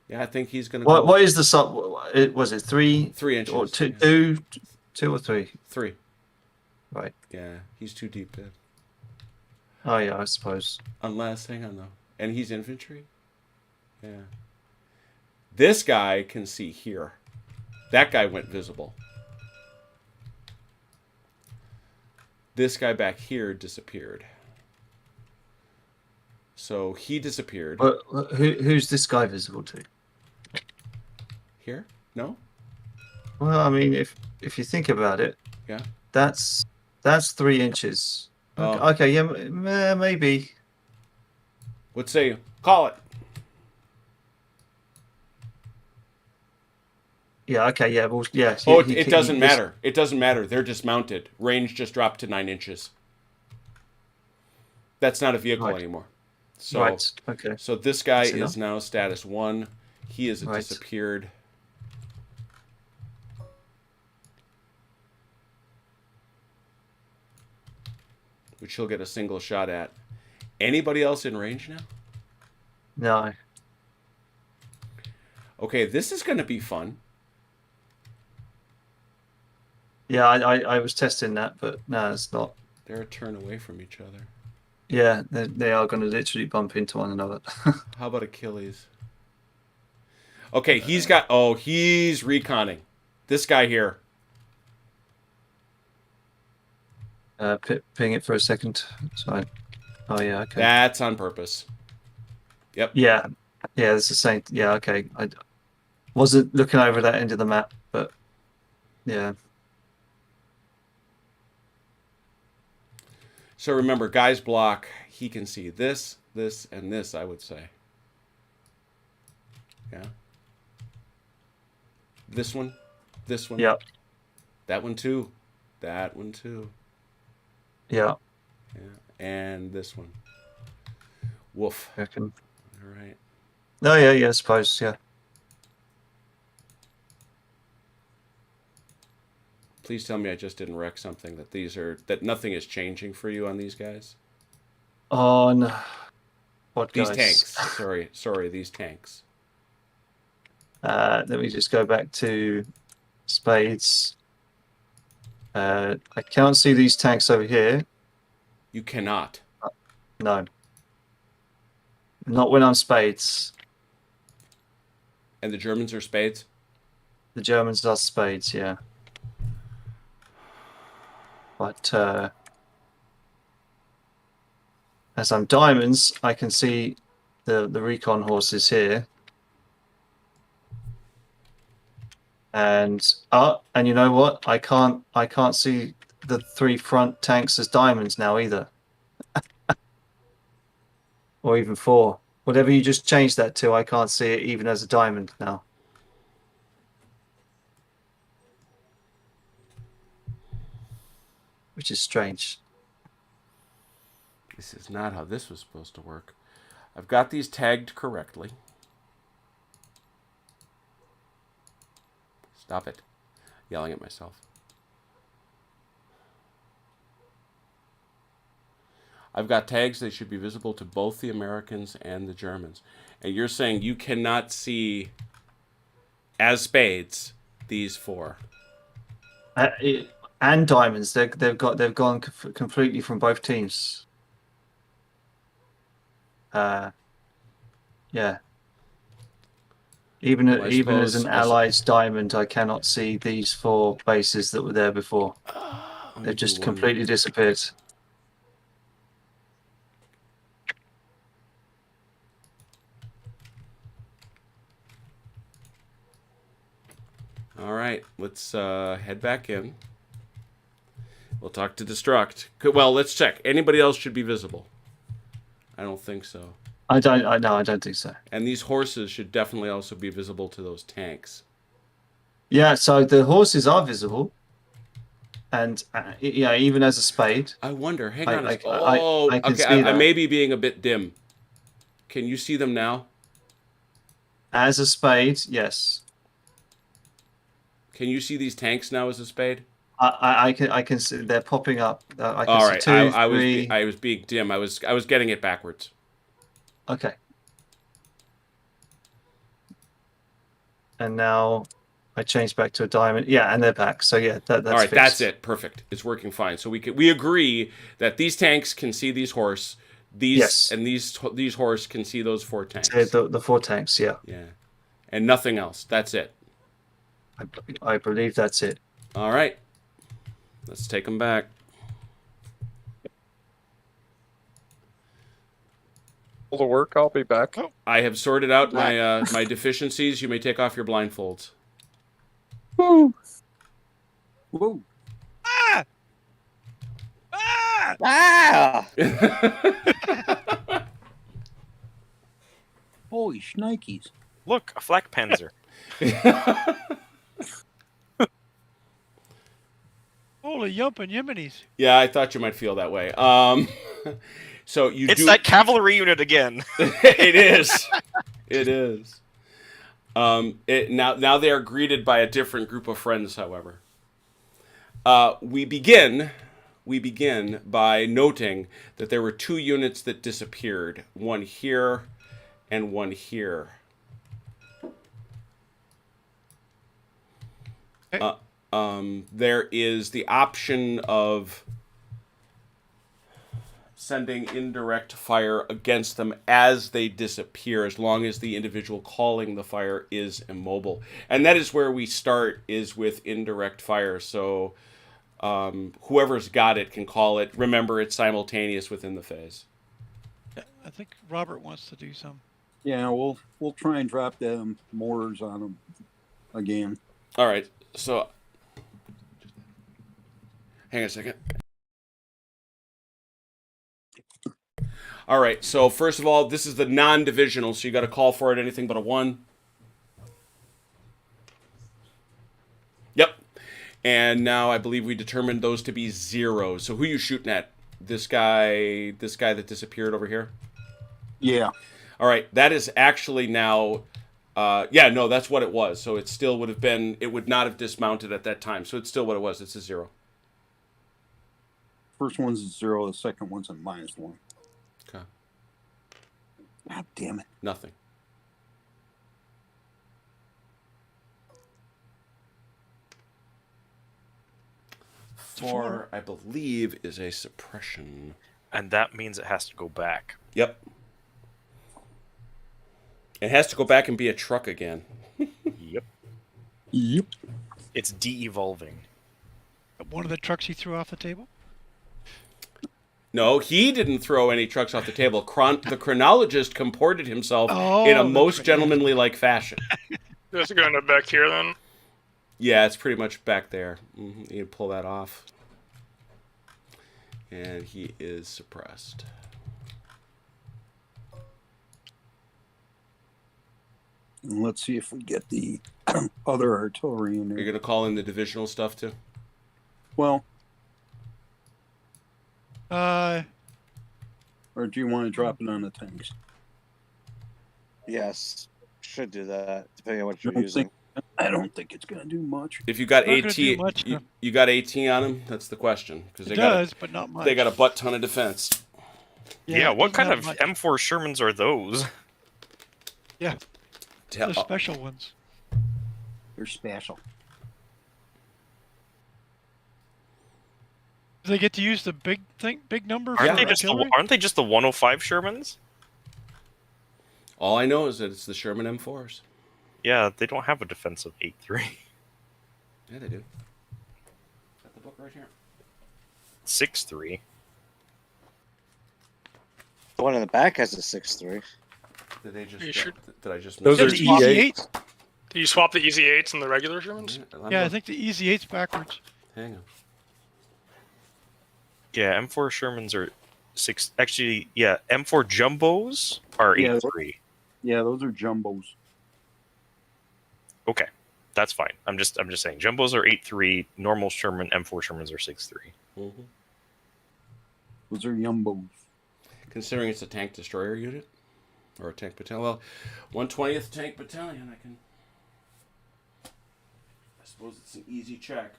[SPEAKER 1] Yeah, I think he's gonna.
[SPEAKER 5] What?
[SPEAKER 1] go
[SPEAKER 5] What is the sub? Was it 3
[SPEAKER 1] 3
[SPEAKER 5] or
[SPEAKER 1] inches?
[SPEAKER 5] 2?
[SPEAKER 1] Yeah.
[SPEAKER 5] 2 or 3?
[SPEAKER 1] 3.
[SPEAKER 5] Right.
[SPEAKER 1] Yeah, he's too deep in.
[SPEAKER 5] Oh yeah, I suppose.
[SPEAKER 1] Unless, hang on though, and he's infantry. Yeah. This guy can see here. That guy went visible. This guy back here disappeared. So he disappeared.
[SPEAKER 5] But who's this guy visible to?
[SPEAKER 1] Here? No?
[SPEAKER 5] Well, I mean, if you think about it,
[SPEAKER 1] Yeah.
[SPEAKER 5] that's 3 inches. Okay,
[SPEAKER 1] Oh.
[SPEAKER 5] okay, yeah, maybe.
[SPEAKER 1] What say you? Call it.
[SPEAKER 5] Yeah, okay, yeah, well, yeah.
[SPEAKER 1] Oh, it doesn't matter. It doesn't matter. They're dismounted. Range just dropped to 9 inches. That's not a vehicle
[SPEAKER 5] Right.
[SPEAKER 1] anymore. So,
[SPEAKER 5] Right. Okay.
[SPEAKER 1] so this guy
[SPEAKER 5] That's
[SPEAKER 1] is
[SPEAKER 5] enough.
[SPEAKER 1] now status 1. He is
[SPEAKER 5] Right.
[SPEAKER 1] disappeared. Which he'll get a single shot at. Anybody else in range now?
[SPEAKER 5] No.
[SPEAKER 1] Okay, this is going to be fun.
[SPEAKER 5] Yeah, I was testing that, but no, it's not.
[SPEAKER 1] They're a turn away from each other.
[SPEAKER 5] Yeah, they are going to literally bump into one another.
[SPEAKER 1] How about Achilles? Okay, he's got... Oh, he's reconning. This guy here.
[SPEAKER 5] Ping it for a second. Sorry. Oh yeah, okay.
[SPEAKER 1] That's on purpose. Yep.
[SPEAKER 5] Yeah, yeah, it's the same. Yeah, okay. I wasn't looking over that end of the map, but yeah.
[SPEAKER 1] So remember, guys block. He can see this, this, and this, I would say. Yeah. This one. This one.
[SPEAKER 5] Yep.
[SPEAKER 1] That one too. That one too.
[SPEAKER 5] Yeah.
[SPEAKER 1] Yeah. And this one. Woof.
[SPEAKER 5] I reckon.
[SPEAKER 1] All right.
[SPEAKER 5] Oh yeah, I suppose, yeah.
[SPEAKER 1] Please tell me I just didn't wreck something, that nothing is changing for you on these guys.
[SPEAKER 5] On what
[SPEAKER 1] These
[SPEAKER 5] guys?
[SPEAKER 1] tanks. Sorry, these tanks.
[SPEAKER 5] Let me just go back to spades. I can't see these tanks over here.
[SPEAKER 1] You cannot.
[SPEAKER 5] No. Not when I'm spades.
[SPEAKER 1] And the Germans are spades?
[SPEAKER 5] The Germans are spades, yeah. But as I'm diamonds, I can see the recon horses here. And you know what? I can't see the 3 front tanks as diamonds now either. Or even 4. Whatever you just changed that to, I can't see it even as a diamond now. Which is strange.
[SPEAKER 1] This is not how this was supposed to work. I've got these tagged correctly. Stop it. Yelling at myself. I've got tags. They should be visible to both the Americans and the Germans. And you're saying you cannot see, as spades, these 4.
[SPEAKER 5] And diamonds. They've gone completely from both teams. Yeah. Even
[SPEAKER 1] Well,
[SPEAKER 5] even as an Allies diamond, I cannot see these 4 bases that were there before. They've just completely disappeared.
[SPEAKER 1] All right, let's head back in. We'll talk to Destruct. Well, let's check. Anybody else should be visible? I don't think so.
[SPEAKER 5] I don't think so.
[SPEAKER 1] And these horses should definitely also be visible to those tanks.
[SPEAKER 5] Yeah, so the horses are visible, and yeah, even as a spade.
[SPEAKER 1] I wonder. Hang on.
[SPEAKER 5] I can see that.
[SPEAKER 1] I may be being a bit dim. Can you see them now?
[SPEAKER 5] As a spade, yes.
[SPEAKER 1] Can you see these tanks now as a spade?
[SPEAKER 5] I can see they're popping up. I can
[SPEAKER 1] All
[SPEAKER 5] see
[SPEAKER 1] right.
[SPEAKER 5] 2,
[SPEAKER 1] I
[SPEAKER 5] 3.
[SPEAKER 1] was being dim. I was getting it backwards.
[SPEAKER 5] Okay. And now I changed back to a diamond. Yeah, and they're back. So yeah, that's
[SPEAKER 1] all right.
[SPEAKER 5] fixed.
[SPEAKER 1] That's it. Perfect. It's working fine. So we agree that these tanks can see these horse. And these horse can see those 4 tanks.
[SPEAKER 5] The 4 tanks. Yeah.
[SPEAKER 1] Yeah. And nothing else. That's it.
[SPEAKER 5] I believe that's it.
[SPEAKER 1] All right. Let's take them back.
[SPEAKER 6] all the work. I'll be back.
[SPEAKER 7] Oh.
[SPEAKER 1] I have sorted out my my deficiencies. You may take off your blindfolds.
[SPEAKER 3] Woo! Whoa!
[SPEAKER 7] Ah! Ah!
[SPEAKER 8] Ah!
[SPEAKER 3] Holy shnikes!
[SPEAKER 4] Look, a flak panzer.
[SPEAKER 7] Holy yumpin' yiminis.
[SPEAKER 1] Yeah, I thought you might feel that way. So you
[SPEAKER 4] It's
[SPEAKER 1] do.
[SPEAKER 4] that cavalry unit again.
[SPEAKER 1] It is. It is. Now they are greeted by a different group of friends. However, we begin by noting that there were 2 units that disappeared. One here, and one here.
[SPEAKER 7] Okay.
[SPEAKER 1] There is the option of sending indirect fire against them as they disappear, as long as the individual calling the fire is immobile. And that is where we start, is with indirect fire. So whoever's got it can call it. Remember, it's simultaneous within the phase.
[SPEAKER 7] I think Robert wants to do some.
[SPEAKER 3] Yeah, we'll try and drop them mortars on them again.
[SPEAKER 1] All right, so hang on a second. All right, so first of all, this is the non-divisional, so you got to call for it anything but a 1. Yep. And now I believe we determined those to be 0. So who are you shooting at? This guy that disappeared over here?
[SPEAKER 3] Yeah.
[SPEAKER 1] All right, that is actually now... yeah, no, that's what it was. So it still would have been... It would not have dismounted at that time. So it's still what it was. It's a 0.
[SPEAKER 3] First one's a 0. The second one's a -1.
[SPEAKER 1] Okay.
[SPEAKER 3] God damn it.
[SPEAKER 1] Nothing. Four, I believe, is a suppression.
[SPEAKER 4] And that means it has to go back.
[SPEAKER 1] Yep. It has to go back and be a truck again.
[SPEAKER 4] Yep.
[SPEAKER 3] Yep.
[SPEAKER 4] It's de-evolving.
[SPEAKER 7] One of the trucks he threw off the table?
[SPEAKER 1] No, he didn't throw any trucks off the table. The chronologist comported himself
[SPEAKER 7] Oh,
[SPEAKER 1] in a
[SPEAKER 7] that's
[SPEAKER 1] most
[SPEAKER 7] right.
[SPEAKER 1] gentlemanly-like fashion.
[SPEAKER 2] Just going to back here then.
[SPEAKER 1] Yeah, it's pretty much back there. You pull that off. And he is suppressed.
[SPEAKER 3] And let's see if we get the other artillery in there.
[SPEAKER 1] You're going to call in the divisional stuff, too?
[SPEAKER 3] Well, or do you want to drop it on the tanks?
[SPEAKER 8] Yes. Should do that, depending on what
[SPEAKER 3] I
[SPEAKER 8] you're
[SPEAKER 3] don't
[SPEAKER 8] using.
[SPEAKER 3] I don't think it's going to do much.
[SPEAKER 1] If you got
[SPEAKER 7] Not gonna
[SPEAKER 1] AT,
[SPEAKER 7] do much, no.
[SPEAKER 1] you got AT on them? That's the question. Because
[SPEAKER 7] it does, but not much.
[SPEAKER 1] they got a butt ton of defense.
[SPEAKER 4] Yeah,
[SPEAKER 7] it
[SPEAKER 4] what
[SPEAKER 7] doesn't
[SPEAKER 4] kind
[SPEAKER 7] have
[SPEAKER 4] of
[SPEAKER 7] much.
[SPEAKER 4] M4 Shermans are those?
[SPEAKER 7] Yeah, the special ones.
[SPEAKER 3] They're special.
[SPEAKER 7] Do they get to use the big number?
[SPEAKER 4] Aren't
[SPEAKER 7] for
[SPEAKER 4] they just
[SPEAKER 7] artillery?
[SPEAKER 4] aren't they just the 105 Shermans?
[SPEAKER 1] All I know is that it's the Sherman M4s.
[SPEAKER 4] Yeah, they don't have a defensive 8.3.
[SPEAKER 1] Yeah, they do. Got the book right here.
[SPEAKER 4] 6.3.
[SPEAKER 8] The one in the back has a 6.3.
[SPEAKER 1] Did they just?
[SPEAKER 2] You sure?
[SPEAKER 1] Did I just?
[SPEAKER 6] Those
[SPEAKER 1] miss
[SPEAKER 6] are
[SPEAKER 1] it?
[SPEAKER 7] the Easy
[SPEAKER 6] E8s.
[SPEAKER 7] 8s?
[SPEAKER 2] Do you swap the Easy 8s and the regular Shermans?
[SPEAKER 7] Yeah, I think the Easy 8's backwards.
[SPEAKER 1] Hang on.
[SPEAKER 4] Yeah, M4 Shermans are 6. Actually, yeah, M4 Jumbos are
[SPEAKER 3] Yeah.
[SPEAKER 4] 8.3.
[SPEAKER 3] Yeah, those are jumbos.
[SPEAKER 4] Okay, that's fine. I'm just saying Jumbos are 8.3. Normal Sherman M4 Shermans are 6.3.
[SPEAKER 1] Mm-hmm.
[SPEAKER 3] Those are yumbos.
[SPEAKER 1] Considering it's a tank destroyer unit or a tank battalion, well, 120th Tank Battalion. I suppose it's an easy check.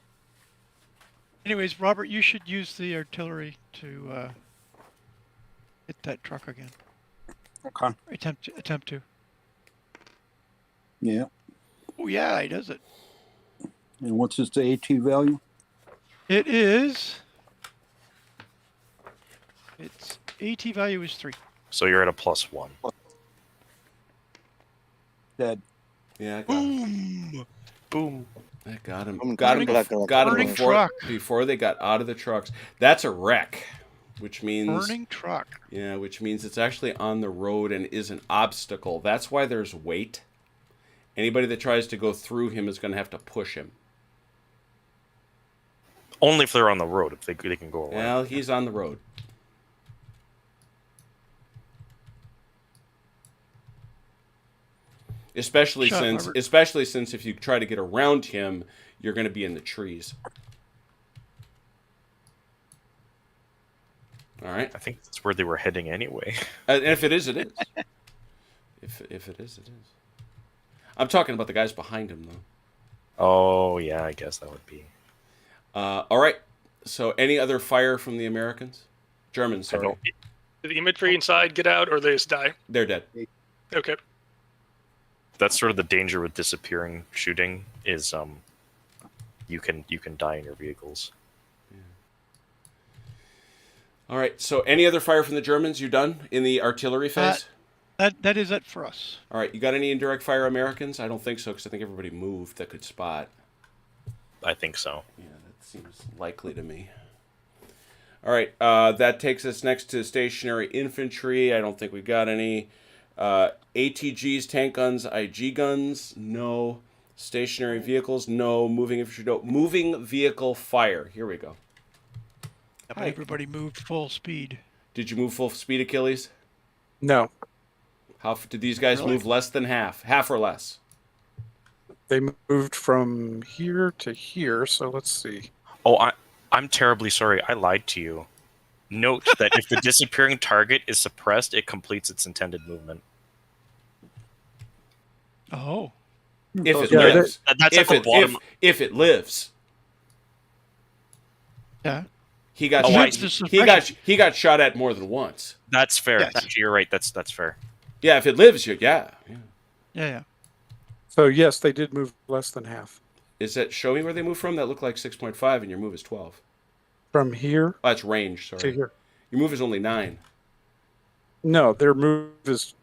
[SPEAKER 7] Anyways, Robert, you should use the artillery to hit that truck again.
[SPEAKER 3] Okay.
[SPEAKER 7] Attempt to.
[SPEAKER 3] Yeah.
[SPEAKER 7] Oh yeah, he does it.
[SPEAKER 3] And what's this the AT value?
[SPEAKER 7] It is. Its AT value is 3.
[SPEAKER 4] So you're at a +1.
[SPEAKER 3] Dead.
[SPEAKER 1] Yeah, I got him.
[SPEAKER 7] Boom!
[SPEAKER 4] Boom.
[SPEAKER 1] I got him.
[SPEAKER 8] I'm
[SPEAKER 1] Got him.
[SPEAKER 8] glad I got
[SPEAKER 1] Got him
[SPEAKER 7] burning
[SPEAKER 1] before
[SPEAKER 7] truck.
[SPEAKER 1] before they got out of the trucks. That's a wreck. which means
[SPEAKER 7] Burning truck.
[SPEAKER 1] yeah, which means it's actually on the road and is an obstacle. That's why there's weight. Anybody that tries to go through him is going to have to push him.
[SPEAKER 4] Only if they're on the road, if they can go around.
[SPEAKER 1] Well, he's on the road. Especially
[SPEAKER 7] Shut,
[SPEAKER 1] since
[SPEAKER 7] Robert.
[SPEAKER 1] if you try to get around him, you're going to be in the trees. All right.
[SPEAKER 4] I think that's where they were heading anyway.
[SPEAKER 1] And if it is, it is. if it is, it is. I'm talking about the guys behind him, though.
[SPEAKER 4] Oh, yeah, I guess that would be.
[SPEAKER 1] All right. So, any other fire from the Americans? Germans,
[SPEAKER 4] I
[SPEAKER 1] sorry.
[SPEAKER 4] don't-
[SPEAKER 2] Did the infantry inside get out, or they just die?
[SPEAKER 1] They're dead.
[SPEAKER 2] Okay.
[SPEAKER 4] That's sort of the danger with disappearing shooting is you can die in your vehicles.
[SPEAKER 1] All right. So, any other fire from the Germans? You done in the artillery phase?
[SPEAKER 7] That is it for us.
[SPEAKER 1] All right. You got any indirect fire Americans? I don't think so, because I think everybody moved that could spot.
[SPEAKER 4] I think so.
[SPEAKER 1] Yeah, that seems likely to me. All right. That takes us next to stationary infantry. I don't think we got any. ATGs, tank guns, IG guns, no. Stationary vehicles, no. Moving infantry, no. Moving vehicle fire. Here we go.
[SPEAKER 7] But
[SPEAKER 1] Hi.
[SPEAKER 7] everybody moved full speed.
[SPEAKER 1] Did you move full speed, Achilles?
[SPEAKER 6] No,
[SPEAKER 1] How did these guys
[SPEAKER 7] Really?
[SPEAKER 1] move less than half or less?
[SPEAKER 6] they moved from here to here. So let's see.
[SPEAKER 4] Oh, I'm terribly sorry. I lied to you. Note that if the disappearing target is suppressed, it completes its intended movement.
[SPEAKER 7] Oh.
[SPEAKER 1] If it
[SPEAKER 6] Yeah,
[SPEAKER 1] lives.
[SPEAKER 4] That's
[SPEAKER 1] If
[SPEAKER 4] at the bottom.
[SPEAKER 1] if it lives.
[SPEAKER 7] Yeah.
[SPEAKER 1] He got
[SPEAKER 4] Oh,
[SPEAKER 1] shot,
[SPEAKER 7] That's the suppression.
[SPEAKER 1] he got shot at more than once.
[SPEAKER 4] That's fair.
[SPEAKER 7] Yes.
[SPEAKER 4] Actually, you're right. That's fair.
[SPEAKER 1] Yeah, if it lives, yeah.
[SPEAKER 7] Yeah.
[SPEAKER 6] So yes, they did move less than half
[SPEAKER 1] Is that show me where they moved from? That looked like 6.5 and your move is 12.
[SPEAKER 6] from here
[SPEAKER 1] Oh, that's range,
[SPEAKER 6] to
[SPEAKER 1] sorry.
[SPEAKER 6] here.
[SPEAKER 1] Your move is only 9.
[SPEAKER 6] No, their move is.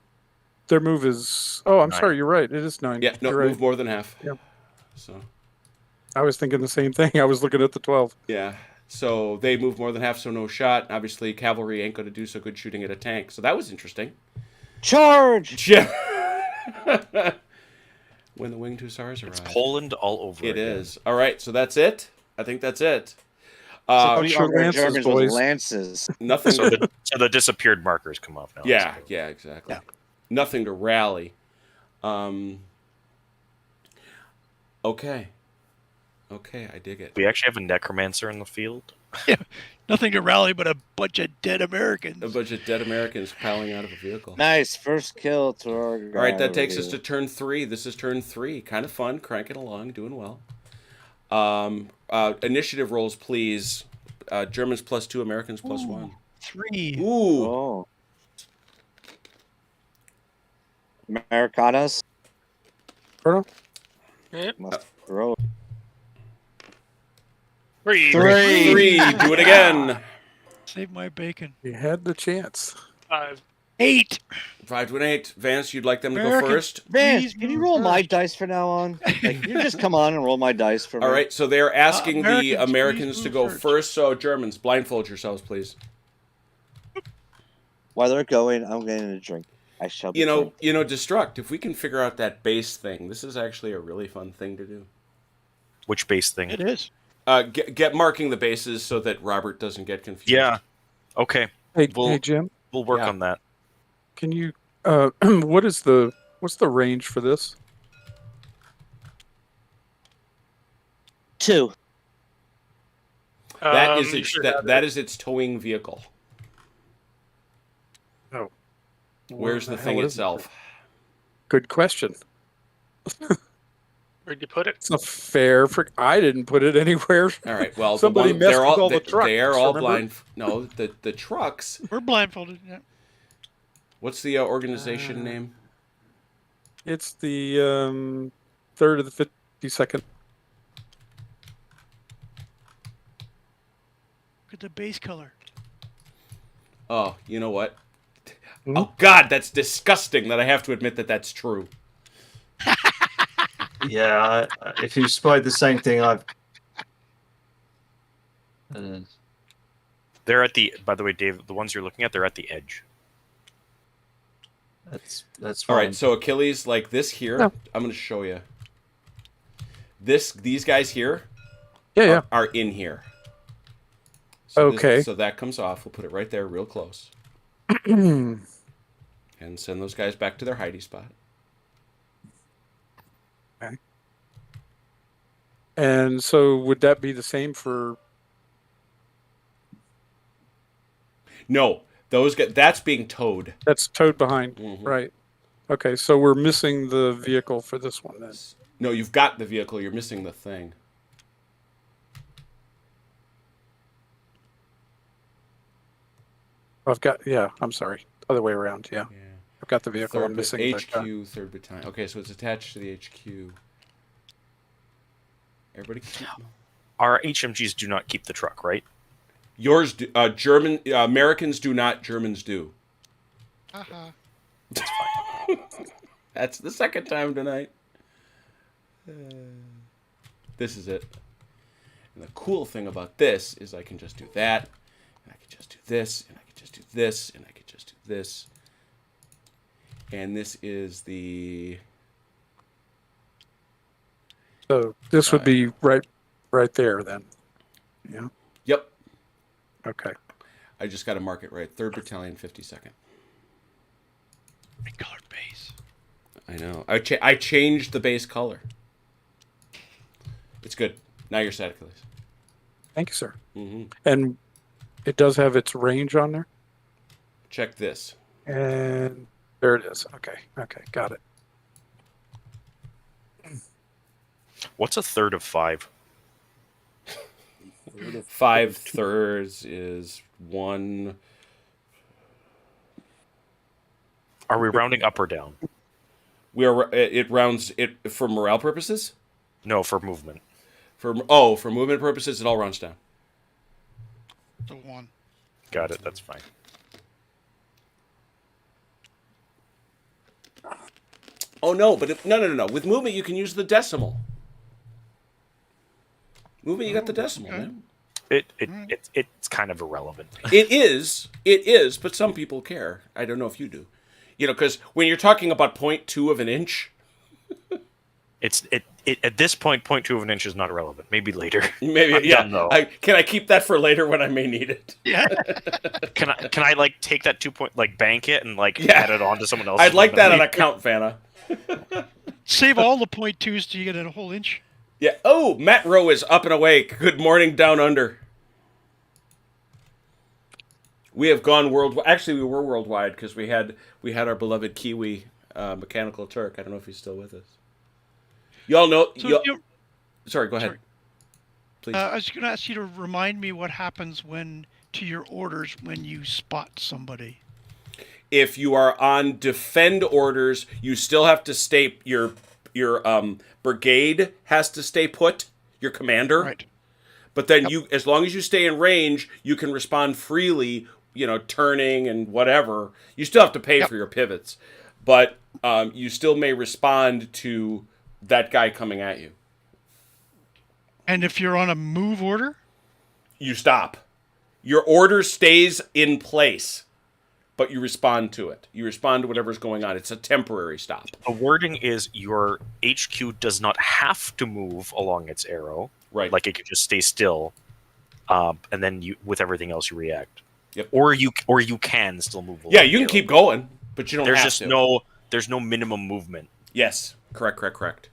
[SPEAKER 6] Oh, I'm
[SPEAKER 4] 9.
[SPEAKER 6] sorry. You're right. It is 9.
[SPEAKER 1] Yeah, no,
[SPEAKER 6] you're right.
[SPEAKER 1] move more than half.
[SPEAKER 6] Yep.
[SPEAKER 1] So,
[SPEAKER 6] I was thinking the same thing. I was looking at the 12.
[SPEAKER 1] yeah. So they move more than half, so no shot. Obviously, cavalry ain't going to do so good shooting at a tank. So that was interesting.
[SPEAKER 8] Charge!
[SPEAKER 1] Yeah. When the winged hussars arrive.
[SPEAKER 4] It's Poland all over.
[SPEAKER 1] It
[SPEAKER 4] again.
[SPEAKER 1] is. All right, so that's it. I think that's it.
[SPEAKER 8] So
[SPEAKER 6] sure
[SPEAKER 8] we
[SPEAKER 6] lances,
[SPEAKER 8] Germans
[SPEAKER 6] boys.
[SPEAKER 8] with lances.
[SPEAKER 1] Nothing.
[SPEAKER 4] So the disappeared markers come off now.
[SPEAKER 1] Yeah, exactly.
[SPEAKER 7] Yeah.
[SPEAKER 1] Nothing to rally. Okay, I dig it.
[SPEAKER 4] We actually have a necromancer in the field.
[SPEAKER 7] Nothing to rally but a bunch of dead Americans.
[SPEAKER 1] A bunch of dead Americans piling out of a vehicle.
[SPEAKER 8] Nice. First kill to our guy.
[SPEAKER 1] All right, that takes us
[SPEAKER 8] over
[SPEAKER 1] to turn 3. This is turn 3. Kind of fun, cranking along, doing well. Initiative rolls, please. Germans +2, Americans +1.
[SPEAKER 7] 3.
[SPEAKER 8] here.
[SPEAKER 1] Ooh.
[SPEAKER 8] Oh. Americanas.
[SPEAKER 6] Colonel?
[SPEAKER 2] Yep.
[SPEAKER 8] Must throw.
[SPEAKER 2] 3.
[SPEAKER 1] 3. Do it again.
[SPEAKER 7] Save my bacon.
[SPEAKER 6] You had the chance.
[SPEAKER 2] 5.
[SPEAKER 7] 8.
[SPEAKER 1] 5 to an 8. Vance, you'd like them to go
[SPEAKER 7] American-
[SPEAKER 1] first?
[SPEAKER 8] Vance,
[SPEAKER 7] Please
[SPEAKER 8] can you
[SPEAKER 7] move
[SPEAKER 8] roll my
[SPEAKER 7] first.
[SPEAKER 8] dice from now on? Like, you just come on and roll my dice for me.
[SPEAKER 1] All right, so they're asking the
[SPEAKER 7] Americans,
[SPEAKER 1] Americans
[SPEAKER 7] please
[SPEAKER 1] to
[SPEAKER 7] move
[SPEAKER 1] go first. So Germans, blindfold yourselves, please.
[SPEAKER 8] While they're going, I'm getting a drink. I shall be
[SPEAKER 1] You
[SPEAKER 8] drunk.
[SPEAKER 1] know, Destruct, if we can figure out that base thing, this is actually a really fun thing to do.
[SPEAKER 4] Which base thing?
[SPEAKER 7] It is.
[SPEAKER 1] Get marking the bases so that Robert doesn't get confused.
[SPEAKER 4] Yeah. Okay.
[SPEAKER 6] Hey,
[SPEAKER 4] Well-
[SPEAKER 6] hey Jim,
[SPEAKER 4] We'll work
[SPEAKER 1] Yeah.
[SPEAKER 4] on that.
[SPEAKER 6] can you? What's the range for this?
[SPEAKER 8] 2.
[SPEAKER 1] That is
[SPEAKER 2] You
[SPEAKER 1] its
[SPEAKER 2] should
[SPEAKER 1] that,
[SPEAKER 2] have
[SPEAKER 1] that is its towing vehicle.
[SPEAKER 6] Oh,
[SPEAKER 1] Where's the thing itself?
[SPEAKER 6] Good question.
[SPEAKER 2] Where'd you put it?
[SPEAKER 6] It's a fair. I didn't put it anywhere.
[SPEAKER 1] All right. Well,
[SPEAKER 6] Somebody messed
[SPEAKER 1] they're
[SPEAKER 6] with
[SPEAKER 1] all
[SPEAKER 6] all the
[SPEAKER 1] they are
[SPEAKER 6] trucks,
[SPEAKER 1] all
[SPEAKER 6] remember?
[SPEAKER 1] blind. No, the trucks.
[SPEAKER 7] We're blindfolded. Yeah.
[SPEAKER 1] What's the organization name?
[SPEAKER 6] It's the 3rd of the 52nd.
[SPEAKER 7] Look at the base color.
[SPEAKER 1] Oh, you know what?
[SPEAKER 6] Hmm?
[SPEAKER 1] Oh God, that's disgusting. That I have to admit that that's true.
[SPEAKER 5] Yeah, if you spied the same thing, I've.
[SPEAKER 4] They're at the. By the way, Dave, the ones you're looking at, they're at the edge.
[SPEAKER 5] That's
[SPEAKER 1] All
[SPEAKER 5] fine.
[SPEAKER 1] right, so Achilles, like this here,
[SPEAKER 6] No.
[SPEAKER 1] I'm going to show you. These guys here
[SPEAKER 6] Yeah,
[SPEAKER 1] are in here. So
[SPEAKER 6] Okay.
[SPEAKER 1] so that comes off. We'll put it right there, real close,
[SPEAKER 6] yeah.
[SPEAKER 1] and send those guys back to their hidey spot.
[SPEAKER 6] Okay. And so would that be the same for?
[SPEAKER 1] No, those guys, that's being towed.
[SPEAKER 6] That's towed behind,
[SPEAKER 1] Mhm.
[SPEAKER 6] right? Okay, so we're missing the vehicle for this one then.
[SPEAKER 1] No, you've got the vehicle. You're missing the thing.
[SPEAKER 6] I've got. Yeah, I'm sorry. Other way around. Yeah,
[SPEAKER 1] Yeah.
[SPEAKER 6] I've got the vehicle. I'm missing the guy.
[SPEAKER 1] HQ, 3rd Battalion. Okay, so it's attached to the HQ. Everybody keep...
[SPEAKER 4] Our HMGs do not keep the truck, right?
[SPEAKER 1] Yours do, Americans do not, Germans do.
[SPEAKER 7] Haha.
[SPEAKER 1] That's the second time tonight. This is it. And the cool thing about this is I can just do that, and I can just do this, and I can just do this, and I can just do this. And this is the...
[SPEAKER 6] So this would be right there then. Yeah.
[SPEAKER 1] Yep.
[SPEAKER 6] Okay.
[SPEAKER 1] I just got to mark it right. 3rd Battalion, 52nd.
[SPEAKER 7] Colored base.
[SPEAKER 1] I know. I changed the base color. It's good. Now you're set, Achilles.
[SPEAKER 6] Thank you, sir.
[SPEAKER 1] Mm-hmm.
[SPEAKER 6] And it does have its range on there.
[SPEAKER 1] Check this.
[SPEAKER 6] And there it is. Okay. Okay. Got it.
[SPEAKER 4] What's a third of 5?
[SPEAKER 1] 5/3 is 1.
[SPEAKER 4] Are we rounding up or down?
[SPEAKER 1] We are. It rounds it for morale purposes.
[SPEAKER 4] No, for movement.
[SPEAKER 1] For movement purposes, it all rounds down.
[SPEAKER 7] The 1.
[SPEAKER 4] Got it. That's fine.
[SPEAKER 1] Oh no, but no. With movement, you can use the decimal. Movement, you got the decimal,
[SPEAKER 7] okay.
[SPEAKER 1] man.
[SPEAKER 4] It's kind of irrelevant.
[SPEAKER 1] It is, but some people care. I don't know if you do. You know, because when you're talking about 0.2 of an inch,
[SPEAKER 4] It's at this point, 0.2 of an inch is not irrelevant. Maybe later.
[SPEAKER 1] maybe
[SPEAKER 4] I'm done, though.
[SPEAKER 1] Can I keep that for later when I may need it?
[SPEAKER 7] Yeah.
[SPEAKER 4] Can I like take that 2 point, like bank it and like
[SPEAKER 1] Yeah.
[SPEAKER 4] add it on to someone else?
[SPEAKER 1] I'd like that on account, Vanna.
[SPEAKER 7] Save all the 0.2s till you get a whole inch.
[SPEAKER 1] Yeah. Oh, Matt Rowe is up and awake. Good morning, down under. We have gone worldwide. Actually, we were worldwide because we had our beloved Kiwi Mechanical Turk. I don't know if he's still with us. Y'all know.
[SPEAKER 7] So
[SPEAKER 1] Sorry, go ahead.
[SPEAKER 7] Sorry.
[SPEAKER 1] Please.
[SPEAKER 7] I was going to ask you to remind me what happens to your orders when you spot somebody.
[SPEAKER 1] If you are on defend orders, you still have to stay. Your brigade has to stay put. Your commander.
[SPEAKER 7] Right.
[SPEAKER 1] But then as long as you stay in range, you can respond freely. You know, turning and whatever. You still have to pay for your pivots, but you still may respond to that guy coming at you.
[SPEAKER 7] And if you're on a move order?
[SPEAKER 1] You stop. Your order stays in place, but you respond to it. You respond to whatever's going on. It's a temporary stop.
[SPEAKER 4] The wording is your HQ does not have to move along its arrow.
[SPEAKER 1] Right.
[SPEAKER 4] Like it could just stay still, and then you with everything else you react.
[SPEAKER 1] Yep.
[SPEAKER 4] Or you can still move along.
[SPEAKER 1] Yeah, you
[SPEAKER 4] the
[SPEAKER 1] can
[SPEAKER 4] arrow.
[SPEAKER 1] keep going, but you don't
[SPEAKER 4] There's
[SPEAKER 1] have
[SPEAKER 4] just
[SPEAKER 1] to.
[SPEAKER 4] there's no minimum movement.
[SPEAKER 1] Yes. Correct.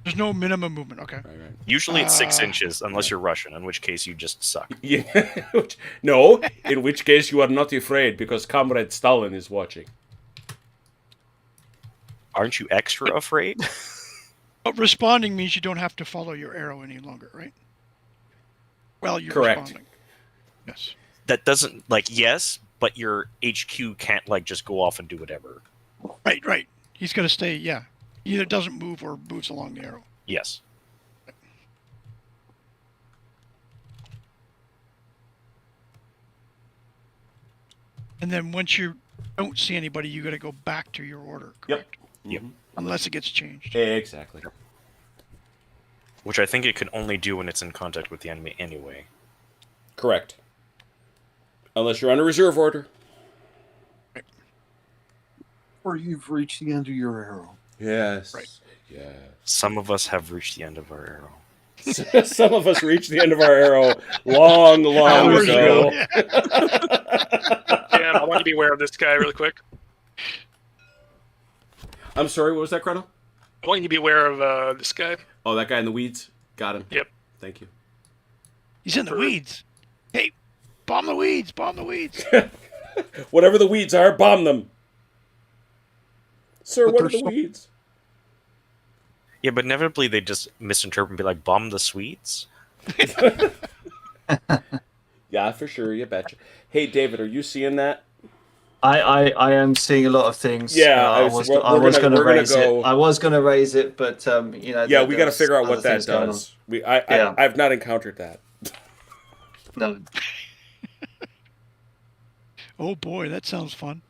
[SPEAKER 7] There's no minimum movement. Okay.
[SPEAKER 1] Right.
[SPEAKER 4] Usually it's 6 inches, unless you're Russian, in which case you just suck.
[SPEAKER 1] Yeah. No, in which case you are not afraid because Comrade Stalin is watching.
[SPEAKER 4] Aren't you extra afraid?
[SPEAKER 7] But responding means you don't have to follow your arrow any longer, right? Well, you're
[SPEAKER 1] Correct.
[SPEAKER 7] responding. Yes.
[SPEAKER 4] That doesn't yes, but your HQ can't like just go off and do whatever.
[SPEAKER 7] Right. He's going to stay, yeah. Either doesn't move or moves along the arrow.
[SPEAKER 4] Yes.
[SPEAKER 7] And then once you don't see anybody, you got to go back to your order, correct?
[SPEAKER 4] Yep.
[SPEAKER 7] Unless it gets changed.
[SPEAKER 1] Exactly.
[SPEAKER 4] Which I think it can only do when it's in contact with the enemy anyway.
[SPEAKER 1] Correct. Unless you're on a reserve order.
[SPEAKER 3] Or you've reached the end of your arrow.
[SPEAKER 1] Yes.
[SPEAKER 2] Right.
[SPEAKER 1] Yeah.
[SPEAKER 4] Some of us have reached the end of our arrow.
[SPEAKER 1] Some of us reached the end of our arrow long
[SPEAKER 2] Hours
[SPEAKER 1] ago.
[SPEAKER 2] Dan, I want you to be aware of this guy really quick.
[SPEAKER 1] I'm sorry, what was that, Chrono?
[SPEAKER 2] I want you to be aware of this guy.
[SPEAKER 1] Oh, that guy in the weeds? Got him.
[SPEAKER 2] Yep.
[SPEAKER 1] Thank you.
[SPEAKER 7] He's in the weeds. Hey, bomb the weeds! Bomb the weeds!
[SPEAKER 1] Whatever the weeds are, bomb them. Sir,
[SPEAKER 3] But
[SPEAKER 1] what are
[SPEAKER 3] there's
[SPEAKER 1] the weeds?
[SPEAKER 4] Yeah, but inevitably they just misinterpret and be like, bomb the Swedes?
[SPEAKER 1] Yeah, for sure, you betcha. Hey, David, are you seeing that?
[SPEAKER 5] I am seeing a lot of things.
[SPEAKER 1] Yeah,
[SPEAKER 5] I
[SPEAKER 1] we're
[SPEAKER 5] was
[SPEAKER 1] gonna
[SPEAKER 5] going to
[SPEAKER 1] raise
[SPEAKER 5] raise
[SPEAKER 1] go-
[SPEAKER 5] it. I was going to raise it, but you know.
[SPEAKER 1] Yeah, we got to
[SPEAKER 5] there's
[SPEAKER 1] figure out
[SPEAKER 5] other
[SPEAKER 1] what that
[SPEAKER 5] things going
[SPEAKER 1] does.
[SPEAKER 5] Yeah.
[SPEAKER 1] I've not encountered that.
[SPEAKER 5] on. No,
[SPEAKER 7] Oh boy, that sounds fun.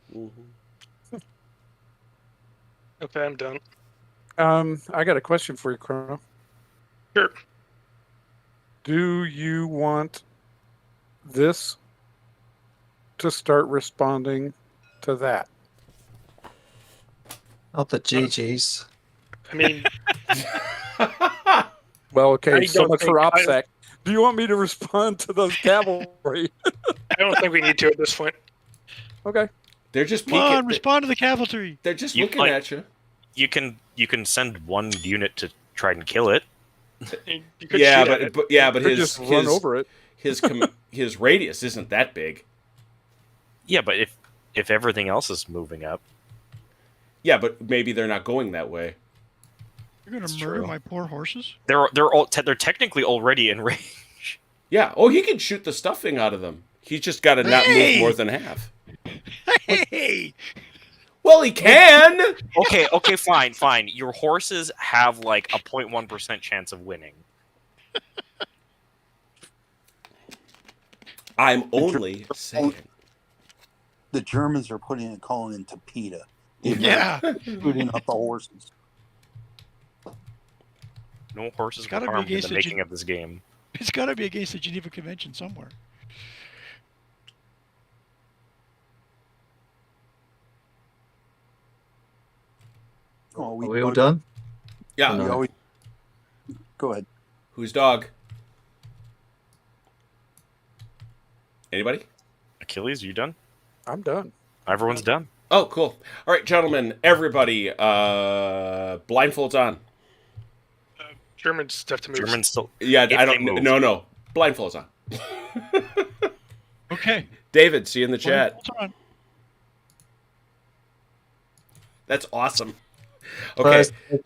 [SPEAKER 2] Okay, I'm done.
[SPEAKER 6] I got a question for you, Chrono.
[SPEAKER 2] Sure.
[SPEAKER 6] Do you want this to start responding to that?
[SPEAKER 5] not the GGs.
[SPEAKER 2] I mean,
[SPEAKER 6] Well, okay,
[SPEAKER 2] I
[SPEAKER 6] so
[SPEAKER 2] don't
[SPEAKER 6] much for
[SPEAKER 2] think I-
[SPEAKER 6] OPSEC. Do you want me to respond to those cavalry?
[SPEAKER 2] I don't think we need to at this point.
[SPEAKER 6] Okay.
[SPEAKER 1] They're just
[SPEAKER 7] Come on,
[SPEAKER 1] peeking.
[SPEAKER 7] respond to the cavalry.
[SPEAKER 1] They're just
[SPEAKER 4] You
[SPEAKER 1] looking
[SPEAKER 4] might-
[SPEAKER 1] at you.
[SPEAKER 4] You can send one unit to try and kill it.
[SPEAKER 2] You could
[SPEAKER 1] Yeah,
[SPEAKER 2] shoot at it.
[SPEAKER 1] but
[SPEAKER 6] Or
[SPEAKER 1] his
[SPEAKER 6] just run over it.
[SPEAKER 1] his radius isn't that big.
[SPEAKER 4] Yeah, but if everything else is moving up,
[SPEAKER 1] Yeah, but maybe they're not going that way.
[SPEAKER 7] You're gonna
[SPEAKER 4] That's
[SPEAKER 7] murder
[SPEAKER 4] true.
[SPEAKER 7] my poor horses?
[SPEAKER 4] they're technically already in range.
[SPEAKER 1] Yeah. Oh, he can shoot the stuffing out of them. He's just got to not move
[SPEAKER 7] Hey!
[SPEAKER 1] more than half.
[SPEAKER 7] Hey!
[SPEAKER 1] Well, he can.
[SPEAKER 4] Okay, fine. Your horses have like a 0.1% chance of winning.
[SPEAKER 1] I'm only saying.
[SPEAKER 3] The Germans are putting a call into PETA.
[SPEAKER 7] Yeah,
[SPEAKER 3] Shooting up the horses.
[SPEAKER 4] No horses
[SPEAKER 7] gotta
[SPEAKER 4] were
[SPEAKER 7] be
[SPEAKER 4] harmed in
[SPEAKER 7] against
[SPEAKER 4] the
[SPEAKER 7] the
[SPEAKER 4] making of this game.
[SPEAKER 7] it's got to be against the Geneva Convention somewhere.
[SPEAKER 3] Oh,
[SPEAKER 5] Are we all done?
[SPEAKER 1] Yeah.
[SPEAKER 3] we
[SPEAKER 5] No.
[SPEAKER 3] always... Go ahead.
[SPEAKER 1] Whose dog? Anybody?
[SPEAKER 4] Achilles, you done?
[SPEAKER 6] I'm done.
[SPEAKER 4] Everyone's done.
[SPEAKER 1] Oh, cool. All right, gentlemen, everybody, blindfolds on.
[SPEAKER 2] Germans have to move.
[SPEAKER 4] Germans still.
[SPEAKER 1] Yeah,
[SPEAKER 4] If
[SPEAKER 1] I
[SPEAKER 4] they
[SPEAKER 1] don't.
[SPEAKER 4] move.
[SPEAKER 1] No, blindfolds on.
[SPEAKER 7] Okay.
[SPEAKER 1] David, see you in the chat.
[SPEAKER 7] Hold on.
[SPEAKER 1] That's awesome. Okay.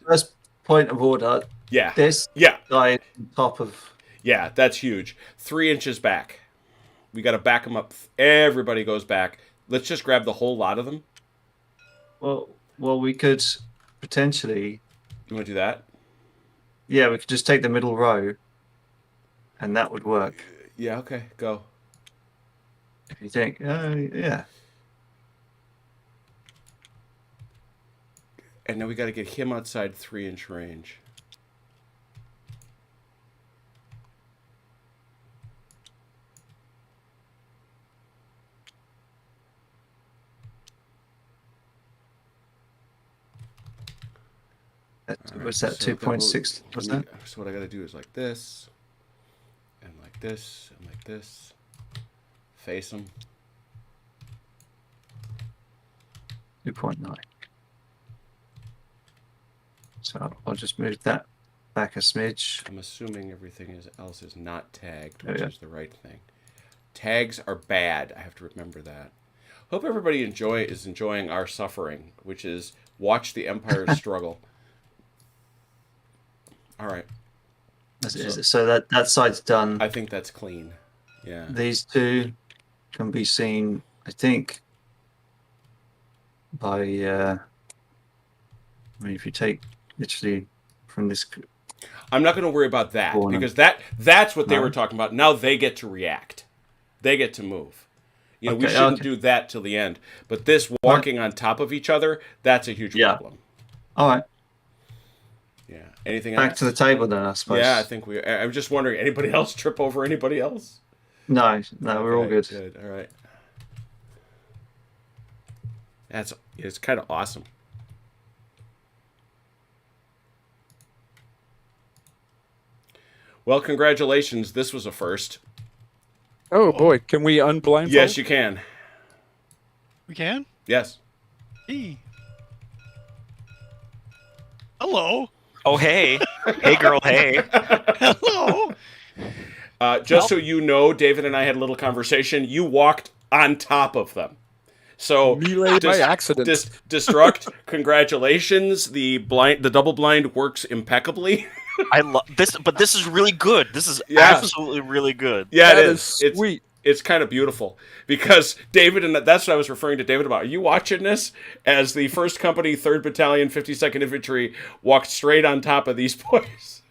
[SPEAKER 5] First point of order.
[SPEAKER 1] Yeah.
[SPEAKER 5] This
[SPEAKER 1] Yeah.
[SPEAKER 5] guy on top of.
[SPEAKER 1] Yeah, that's huge. 3 inches back. We got to back them up. Everybody goes back. Let's just grab the whole lot of them.
[SPEAKER 5] Well, we could potentially.
[SPEAKER 1] You want to do that?
[SPEAKER 5] Yeah, we could just take the middle row, and that would work.
[SPEAKER 1] Yeah, okay, go.
[SPEAKER 5] If you think, yeah.
[SPEAKER 1] And now we got to get him outside 3-inch range.
[SPEAKER 5] Was that
[SPEAKER 1] so
[SPEAKER 5] 2.6? Was that?
[SPEAKER 1] So what I got to do is like this, and like this, and like this. Face them.
[SPEAKER 5] 2.9. So I'll just move that back a smidge.
[SPEAKER 1] I'm assuming everything else is not tagged,
[SPEAKER 5] Oh,
[SPEAKER 1] which
[SPEAKER 5] yeah.
[SPEAKER 1] is the right thing. Tags are bad. I have to remember that. Hope everybody is enjoying our suffering, which is watch the Empire struggle. All right.
[SPEAKER 5] So that side's done.
[SPEAKER 1] I think that's clean. Yeah.
[SPEAKER 5] These two can be seen, I think, by. I mean, if you take literally from this.
[SPEAKER 1] I'm not going to worry about that
[SPEAKER 5] Corner.
[SPEAKER 1] because that's what they
[SPEAKER 5] No.
[SPEAKER 1] were talking about. Now they get to react. They get to move. You know, we
[SPEAKER 5] Okay,
[SPEAKER 1] shouldn't
[SPEAKER 5] okay.
[SPEAKER 1] do that till the end. But this walking on top of each other, that's a huge
[SPEAKER 5] Yeah.
[SPEAKER 1] problem.
[SPEAKER 5] All right,
[SPEAKER 1] Yeah. Anything
[SPEAKER 5] back
[SPEAKER 1] else?
[SPEAKER 5] to the table then, I suppose.
[SPEAKER 1] Yeah, I think I'm just wondering, anybody else trip over anybody else?
[SPEAKER 5] No, we're all
[SPEAKER 1] Okay,
[SPEAKER 5] good.
[SPEAKER 1] All right. It's kind of awesome. Well, congratulations. This was a first.
[SPEAKER 6] Oh boy, can we unblindfold?
[SPEAKER 1] Yes, you can.
[SPEAKER 7] We can?
[SPEAKER 1] Yes.
[SPEAKER 7] Hey. Hello.
[SPEAKER 4] Oh, hey. Hey, girl, hey.
[SPEAKER 7] Hello.
[SPEAKER 1] Just so you know, David and I had a little conversation. You walked on top of them. So
[SPEAKER 6] Melee by accident.
[SPEAKER 1] Destruct, congratulations. The double blind works impeccably.
[SPEAKER 4] I love this, but this is really good. This is
[SPEAKER 1] Yeah.
[SPEAKER 4] absolutely really good.
[SPEAKER 1] Yeah,
[SPEAKER 6] That
[SPEAKER 1] it
[SPEAKER 6] is
[SPEAKER 1] is.
[SPEAKER 6] sweet.
[SPEAKER 1] It's kind of beautiful because David, and that's what I was referring to David about. Are you watching this as the 1st Company, 3rd Battalion, 52nd Infantry walked straight on top of these boys?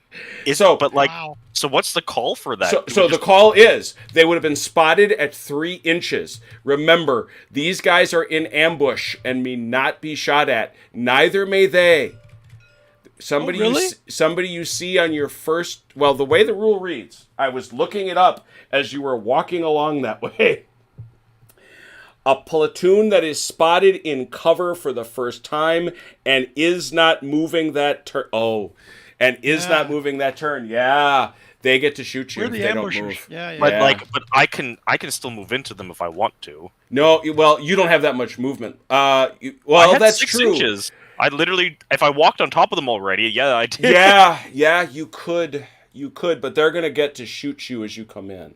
[SPEAKER 7] Wow.
[SPEAKER 4] So what's the call for that?
[SPEAKER 1] So the call is they would have been spotted at 3 inches. Remember, these guys are in ambush and may not be shot at. Neither may they. Somebody,
[SPEAKER 7] really?
[SPEAKER 1] Somebody you see on your first. Well, the way the rule reads, I was looking it up as you were walking along that way. A platoon that is spotted in cover for the first time and is not moving that turn. Not moving that turn. Yeah, they get to shoot you
[SPEAKER 7] We're
[SPEAKER 1] if
[SPEAKER 7] the
[SPEAKER 1] they don't
[SPEAKER 7] ambushers.
[SPEAKER 1] move.
[SPEAKER 7] Yeah.
[SPEAKER 4] But I can still move into them if I want to.
[SPEAKER 1] No, well, you don't have that much movement.
[SPEAKER 4] I had
[SPEAKER 1] That's
[SPEAKER 4] 6
[SPEAKER 1] true.
[SPEAKER 4] inches. I literally, if I walked on top of them already, yeah, I did.
[SPEAKER 1] Yeah, you could, but they're gonna get to shoot you as you come in.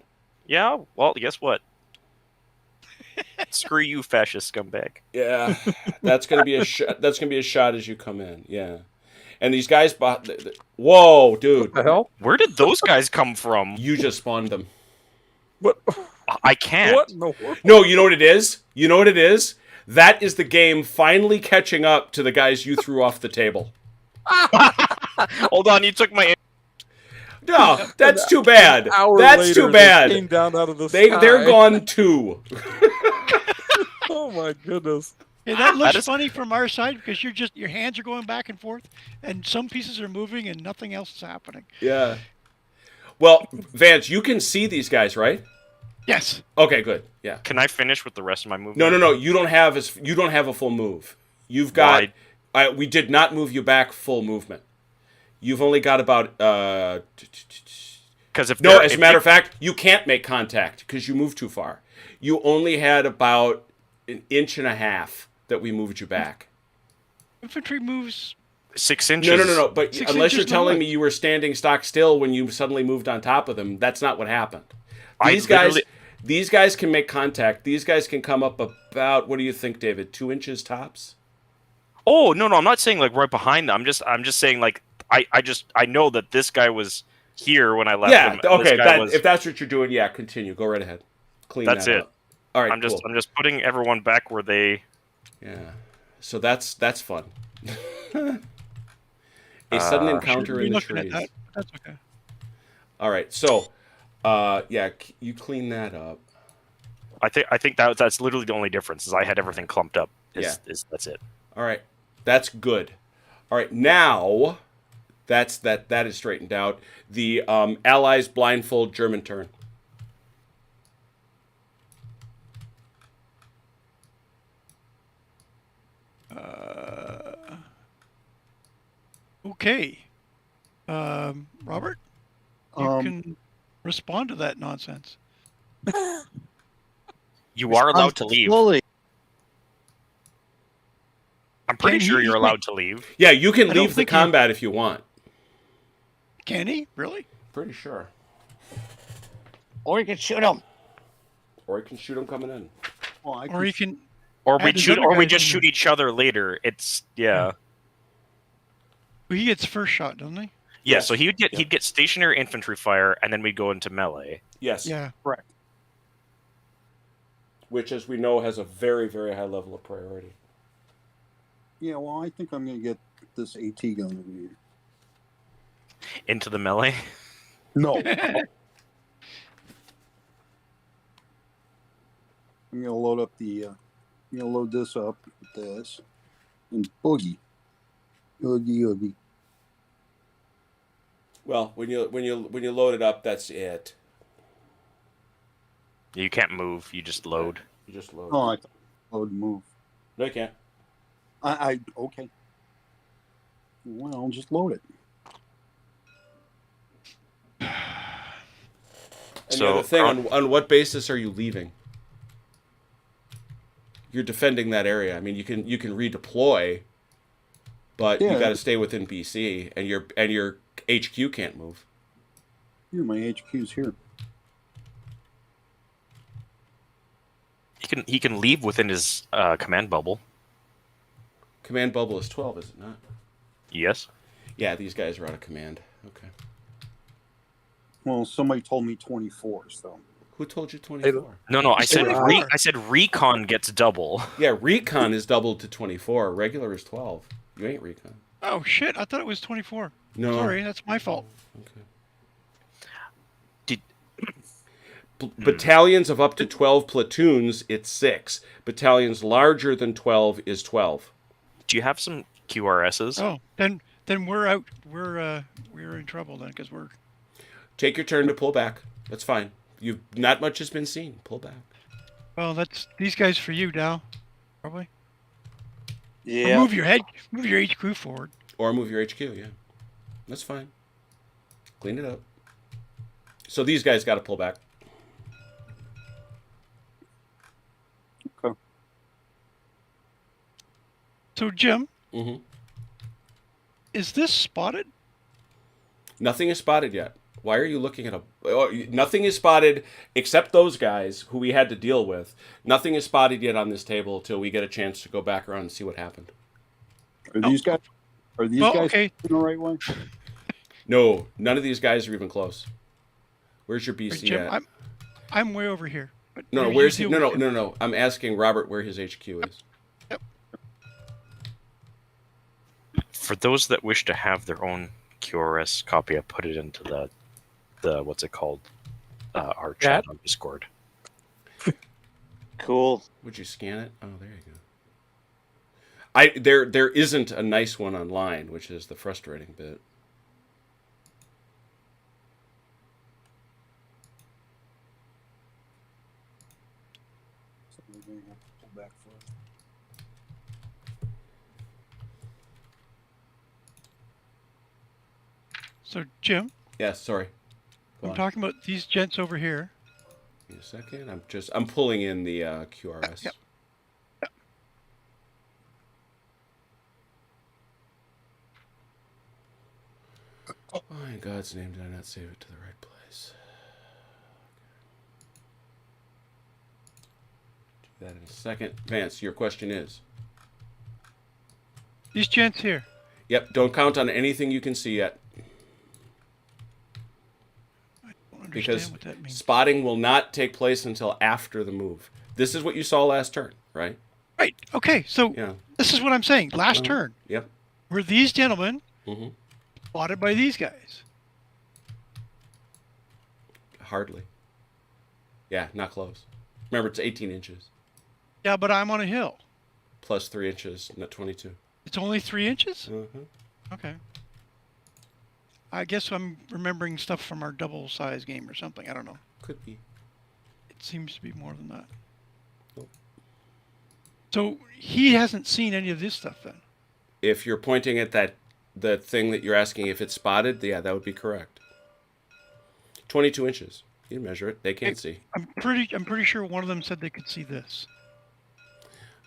[SPEAKER 4] Yeah, well, guess what? Screw you, fascist scumbag.
[SPEAKER 1] Yeah, that's gonna be a that's gonna be a shot as you come in. Yeah, and these guys, whoa, dude,
[SPEAKER 6] What the hell?
[SPEAKER 4] Where did those guys come from?
[SPEAKER 1] you just spawned them.
[SPEAKER 6] What?
[SPEAKER 4] I can't.
[SPEAKER 6] What in the world?
[SPEAKER 1] No, you know what it is? You know what it is? That is the game finally catching up to the guys you threw off the table.
[SPEAKER 4] Hold on, you took my.
[SPEAKER 1] No, that's too bad.
[SPEAKER 6] Hour
[SPEAKER 1] That's
[SPEAKER 6] later,
[SPEAKER 1] too
[SPEAKER 6] they
[SPEAKER 1] bad.
[SPEAKER 6] came down out of the sky.
[SPEAKER 1] They're gone too.
[SPEAKER 6] Oh my goodness.
[SPEAKER 7] Hey, that looks funny from our side because your hands are going back and forth, and some pieces are moving and nothing else is happening.
[SPEAKER 1] Yeah. Well, Vance, you can see these guys, right?
[SPEAKER 7] Yes.
[SPEAKER 1] Okay, good. Yeah.
[SPEAKER 4] Can I finish with the rest of my movement?
[SPEAKER 1] No. You don't have a full move. You've got. We did not move you back full movement. You've only got about.
[SPEAKER 4] Because
[SPEAKER 1] as a matter of fact, you can't make contact because you moved too far. You only had about 1.5 inches that we moved you back.
[SPEAKER 7] Infantry moves
[SPEAKER 4] 6 inches.
[SPEAKER 1] No. But
[SPEAKER 7] 6
[SPEAKER 1] unless you're
[SPEAKER 7] inches
[SPEAKER 1] telling
[SPEAKER 7] north.
[SPEAKER 1] me you were standing stock still when you suddenly moved on top of them, that's not what happened. These guys can make contact. These guys can come up about. What do you think, David? 2 inches tops.
[SPEAKER 4] Oh no, I'm not saying like right behind them. I'm just saying like I know that this guy was here when I left.
[SPEAKER 1] Yeah.
[SPEAKER 4] him.
[SPEAKER 1] Okay.
[SPEAKER 4] This guy was,
[SPEAKER 1] if that's what you're doing, yeah. Continue. Go right ahead. Clean.
[SPEAKER 4] That's
[SPEAKER 1] that
[SPEAKER 4] it.
[SPEAKER 1] Up. All right.
[SPEAKER 4] I'm just putting everyone back where they.
[SPEAKER 1] Yeah. So that's fun. A sudden encounter in the trees.
[SPEAKER 7] That's okay.
[SPEAKER 1] All right. So, you clean that up.
[SPEAKER 4] I think that's literally the only difference is I had everything clumped up. That's it.
[SPEAKER 1] All right. That's good. All right. Now, that is straightened out. The Allies blindfold German turn.
[SPEAKER 7] Okay. Robert, you can respond to that nonsense.
[SPEAKER 4] You are allowed to leave.
[SPEAKER 8] Slowly.
[SPEAKER 4] I'm pretty
[SPEAKER 7] Can
[SPEAKER 4] sure
[SPEAKER 7] he-
[SPEAKER 4] you're allowed to leave.
[SPEAKER 1] Yeah, you can
[SPEAKER 7] I don't
[SPEAKER 1] leave the
[SPEAKER 7] think he-
[SPEAKER 1] combat if you want.
[SPEAKER 7] Can he? Really?
[SPEAKER 1] Pretty sure.
[SPEAKER 8] Or you can shoot him.
[SPEAKER 1] Or you can shoot them coming in.
[SPEAKER 3] Well, I
[SPEAKER 7] Or he can.
[SPEAKER 4] Or we
[SPEAKER 7] And his
[SPEAKER 4] shoot,
[SPEAKER 7] other
[SPEAKER 4] or we
[SPEAKER 7] guys
[SPEAKER 4] just
[SPEAKER 7] can-
[SPEAKER 4] shoot each other later. It's yeah.
[SPEAKER 7] He gets first shot, doesn't he?
[SPEAKER 4] Yeah, so he'd get stationary infantry fire, and then we'd go into melee.
[SPEAKER 1] Yes.
[SPEAKER 7] Yeah.
[SPEAKER 1] Which, as we know, has a very, very high level of priority.
[SPEAKER 3] Yeah, well, I think I'm going to get this AT gun over here.
[SPEAKER 4] Into the melee.
[SPEAKER 3] No. I'm going to load up load this up with this. And boogie. Oogie.
[SPEAKER 1] Well, when you load it up, that's it.
[SPEAKER 4] You can't move. You just load.
[SPEAKER 1] You just load.
[SPEAKER 3] Oh, I thought load and move.
[SPEAKER 1] No, you can't.
[SPEAKER 3] Okay. Well, just load it.
[SPEAKER 1] And
[SPEAKER 4] So,
[SPEAKER 1] the other thing, on what basis are you leaving? You're defending that area. I mean, you can redeploy, but you
[SPEAKER 3] Yeah.
[SPEAKER 1] got to stay within BC, and your HQ can't move.
[SPEAKER 3] Here, my HQ's here.
[SPEAKER 4] He can leave within his command bubble.
[SPEAKER 1] Command bubble is 12, is it not?
[SPEAKER 4] Yes.
[SPEAKER 1] Yeah, these guys are out of command. Okay.
[SPEAKER 3] Well, somebody told me 24, so.
[SPEAKER 1] Who told you 24?
[SPEAKER 4] No. I said
[SPEAKER 7] 24.
[SPEAKER 4] I said recon gets double.
[SPEAKER 1] Yeah, recon is doubled to 24. Regular is 12. You ain't recon.
[SPEAKER 7] Oh shit! I thought it was 24.
[SPEAKER 1] No.
[SPEAKER 7] Sorry, that's my fault.
[SPEAKER 1] Okay.
[SPEAKER 4] Did
[SPEAKER 1] Battalions of up to 12 platoons, it's 6. Battalions larger than 12 is 12.
[SPEAKER 4] do you have some QRSs?
[SPEAKER 7] Oh, then we're out. We're in trouble then because we're.
[SPEAKER 1] Take your turn to pull back. That's fine. Not much has been seen. Pull back.
[SPEAKER 7] Well, that's these guys for you, Dow. Probably. Or
[SPEAKER 8] Yeah.
[SPEAKER 7] move your HQ forward.
[SPEAKER 1] Or move your HQ, yeah. That's fine. Clean it up. So these guys got to pull back.
[SPEAKER 3] Okay.
[SPEAKER 7] So Jim,
[SPEAKER 1] Mm-hmm.
[SPEAKER 7] is this spotted?
[SPEAKER 1] Nothing is spotted yet. Why are you looking at nothing is spotted except those guys who we had to deal with. Nothing is spotted yet on this table till we get a chance to go back around and see what happened.
[SPEAKER 3] Are these guys
[SPEAKER 7] Okay.
[SPEAKER 3] in the right way?
[SPEAKER 1] No, none of these guys are even close. Where's your BC
[SPEAKER 7] Jim,
[SPEAKER 1] at?
[SPEAKER 7] I'm way over here. But
[SPEAKER 1] No,
[SPEAKER 7] maybe
[SPEAKER 1] where's
[SPEAKER 7] you
[SPEAKER 1] he?
[SPEAKER 7] deal with him.
[SPEAKER 1] No. I'm asking Robert where his HQ is.
[SPEAKER 4] For those that wish to have their own QRS copy, I put it into the what's it called? Our chat on Discord.
[SPEAKER 8] Cool.
[SPEAKER 1] Would you scan it? Oh, there you go. There isn't a nice one online, which is the frustrating bit.
[SPEAKER 3] So we're going to have to pull back first.
[SPEAKER 7] So Jim,
[SPEAKER 1] Yeah, sorry. Go
[SPEAKER 7] I'm
[SPEAKER 1] on.
[SPEAKER 7] talking about these gents over here.
[SPEAKER 1] Give me a second. I'm pulling in the QRS.
[SPEAKER 7] Yep.
[SPEAKER 1] Why in God's name did I not save it to the right place? Do that in a second. Vance, your question is?
[SPEAKER 7] These gents here.
[SPEAKER 1] Yep, don't count on anything you can see yet.
[SPEAKER 7] I don't understand
[SPEAKER 1] Because
[SPEAKER 7] what that means.
[SPEAKER 1] spotting will not take place until after the move. This is what you saw last turn, right?
[SPEAKER 7] Right. Okay. So
[SPEAKER 1] Yeah.
[SPEAKER 7] this is what I'm saying. Last
[SPEAKER 1] Uh-huh.
[SPEAKER 7] turn,
[SPEAKER 1] Yep.
[SPEAKER 7] were these gentlemen
[SPEAKER 1] Mm-hmm.
[SPEAKER 7] spotted by these guys?
[SPEAKER 1] Hardly. Yeah, not close. Remember, it's 18 inches.
[SPEAKER 7] Yeah, but I'm on a hill.
[SPEAKER 1] Plus 3 inches, not 22.
[SPEAKER 7] It's only 3 inches?
[SPEAKER 1] Uh-huh.
[SPEAKER 7] Okay. I guess I'm remembering stuff from our double size game or something. I don't know.
[SPEAKER 1] Could be.
[SPEAKER 7] It seems to be more than that.
[SPEAKER 1] Nope.
[SPEAKER 7] So he hasn't seen any of this stuff then.
[SPEAKER 1] If you're pointing at the thing that you're asking if it's spotted, yeah, that would be correct. 22 inches. You can measure it. They can't see.
[SPEAKER 7] I'm pretty sure one of them said they could see this.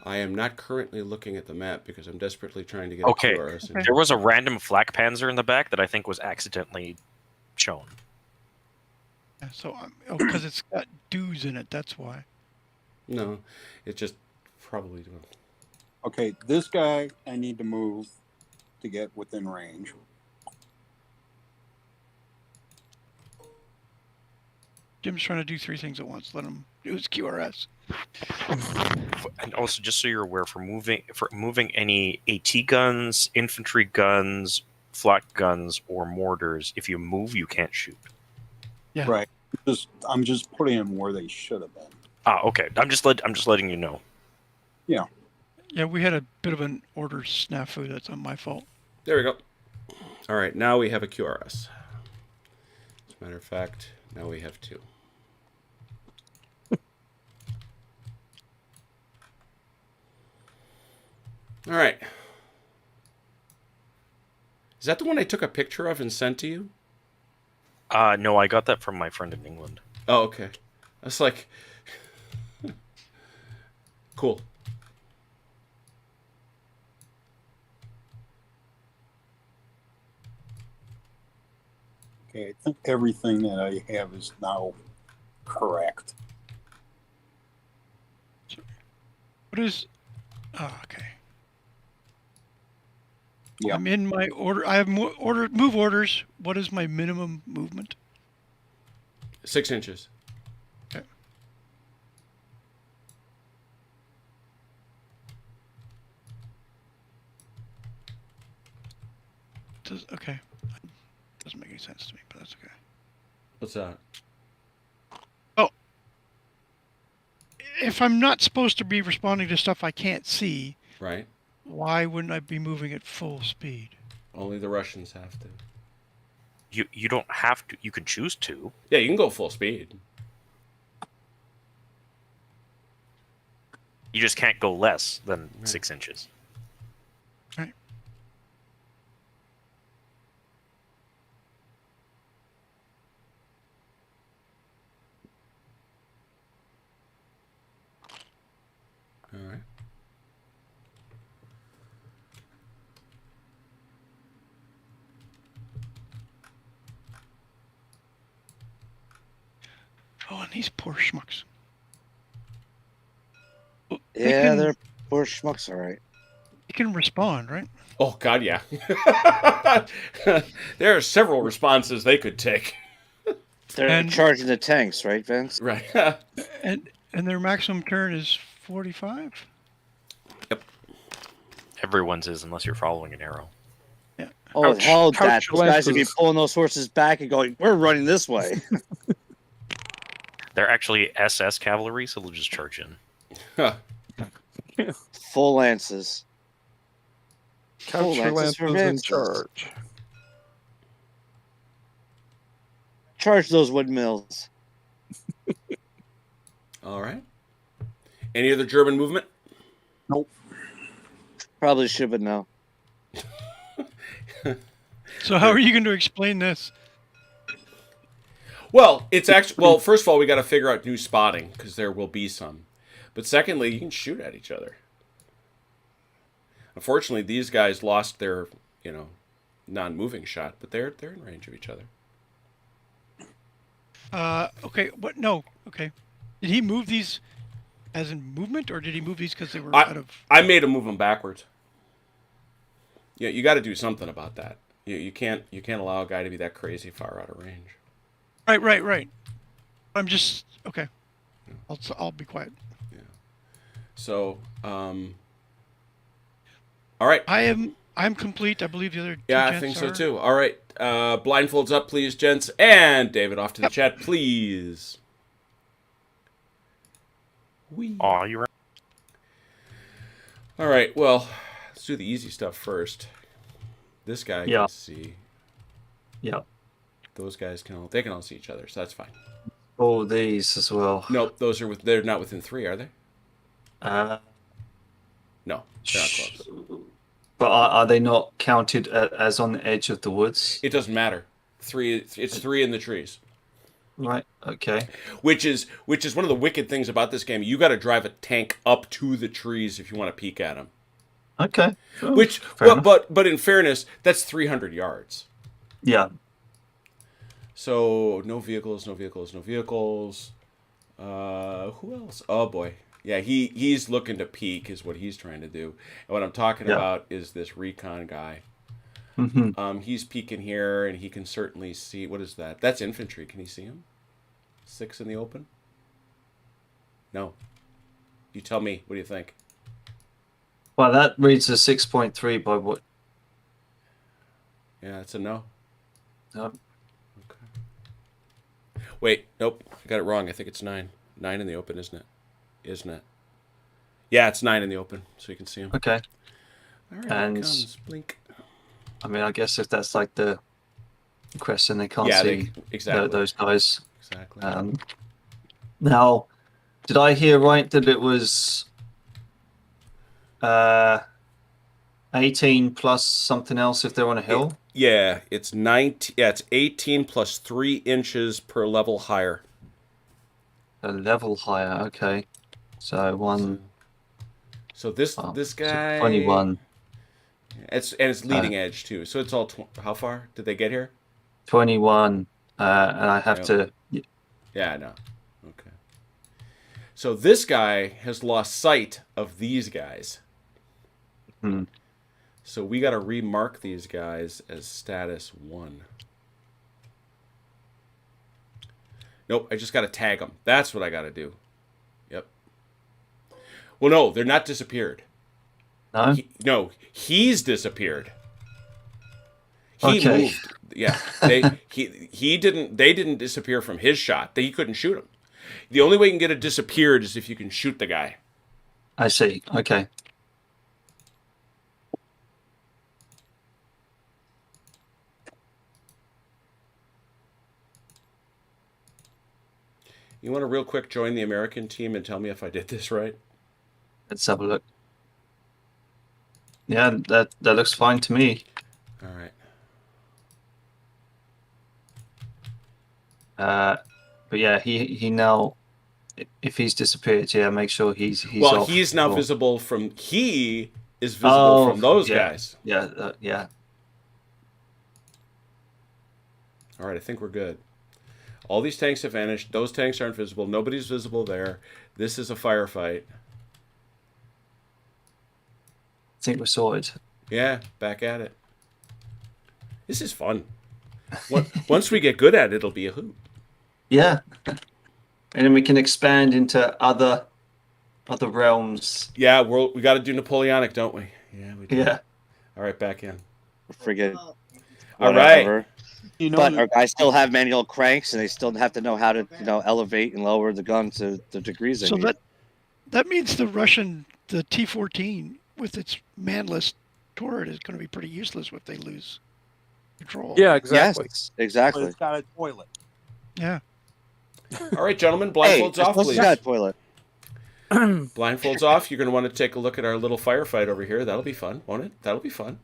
[SPEAKER 1] I am not currently looking at the map because I'm desperately trying to get
[SPEAKER 4] Okay.
[SPEAKER 1] a QRS.
[SPEAKER 7] Okay.
[SPEAKER 4] There was a random flak panzer in the back that I think was accidentally shown.
[SPEAKER 7] Yeah, so because it's got dews in it, that's why.
[SPEAKER 1] No, it just probably doing.
[SPEAKER 3] Okay, this guy I need to move to get within range.
[SPEAKER 7] Jim's trying to do 3 things at once. Let him do his QRS.
[SPEAKER 4] And also, just so you're aware, for moving any AT guns, infantry guns, flak guns, or mortars, if you move, you can't shoot.
[SPEAKER 7] Yeah.
[SPEAKER 3] Right. I'm just putting them where they should have been.
[SPEAKER 4] Ah, okay. I'm just letting you know.
[SPEAKER 7] Yeah, we had a bit of an order snafu. That's on my fault.
[SPEAKER 1] There we go. All right, now we have a QRS. As a matter of fact, now we have 2. All right. Is that the one I took a picture of and sent to you?
[SPEAKER 4] No, I got that from my friend in England.
[SPEAKER 1] Oh, okay. That's like cool.
[SPEAKER 3] Okay, I think everything that I have is now correct.
[SPEAKER 7] What is? Oh, okay.
[SPEAKER 3] Yep.
[SPEAKER 7] I'm in my order. I have move orders. What is my minimum movement?
[SPEAKER 1] 6 inches.
[SPEAKER 7] Okay. Okay. Doesn't make any sense to me, but that's okay.
[SPEAKER 1] What's that?
[SPEAKER 7] Oh. If I'm not supposed to be responding to stuff I can't see,
[SPEAKER 1] Right.
[SPEAKER 7] why wouldn't I be moving at full speed?
[SPEAKER 1] Only the Russians have to.
[SPEAKER 4] You don't have to. You can choose to.
[SPEAKER 1] Yeah, you can go full speed.
[SPEAKER 4] You just can't go less than
[SPEAKER 1] Right.
[SPEAKER 4] 6 inches.
[SPEAKER 7] Right.
[SPEAKER 1] All right.
[SPEAKER 7] Oh, and these poor schmucks.
[SPEAKER 8] Yeah, they're poor schmucks, all right.
[SPEAKER 7] They can respond, right?
[SPEAKER 1] Oh God, yeah. There are several responses they could take.
[SPEAKER 8] They're charging the tanks, right, Vince?
[SPEAKER 1] Right.
[SPEAKER 7] And their maximum turn is 45.
[SPEAKER 4] Everyone's is, unless you're following an arrow.
[SPEAKER 8] Oh,
[SPEAKER 6] Couch-
[SPEAKER 8] hell,
[SPEAKER 6] couch
[SPEAKER 8] that those guys would be
[SPEAKER 6] lenses.
[SPEAKER 8] pulling those horses back and going, "We're running this way."
[SPEAKER 4] They're actually SS cavalry, so they'll just charge in.
[SPEAKER 8] Full lances. Full
[SPEAKER 6] Couch
[SPEAKER 8] lances for
[SPEAKER 6] lances in
[SPEAKER 8] Vince's.
[SPEAKER 6] charge.
[SPEAKER 8] Charge those windmills.
[SPEAKER 1] All right. Any other German movement?
[SPEAKER 3] Nope.
[SPEAKER 8] Probably should, but no.
[SPEAKER 7] So how are you going to explain this?
[SPEAKER 1] Well, it's actually first of all, we got to figure out new spotting because there will be some. But secondly, you can shoot at each other. Unfortunately, these guys lost their, non-moving shot, but they're in range of each other.
[SPEAKER 7] Okay. What? No. Okay. Did he move these as in movement, or did he move these because they were
[SPEAKER 1] I-
[SPEAKER 7] out of?
[SPEAKER 1] I made them move them backwards. Yeah, you got to do something about that. You can't allow a guy to be that crazy far out of range.
[SPEAKER 7] Right. I'm just okay. I'll be quiet.
[SPEAKER 1] So, all right.
[SPEAKER 7] I'm complete. I believe the other two
[SPEAKER 1] Yeah, I
[SPEAKER 7] gents
[SPEAKER 1] think so
[SPEAKER 7] are.
[SPEAKER 1] too. All right. Blindfolds up, please, gents. And David, off to the chat, please. Whee.
[SPEAKER 4] Aw, you're right.
[SPEAKER 1] All right. Well, let's do the easy stuff first. This guy
[SPEAKER 5] Yeah.
[SPEAKER 1] can see.
[SPEAKER 5] Yep.
[SPEAKER 1] Those guys can all see each other, so that's fine.
[SPEAKER 5] All these as well.
[SPEAKER 1] Nope, they're not within 3, are they?
[SPEAKER 5] Uh,
[SPEAKER 1] No, they're not close.
[SPEAKER 5] but are they not counted as on the edge of the woods?
[SPEAKER 1] It doesn't matter. It's 3 in the trees.
[SPEAKER 5] Right. Okay.
[SPEAKER 1] Which is one of the wicked things about this game. You got to drive a tank up to the trees if you want to peek at them.
[SPEAKER 5] Okay. Sure.
[SPEAKER 1] Well,
[SPEAKER 5] enough.
[SPEAKER 1] but in fairness, that's 300 yards.
[SPEAKER 5] Yeah.
[SPEAKER 1] So no vehicles. Who else? Oh boy, yeah. He's looking to peek is what he's trying to do. And what I'm talking about is this recon guy.
[SPEAKER 5] Mm-hmm.
[SPEAKER 1] He's peeking here, and he can certainly see. What is that? That's infantry. Can he see him? 6 in the open? No. You tell me. What do you think?
[SPEAKER 5] Well, that reads a 6.3 by what?
[SPEAKER 1] Yeah, it's a no.
[SPEAKER 5] Okay.
[SPEAKER 1] Wait, nope. I got it wrong. I think it's 9. 9 in the open, isn't it? Isn't it? Yeah, it's 9 in the open, so you can see him.
[SPEAKER 5] Okay.
[SPEAKER 1] All right,
[SPEAKER 5] And-
[SPEAKER 1] here it comes. Blink.
[SPEAKER 5] I mean, I guess if that's like the question, they can't
[SPEAKER 1] Yeah,
[SPEAKER 5] see
[SPEAKER 1] exactly.
[SPEAKER 5] those guys.
[SPEAKER 1] Exactly.
[SPEAKER 5] Now, did I hear right that it was 18 plus something else if they're on a hill.
[SPEAKER 1] Yeah, it's 19. Yeah, it's 18 plus 3 inches per level higher.
[SPEAKER 5] A level higher. Okay. So one.
[SPEAKER 1] So this
[SPEAKER 5] Oh,
[SPEAKER 1] this
[SPEAKER 5] so
[SPEAKER 1] guy
[SPEAKER 5] 21.
[SPEAKER 1] it's leading edge too. So it's all how far did they get here?
[SPEAKER 5] 21. And I have
[SPEAKER 1] Yep.
[SPEAKER 5] to.
[SPEAKER 1] Yeah, I know. Okay. So this guy has lost sight of these guys.
[SPEAKER 5] Hmm.
[SPEAKER 1] So we got to remark these guys as status 1. Nope, I just got to tag them. That's what I got to do. Yep. Well, no, they're not disappeared.
[SPEAKER 5] No.
[SPEAKER 1] He's disappeared. He
[SPEAKER 5] Okay.
[SPEAKER 1] moved. Yeah, he didn't. They didn't disappear from his shot. He couldn't shoot him. The only way you can get it disappeared is if you can shoot the guy.
[SPEAKER 5] I see. Okay.
[SPEAKER 1] You want to real quick join the American team and tell me if I did this right?
[SPEAKER 5] Let's have a look. Yeah, that looks fine to me.
[SPEAKER 1] All right.
[SPEAKER 5] But yeah, he now, if he's disappeared, yeah, make sure he's
[SPEAKER 1] Well,
[SPEAKER 5] off.
[SPEAKER 1] he's now visible from. He is visible from those guys.
[SPEAKER 5] Yeah, yeah.
[SPEAKER 1] All right, I think we're good. All these tanks have vanished. Those tanks aren't visible. Nobody's visible there. This is a firefight.
[SPEAKER 5] I think we're sorted.
[SPEAKER 1] Yeah, back at it. This is fun. Once we get good at it, it'll be a hoot.
[SPEAKER 5] Yeah, and then we can expand into other realms.
[SPEAKER 1] Yeah, we got to do Napoleonic, don't we? Yeah, we do.
[SPEAKER 5] Yeah.
[SPEAKER 1] All right, back in.
[SPEAKER 8] Forget.
[SPEAKER 1] All
[SPEAKER 8] Whatever.
[SPEAKER 1] right.
[SPEAKER 3] You know,
[SPEAKER 8] But our guys still have manual cranks, and they still have to know how to, elevate and lower the gun to the degrees they
[SPEAKER 7] So
[SPEAKER 8] need.
[SPEAKER 7] that means the T-14 with its manless turret is going to be pretty useless if they lose control.
[SPEAKER 6] Yeah, exactly.
[SPEAKER 8] Yes,
[SPEAKER 3] but
[SPEAKER 8] exactly.
[SPEAKER 3] it's got a toilet.
[SPEAKER 7] Yeah.
[SPEAKER 1] All right, gentlemen,
[SPEAKER 8] Hey,
[SPEAKER 1] blindfolds off,
[SPEAKER 8] it's
[SPEAKER 1] please.
[SPEAKER 8] got a toilet.
[SPEAKER 1] Blindfolds off. You're going to want to take a look at our little firefight over here. That'll be fun, won't it? That'll be fun.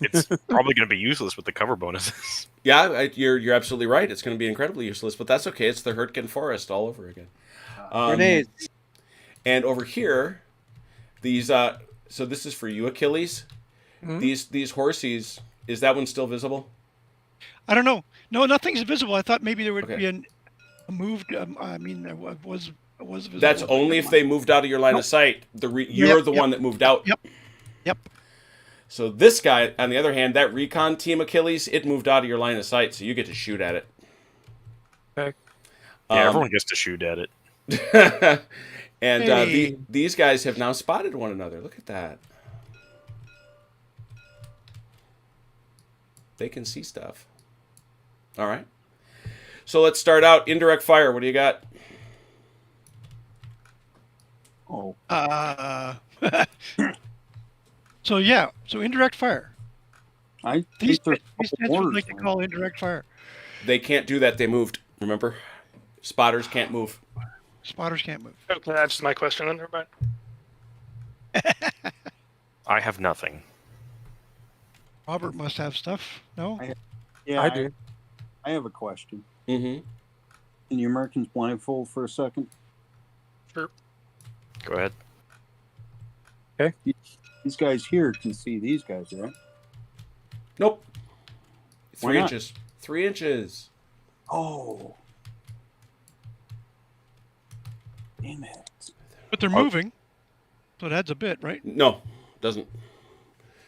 [SPEAKER 4] It's probably going to be useless with the cover bonuses.
[SPEAKER 1] Yeah, you're absolutely right. It's going to be incredibly useless, but that's okay. It's the Hurtgen Forest all over again.
[SPEAKER 8] Grenades.
[SPEAKER 1] And over here, these. So this is for you, Achilles.
[SPEAKER 6] Mhm.
[SPEAKER 1] These horsies. Is that one still visible?
[SPEAKER 7] I don't know. No, nothing's visible. I thought maybe there would
[SPEAKER 1] Okay.
[SPEAKER 7] be a moved. I mean, it was visible.
[SPEAKER 1] That's only if they moved out of your line of sight. You're the one that moved out.
[SPEAKER 7] Yep.
[SPEAKER 1] So this guy, on the other hand, that recon team Achilles, it moved out of your line of sight, so you get to shoot at it.
[SPEAKER 6] Okay.
[SPEAKER 4] Yeah, everyone gets to shoot at it.
[SPEAKER 1] And
[SPEAKER 7] Hey.
[SPEAKER 1] these guys have now spotted one another. Look at that. They can see stuff. All right. So let's start out. Indirect fire. What do you got?
[SPEAKER 3] Oh,
[SPEAKER 7] So yeah. So indirect fire.
[SPEAKER 3] I
[SPEAKER 7] These
[SPEAKER 3] think there's
[SPEAKER 7] these
[SPEAKER 3] a
[SPEAKER 7] tents
[SPEAKER 3] couple
[SPEAKER 7] would like to
[SPEAKER 3] words,
[SPEAKER 7] call indirect fire.
[SPEAKER 1] They can't do that. They moved. Remember? Spotters can't move.
[SPEAKER 7] Spotters can't move.
[SPEAKER 2] Okay, that's my question. Then, never mind.
[SPEAKER 4] I have nothing.
[SPEAKER 7] Robert must have stuff. No.
[SPEAKER 3] Yeah,
[SPEAKER 6] I do.
[SPEAKER 3] I have a question.
[SPEAKER 1] Mm-hmm.
[SPEAKER 3] Can you Americans blindfold for a second?
[SPEAKER 2] Sure.
[SPEAKER 4] Go ahead.
[SPEAKER 3] These guys here can see these guys, right?
[SPEAKER 1] Nope.
[SPEAKER 3] Why
[SPEAKER 1] 3
[SPEAKER 3] not?
[SPEAKER 1] inches. 3 inches.
[SPEAKER 3] Oh. Damn it.
[SPEAKER 7] But they're moving, so it adds a bit, right?
[SPEAKER 1] No, doesn't.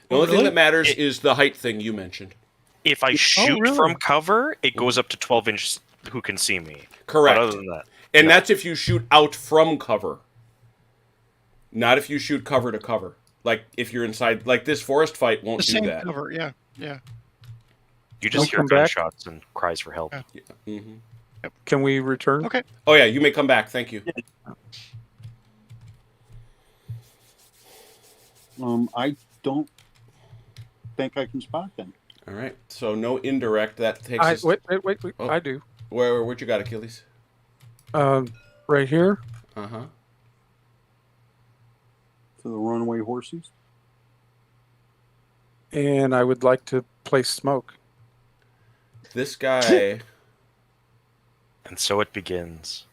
[SPEAKER 1] The
[SPEAKER 7] Oh,
[SPEAKER 1] only thing
[SPEAKER 7] really?
[SPEAKER 1] that matters is the height thing you mentioned.
[SPEAKER 4] If I shoot
[SPEAKER 7] really?
[SPEAKER 4] from cover, it goes up to 12 inches. Who can see me?
[SPEAKER 1] Correct.
[SPEAKER 4] But other than that,
[SPEAKER 1] And
[SPEAKER 4] no.
[SPEAKER 1] that's if you shoot out from cover. Not if you shoot cover to cover. Like if you're inside, like this forest fight won't
[SPEAKER 7] The
[SPEAKER 1] do
[SPEAKER 7] same
[SPEAKER 1] that.
[SPEAKER 7] cover. Yeah.
[SPEAKER 4] You just hear
[SPEAKER 6] Welcome back.
[SPEAKER 4] gunshots and cries for help.
[SPEAKER 7] Yeah.
[SPEAKER 1] hmm
[SPEAKER 6] Can we return?
[SPEAKER 7] Okay.
[SPEAKER 1] Oh yeah, you may come back. Thank you.
[SPEAKER 3] I don't think I can spot them.
[SPEAKER 1] All right. So no indirect. That takes us.
[SPEAKER 6] Wait.
[SPEAKER 1] Oh.
[SPEAKER 6] I do.
[SPEAKER 1] Where'd you got Achilles?
[SPEAKER 6] Right here.
[SPEAKER 1] Uh huh.
[SPEAKER 3] For the runaway horses.
[SPEAKER 6] And I would like to place smoke.
[SPEAKER 1] This guy.
[SPEAKER 4] And so it begins.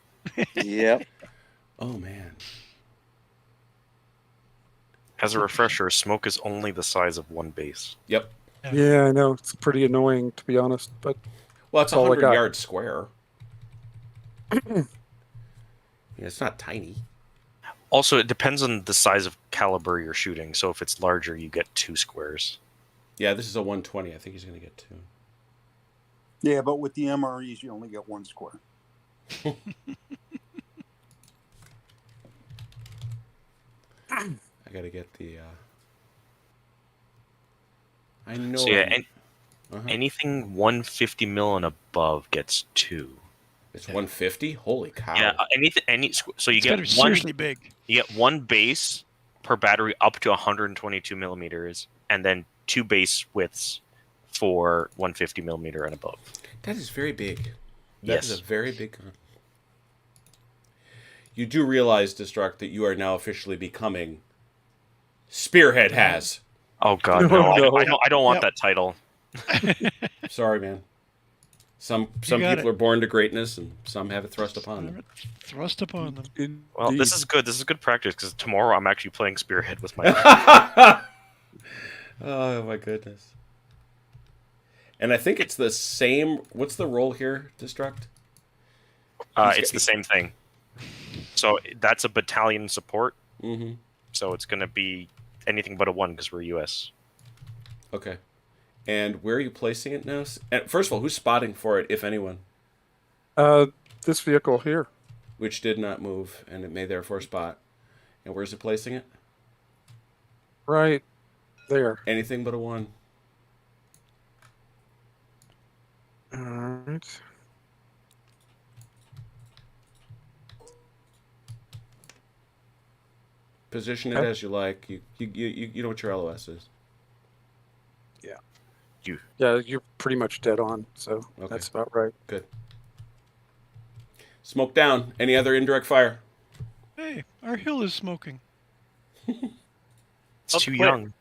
[SPEAKER 8] Yep.
[SPEAKER 1] Oh man.
[SPEAKER 4] As a refresher, smoke is only the size of one base.
[SPEAKER 1] Yep.
[SPEAKER 6] Yeah, I know. It's pretty annoying, to be honest. But
[SPEAKER 1] Well, it's
[SPEAKER 6] That's all I
[SPEAKER 1] 100
[SPEAKER 6] got.
[SPEAKER 1] yards square. Yeah, it's not tiny.
[SPEAKER 4] Also, it depends on the size of caliber you're shooting. So if it's larger, you get 2 squares.
[SPEAKER 1] Yeah, this is a 120. I think he's going to get 2.
[SPEAKER 3] Yeah, but with the MREs, you only get 1 square.
[SPEAKER 1] I got to get the. I know.
[SPEAKER 4] So yeah,
[SPEAKER 1] Uh-huh.
[SPEAKER 4] anything 150 mil and above gets 2.
[SPEAKER 1] It's 150. Holy cow!
[SPEAKER 4] Yeah, so you
[SPEAKER 7] It's gotta
[SPEAKER 4] get
[SPEAKER 7] be
[SPEAKER 4] one.
[SPEAKER 7] seriously big.
[SPEAKER 4] You get 1 base per battery up to 122 millimeters, and then 2 base widths for 150 millimeter and above.
[SPEAKER 1] That is very big. That
[SPEAKER 4] Yes.
[SPEAKER 1] is a very big gun. You do realize, Destruct, that you are now officially becoming Spearhead has.
[SPEAKER 4] Oh god,
[SPEAKER 6] Oh,
[SPEAKER 4] no!
[SPEAKER 6] no.
[SPEAKER 4] I don't want
[SPEAKER 7] Yep.
[SPEAKER 4] that title.
[SPEAKER 1] Sorry, man. Some
[SPEAKER 7] got
[SPEAKER 1] people
[SPEAKER 7] it.
[SPEAKER 1] are born to greatness, and some have it thrust upon them.
[SPEAKER 7] Thrust upon them.
[SPEAKER 4] Well, this is good. This is good practice because tomorrow I'm actually playing Spearhead with my.
[SPEAKER 1] Oh my goodness! And I think it's the same. What's the role here, Destruct?
[SPEAKER 4] It's the same thing. So that's a battalion support.
[SPEAKER 1] Mm-hmm.
[SPEAKER 4] So it's going to be anything but a 1 because we're US.
[SPEAKER 1] Okay. And where are you placing it now? And first of all, who's spotting for it, if anyone?
[SPEAKER 6] this vehicle here.
[SPEAKER 1] Which did not move, and it may therefore spot. And where's it placing it?
[SPEAKER 6] Right there.
[SPEAKER 1] Anything but a 1.
[SPEAKER 6] All right.
[SPEAKER 1] Position it
[SPEAKER 6] Okay.
[SPEAKER 1] as you like. You know what your LOS is.
[SPEAKER 6] Yeah, you're pretty much dead on. So
[SPEAKER 1] Okay.
[SPEAKER 6] that's about right.
[SPEAKER 1] Good. Smoke down. Any other indirect fire?
[SPEAKER 7] Hey, our hill is smoking.
[SPEAKER 4] It's
[SPEAKER 2] Oh,
[SPEAKER 4] too
[SPEAKER 2] wait.
[SPEAKER 4] young.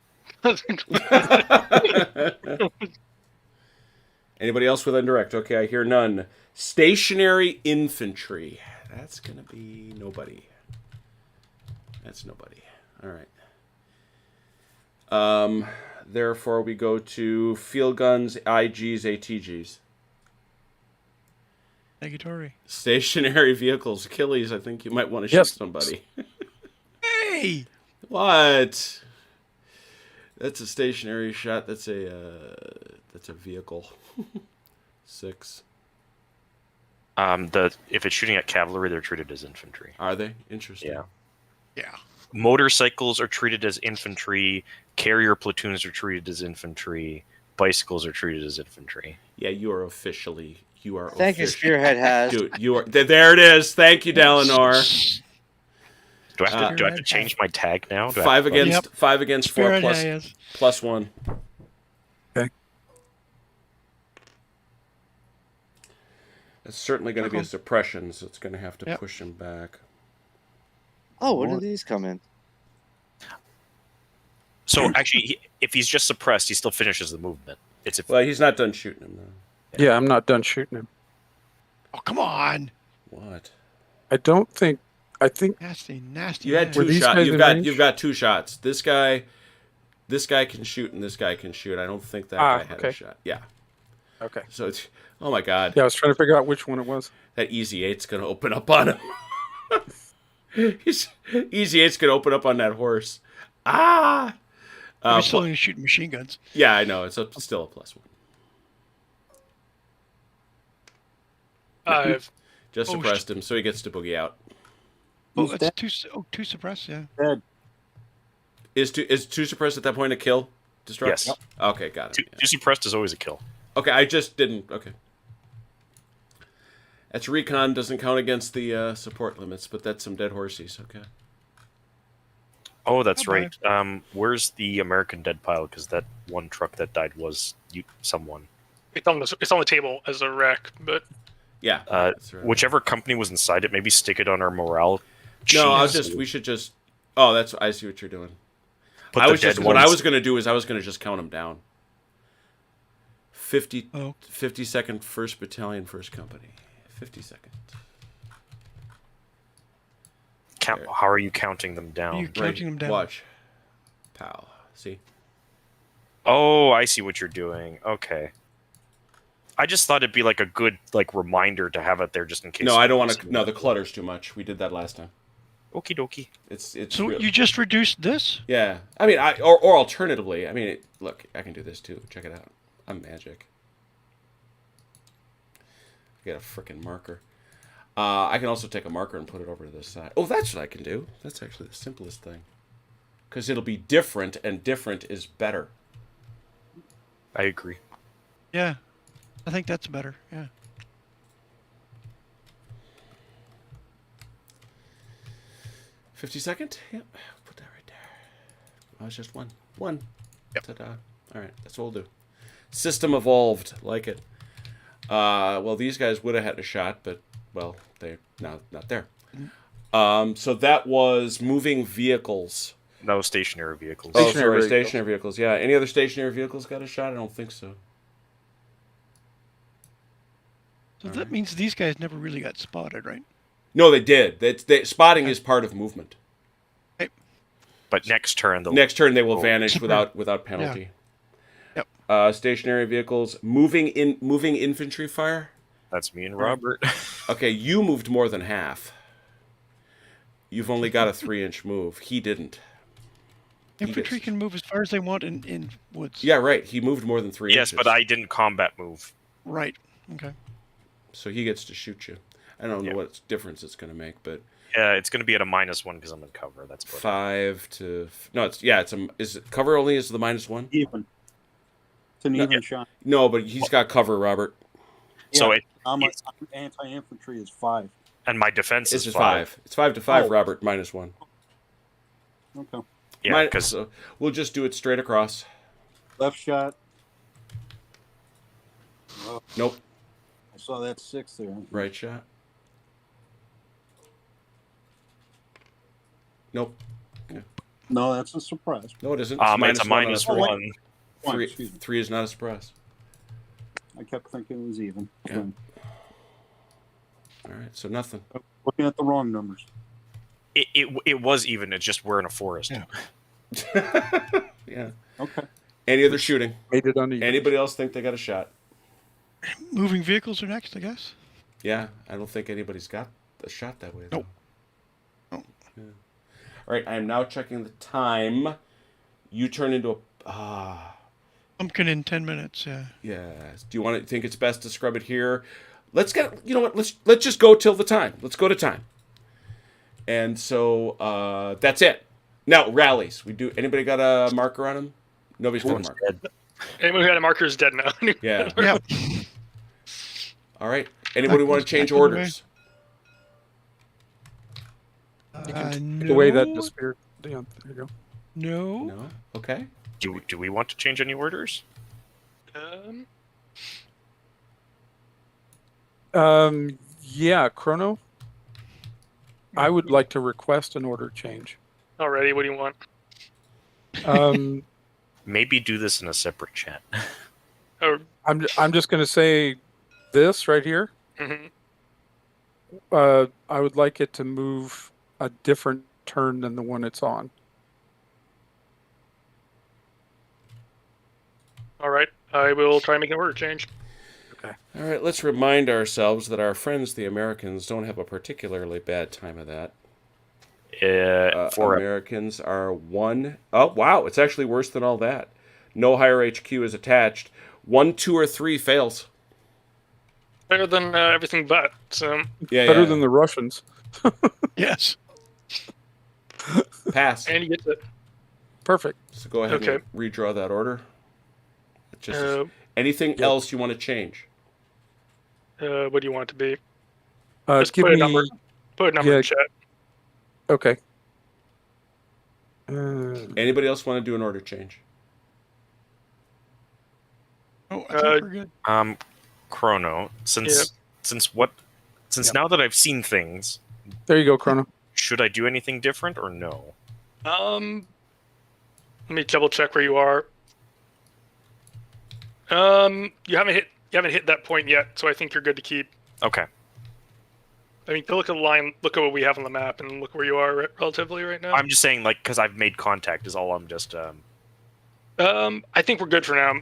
[SPEAKER 1] Anybody else with indirect? Okay, I hear none. Stationary infantry. That's gonna be nobody. That's nobody. All right. Therefore, we go to field guns, IGs, ATGs.
[SPEAKER 7] Negatory.
[SPEAKER 1] Stationary vehicles. Achilles, I think you might want to shoot
[SPEAKER 6] Yes.
[SPEAKER 1] somebody.
[SPEAKER 7] Hey!
[SPEAKER 1] What? That's a stationary shot. That's a vehicle. 6.
[SPEAKER 4] If it's shooting at cavalry, they're treated as infantry.
[SPEAKER 1] Are they? Interesting.
[SPEAKER 4] Yeah.
[SPEAKER 7] Yeah.
[SPEAKER 4] Motorcycles are treated as infantry. Carrier platoons are treated as infantry. Bicycles are treated as infantry.
[SPEAKER 1] Yeah, you are officially. You are.
[SPEAKER 8] Thank you,
[SPEAKER 1] officially-
[SPEAKER 8] Spearhead has.
[SPEAKER 1] Dude, you are. There it is. Thank you, Dalinor.
[SPEAKER 4] Do I have to
[SPEAKER 7] Spearhead
[SPEAKER 4] change my tag now? Do I
[SPEAKER 1] 5
[SPEAKER 4] have to-
[SPEAKER 1] against.
[SPEAKER 7] Yep.
[SPEAKER 1] 5 against 4
[SPEAKER 7] Spirit
[SPEAKER 1] plus
[SPEAKER 7] has.
[SPEAKER 1] plus 1.
[SPEAKER 6] Okay.
[SPEAKER 1] It's certainly going to be a suppression, so it's going to have to
[SPEAKER 7] Yep.
[SPEAKER 1] push him back.
[SPEAKER 8] Oh, when did these come in?
[SPEAKER 4] So actually, if he's just suppressed, he still finishes the movement. It's if
[SPEAKER 1] Well, he's not done shooting him though.
[SPEAKER 6] Yeah, I'm not done shooting him.
[SPEAKER 7] Oh, come on.
[SPEAKER 1] What?
[SPEAKER 6] I don't think. I think
[SPEAKER 7] Nasty, nasty.
[SPEAKER 1] You had
[SPEAKER 7] man.
[SPEAKER 6] Were
[SPEAKER 1] 2
[SPEAKER 6] these
[SPEAKER 1] shots.
[SPEAKER 6] guys in range?
[SPEAKER 1] You've got 2 shots. This guy can shoot, and this guy can shoot. I don't think that guy had a
[SPEAKER 6] okay.
[SPEAKER 1] shot. Yeah.
[SPEAKER 6] okay.
[SPEAKER 1] So it's. Oh my God.
[SPEAKER 6] Yeah, I was trying to figure out which one it was.
[SPEAKER 1] That Easy 8's going to open up on him. Easy 8's going to open up on that horse. Ah!
[SPEAKER 7] We're still only shooting machine guns.
[SPEAKER 1] Yeah, I know. It's still a +1.
[SPEAKER 2] I've
[SPEAKER 1] Just
[SPEAKER 7] Oh,
[SPEAKER 1] suppressed him, so he gets to boogie out.
[SPEAKER 7] Oh,
[SPEAKER 3] He's
[SPEAKER 7] that's
[SPEAKER 3] dead.
[SPEAKER 7] two suppressed, yeah.
[SPEAKER 3] Dead.
[SPEAKER 1] Is two suppressed at that point a kill? Destruct?
[SPEAKER 4] Yes.
[SPEAKER 1] Yep. Okay, got it.
[SPEAKER 4] Two suppressed is always a kill.
[SPEAKER 1] Okay, I just didn't. Okay. That's recon, doesn't count against the support limits, but that's some dead horsies. Okay.
[SPEAKER 4] Oh, that's
[SPEAKER 7] Oh, boy.
[SPEAKER 4] right. Where's the American dead pile? Because that one truck that died was someone.
[SPEAKER 2] it's on the table as a wreck, but
[SPEAKER 1] Yeah.
[SPEAKER 4] Uh,
[SPEAKER 1] that's right.
[SPEAKER 4] Whichever company was inside it, maybe stick it on our morale.
[SPEAKER 1] No,
[SPEAKER 4] sheet.
[SPEAKER 1] we should just. Oh, I see what you're doing.
[SPEAKER 4] Put
[SPEAKER 1] I
[SPEAKER 4] the
[SPEAKER 1] was
[SPEAKER 4] dead
[SPEAKER 1] just what I
[SPEAKER 4] ones-
[SPEAKER 1] was going to do is I was going to just count them down. 50,
[SPEAKER 7] Oh.
[SPEAKER 1] 52nd 1st Battalion, 1st Company. 52nd.
[SPEAKER 4] How are you counting them down?
[SPEAKER 7] Are you counting them down?
[SPEAKER 1] Watch. Pow. See?
[SPEAKER 4] Oh, I see what you're doing. Okay. I just thought it'd be like a good reminder to have it there just in case.
[SPEAKER 1] No, I don't want to. No, the clutter's too much. We did that last time.
[SPEAKER 4] Okie dokie.
[SPEAKER 1] It's
[SPEAKER 7] So
[SPEAKER 1] real.
[SPEAKER 7] you just reduced this?
[SPEAKER 1] Yeah. I mean, or alternatively, I mean, look, I can do this too. Check it out. I'm magic. I got a frickin' marker. I can also take a marker and put it over to this side. Oh, that's what I can do. That's actually the simplest thing. Because it'll be different, and different is better.
[SPEAKER 4] I agree.
[SPEAKER 7] Yeah. I think that's better. Yeah.
[SPEAKER 1] $52nd? Yep. Put that right there. Oh, it's just one. One.
[SPEAKER 4] Yep.
[SPEAKER 1] Ta-da. All right. That's what we'll do. System evolved. Like it. Well, these guys would have had a shot, but, well, they're not there. So that was moving vehicles.
[SPEAKER 4] No stationary vehicles.
[SPEAKER 1] Oh,
[SPEAKER 6] Stationary
[SPEAKER 1] sorry,
[SPEAKER 6] vehicles.
[SPEAKER 1] stationary vehicles. Yeah. Any other stationary vehicles got a shot? I don't think so.
[SPEAKER 7] So that means these guys never really got spotted, right?
[SPEAKER 1] No, they did. Spotting is part of movement.
[SPEAKER 4] But next turn,
[SPEAKER 1] Next turn, they will
[SPEAKER 4] Oh.
[SPEAKER 1] vanish without penalty.
[SPEAKER 7] Yep.
[SPEAKER 1] Stationary vehicles, moving infantry fire.
[SPEAKER 4] That's me and Robert.
[SPEAKER 1] Okay, you moved more than half. You've only got a 3-inch move. He didn't.
[SPEAKER 7] Infantry
[SPEAKER 1] gets-
[SPEAKER 7] can move as far as they want in woods.
[SPEAKER 1] Yeah, right. He moved more than 3
[SPEAKER 4] Yes,
[SPEAKER 1] inches.
[SPEAKER 4] but I didn't combat move.
[SPEAKER 7] Right. Okay.
[SPEAKER 1] So he gets to shoot you. I don't know
[SPEAKER 4] Yeah.
[SPEAKER 1] what difference it's going to make, but
[SPEAKER 4] Yeah, it's going to be at a -1 because I'm in cover. That's what.
[SPEAKER 1] 5 to no, is it cover only is the -1?
[SPEAKER 3] Even. It's an even shot.
[SPEAKER 1] No, but he's got cover, Robert.
[SPEAKER 4] So
[SPEAKER 3] Yeah.
[SPEAKER 4] it,
[SPEAKER 3] I'm
[SPEAKER 4] it's-
[SPEAKER 3] anti-infantry is 5.
[SPEAKER 4] and my defense
[SPEAKER 1] It's
[SPEAKER 4] is
[SPEAKER 1] just 5. It's 5 to 5,
[SPEAKER 3] Oh.
[SPEAKER 1] Robert, -1.
[SPEAKER 3] Okay.
[SPEAKER 4] Yeah, because
[SPEAKER 1] So we'll just do it straight across.
[SPEAKER 3] Left shot. Oh,
[SPEAKER 1] Nope.
[SPEAKER 3] I saw that 6 there.
[SPEAKER 1] Right shot. Nope.
[SPEAKER 3] No, that's a surprise.
[SPEAKER 1] No, it isn't.
[SPEAKER 4] it's a
[SPEAKER 1] on a
[SPEAKER 4] -1.
[SPEAKER 1] surprise.
[SPEAKER 3] One,
[SPEAKER 1] Three,
[SPEAKER 3] excuse me.
[SPEAKER 1] 3 is not a surprise.
[SPEAKER 3] I kept thinking it was even.
[SPEAKER 1] Yeah. All right, so nothing.
[SPEAKER 3] Looking at the wrong numbers.
[SPEAKER 4] It was even. It's just we're in a forest.
[SPEAKER 7] Yeah.
[SPEAKER 1] Yeah.
[SPEAKER 3] Okay.
[SPEAKER 1] Any other shooting?
[SPEAKER 6] Made it uneven.
[SPEAKER 1] Anybody else think they got a shot?
[SPEAKER 7] Moving vehicles are next, I guess.
[SPEAKER 1] Yeah, I don't think anybody's got a shot that way. Though.
[SPEAKER 7] Nope. Nope.
[SPEAKER 1] Yeah. All right, I am now checking the time. You turn into a.
[SPEAKER 7] Pumpkin in 10 minutes. Yeah.
[SPEAKER 1] Yeah. Do you want to think it's best to scrub it here? Let's get. You know what? Let's just go till the time. Let's go to time. And so that's it. Now rallies. We do. Anybody got a marker on him? Nobody's got a
[SPEAKER 4] Everyone's
[SPEAKER 1] marker.
[SPEAKER 4] dead.
[SPEAKER 2] Anyone who had a marker is dead now.
[SPEAKER 1] Yeah.
[SPEAKER 7] Yeah.
[SPEAKER 1] All right. Anybody want to change
[SPEAKER 7] Back away.
[SPEAKER 1] orders?
[SPEAKER 7] No.
[SPEAKER 6] The way that disappeared. Yeah, there you go.
[SPEAKER 7] No.
[SPEAKER 1] No. Okay.
[SPEAKER 4] Do we want to change any orders?
[SPEAKER 6] Yeah, Chrono. I would like to request an order change.
[SPEAKER 2] Already, what do you want?
[SPEAKER 4] Maybe do this in a separate chat.
[SPEAKER 2] Or
[SPEAKER 6] I'm just going to say this right here.
[SPEAKER 2] mhm.
[SPEAKER 6] I would like it to move a different turn than the one it's on.
[SPEAKER 2] All right, I will try and make an order change.
[SPEAKER 1] All right. Let's remind ourselves that our friends, the Americans, don't have a particularly bad time of that.
[SPEAKER 4] For
[SPEAKER 1] Americans are 1. Oh, wow. It's actually worse than all that. No higher HQ is attached. 1, 2, or 3 fails.
[SPEAKER 2] Better than everything but. So
[SPEAKER 1] Yeah,
[SPEAKER 6] Better
[SPEAKER 1] yeah.
[SPEAKER 6] than the Russians.
[SPEAKER 7] Yes.
[SPEAKER 1] Pass.
[SPEAKER 2] and you get to
[SPEAKER 6] Perfect.
[SPEAKER 1] So go ahead
[SPEAKER 2] Okay.
[SPEAKER 1] and redraw that order. Just anything
[SPEAKER 6] Yep.
[SPEAKER 1] else you want to change?
[SPEAKER 2] what do you want it to be? Just
[SPEAKER 6] Give
[SPEAKER 2] put a
[SPEAKER 6] me.
[SPEAKER 2] number. Put a number
[SPEAKER 6] yeah.
[SPEAKER 2] in chat.
[SPEAKER 6] Okay.
[SPEAKER 1] Anybody else want to do an order change?
[SPEAKER 7] Oh, I think we're good.
[SPEAKER 4] Chrono. Since now that I've seen things,
[SPEAKER 6] There you go, Chrono.
[SPEAKER 4] should I do anything different or no?
[SPEAKER 2] Let me double check where you are. You haven't hit that point yet, so I think you're good to keep.
[SPEAKER 4] Okay.
[SPEAKER 2] I mean, look at the line, look at what we have on the map, and look where you are relatively right now.
[SPEAKER 4] I'm just saying, like, because I've made contact is all. I'm just.
[SPEAKER 2] I think we're good for now.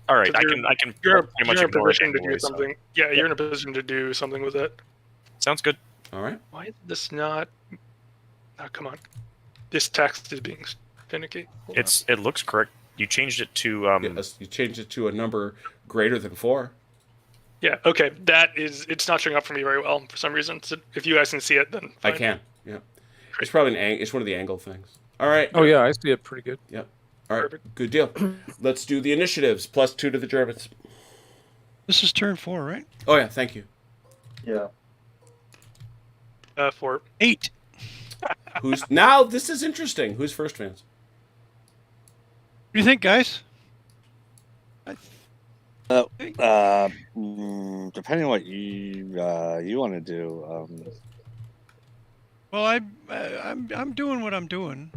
[SPEAKER 4] All right,
[SPEAKER 2] So
[SPEAKER 4] I can
[SPEAKER 2] You're
[SPEAKER 4] pretty much
[SPEAKER 2] in a
[SPEAKER 4] ignore it
[SPEAKER 2] position to
[SPEAKER 4] anyway,
[SPEAKER 2] do
[SPEAKER 4] so-
[SPEAKER 2] something. Yeah, you're in a position to do something with it.
[SPEAKER 4] Sounds good.
[SPEAKER 1] All right.
[SPEAKER 2] Why is this not? Oh, come on. This text is being finicky. Hold on.
[SPEAKER 4] It looks correct. You changed it to
[SPEAKER 1] Yes, you changed it to a number greater than 4.
[SPEAKER 2] Yeah. Okay. It's not showing up for me very well for some reason. So if you guys can see it, then
[SPEAKER 1] I
[SPEAKER 2] fine.
[SPEAKER 1] can. Yeah. It's probably it's one of the angle things. All right.
[SPEAKER 6] Oh yeah, I see it pretty good.
[SPEAKER 1] Yep. All right.
[SPEAKER 2] Perfect.
[SPEAKER 1] Good deal. Let's do the initiatives. +2 to the Germans.
[SPEAKER 7] This is turn 4, right?
[SPEAKER 1] Oh yeah. Thank you.
[SPEAKER 5] Yeah.
[SPEAKER 2] For
[SPEAKER 7] 8.
[SPEAKER 1] Who's now? This is interesting. Who's first, fans?
[SPEAKER 7] What do you think, guys?
[SPEAKER 8] Depending on what you want to do.
[SPEAKER 7] Well, I'm doing what I'm doing.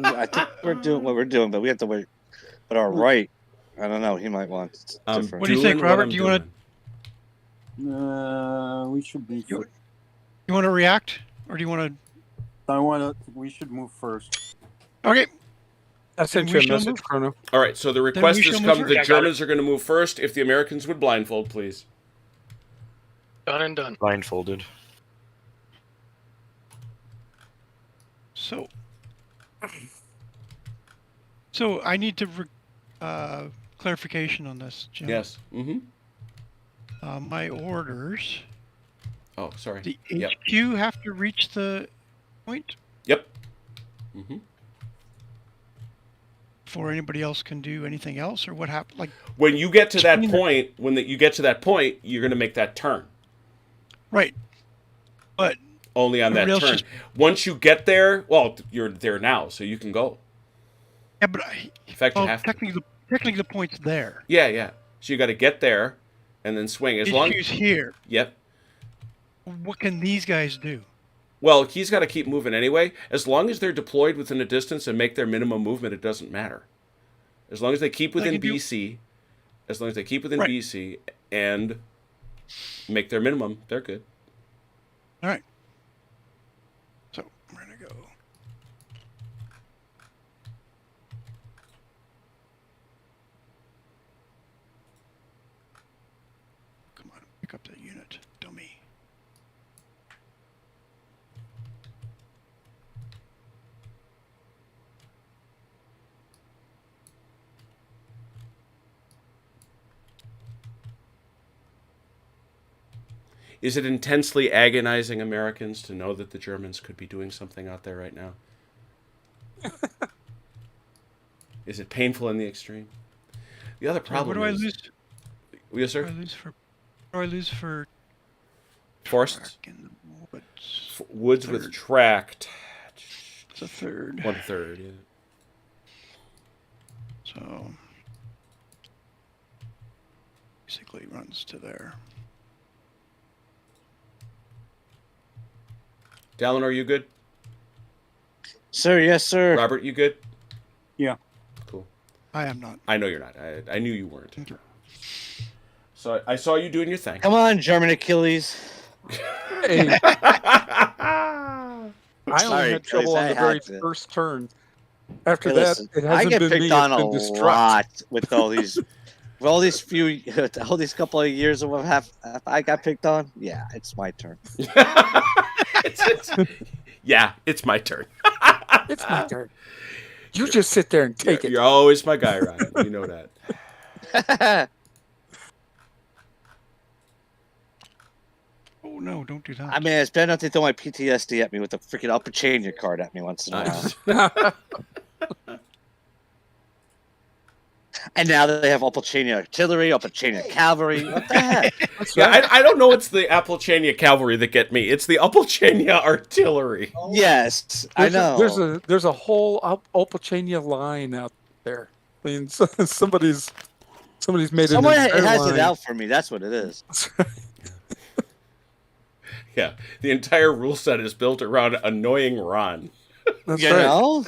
[SPEAKER 8] I think we're doing what we're doing, but we have to wait. But our right, I don't know. He might want different.
[SPEAKER 7] What do you think,
[SPEAKER 1] Doing
[SPEAKER 7] Robert?
[SPEAKER 1] I'm
[SPEAKER 7] Do you wanna-
[SPEAKER 1] doing.
[SPEAKER 3] We should move.
[SPEAKER 7] You want to react, or do you want
[SPEAKER 3] We should move first.
[SPEAKER 7] to? Okay.
[SPEAKER 6] I sent
[SPEAKER 7] Then
[SPEAKER 6] you
[SPEAKER 7] we
[SPEAKER 6] a
[SPEAKER 7] shall
[SPEAKER 6] move.
[SPEAKER 7] move.
[SPEAKER 6] Chrono.
[SPEAKER 1] All right. So the request
[SPEAKER 7] we
[SPEAKER 1] has
[SPEAKER 7] shall
[SPEAKER 1] come.
[SPEAKER 7] move
[SPEAKER 1] The
[SPEAKER 2] first.
[SPEAKER 1] Germans are going to move first. If the Americans would blindfold, please.
[SPEAKER 2] done and done.
[SPEAKER 4] blindfolded.
[SPEAKER 7] So I need to clarification on this, Jim.
[SPEAKER 1] Yes. Mm-hmm.
[SPEAKER 7] My orders.
[SPEAKER 1] Oh, sorry.
[SPEAKER 7] The
[SPEAKER 1] Yep.
[SPEAKER 7] HQ have to reach the point
[SPEAKER 1] Yep. Mm-hmm.
[SPEAKER 7] before anybody else can do anything else, or what happened? Like,
[SPEAKER 1] When you get to that
[SPEAKER 7] Between
[SPEAKER 1] point, you get to that point, you're going to make that turn.
[SPEAKER 7] right? But
[SPEAKER 1] Only on that
[SPEAKER 7] Everybody
[SPEAKER 1] turn.
[SPEAKER 7] else
[SPEAKER 1] Once you get there, well, you're there now, so you can go.
[SPEAKER 7] yeah, but
[SPEAKER 1] In fact, you
[SPEAKER 7] well,
[SPEAKER 1] have to.
[SPEAKER 7] technically the point's there.
[SPEAKER 1] Yeah, yeah. So you got to get there, and then swing. As long.
[SPEAKER 7] HQ's here.
[SPEAKER 1] Yep.
[SPEAKER 7] What can these guys do?
[SPEAKER 1] Well, he's got to keep moving anyway. As long as they're deployed within a distance and make their minimum movement, it doesn't matter. As long as they keep within
[SPEAKER 7] can do-
[SPEAKER 1] BC, as long as they keep within
[SPEAKER 7] Right.
[SPEAKER 1] BC and make their minimum, they're good.
[SPEAKER 7] All right. So we're gonna go. Come on, pick up the unit, dummy.
[SPEAKER 1] Is it intensely agonizing Americans to know that the Germans could be doing something out there right now? Is it painful in the extreme? The other
[SPEAKER 7] So
[SPEAKER 1] problem
[SPEAKER 7] what do I
[SPEAKER 1] is...
[SPEAKER 7] lose?
[SPEAKER 1] Yes,
[SPEAKER 7] What do
[SPEAKER 1] sir?
[SPEAKER 7] I lose for? What do I lose for?
[SPEAKER 1] Forests?
[SPEAKER 7] track in the woods?
[SPEAKER 1] Woods with
[SPEAKER 7] Third.
[SPEAKER 1] tracked.
[SPEAKER 7] It's a third.
[SPEAKER 1] 1/3, yeah.
[SPEAKER 7] So basically runs to there.
[SPEAKER 1] Dallin, are you good?
[SPEAKER 8] Sir, yes, sir.
[SPEAKER 1] Robert, you good?
[SPEAKER 3] Yeah.
[SPEAKER 1] Cool.
[SPEAKER 7] I am not.
[SPEAKER 1] I know you're not. I knew you weren't.
[SPEAKER 7] Okay.
[SPEAKER 1] So I saw you doing your thing.
[SPEAKER 8] Come on, German Achilles.
[SPEAKER 6] Hey, I only
[SPEAKER 8] Sorry,
[SPEAKER 6] had trouble on the
[SPEAKER 8] Chris, I
[SPEAKER 6] very
[SPEAKER 8] had to.
[SPEAKER 6] first turn. After
[SPEAKER 8] Hey,
[SPEAKER 6] that,
[SPEAKER 8] listen,
[SPEAKER 6] it
[SPEAKER 8] I
[SPEAKER 6] hasn't
[SPEAKER 8] get
[SPEAKER 6] been
[SPEAKER 8] picked
[SPEAKER 6] me.
[SPEAKER 8] on
[SPEAKER 6] It's
[SPEAKER 8] a
[SPEAKER 6] been destruct.
[SPEAKER 8] lot with all these, with all these all these couple of years of I got picked on. Yeah, it's my turn.
[SPEAKER 1] Yeah, it's my turn.
[SPEAKER 6] It's my turn. You just sit there and take it.
[SPEAKER 1] You're always my guy, Ryan. You know that.
[SPEAKER 7] Oh no! Don't do that.
[SPEAKER 8] I mean, it's better not to throw my PTSD at me with a freaking Upper Chania card at me once in a while.
[SPEAKER 1] Nice.
[SPEAKER 8] And now that they have Upper Chania artillery, Upper Chania cavalry. What the heck?
[SPEAKER 1] Yeah, I don't know. It's the Appalachania cavalry that get me. It's the Appalachania artillery.
[SPEAKER 8] Yes, I know.
[SPEAKER 6] There's a whole Opalchania line out there. I mean, somebody's made
[SPEAKER 8] Someone
[SPEAKER 6] an entire
[SPEAKER 8] has
[SPEAKER 6] line.
[SPEAKER 8] it out for me. That's what it is.
[SPEAKER 1] Yeah, the entire rule set is built around annoying Ron.
[SPEAKER 6] That's
[SPEAKER 8] You
[SPEAKER 6] right.
[SPEAKER 8] know?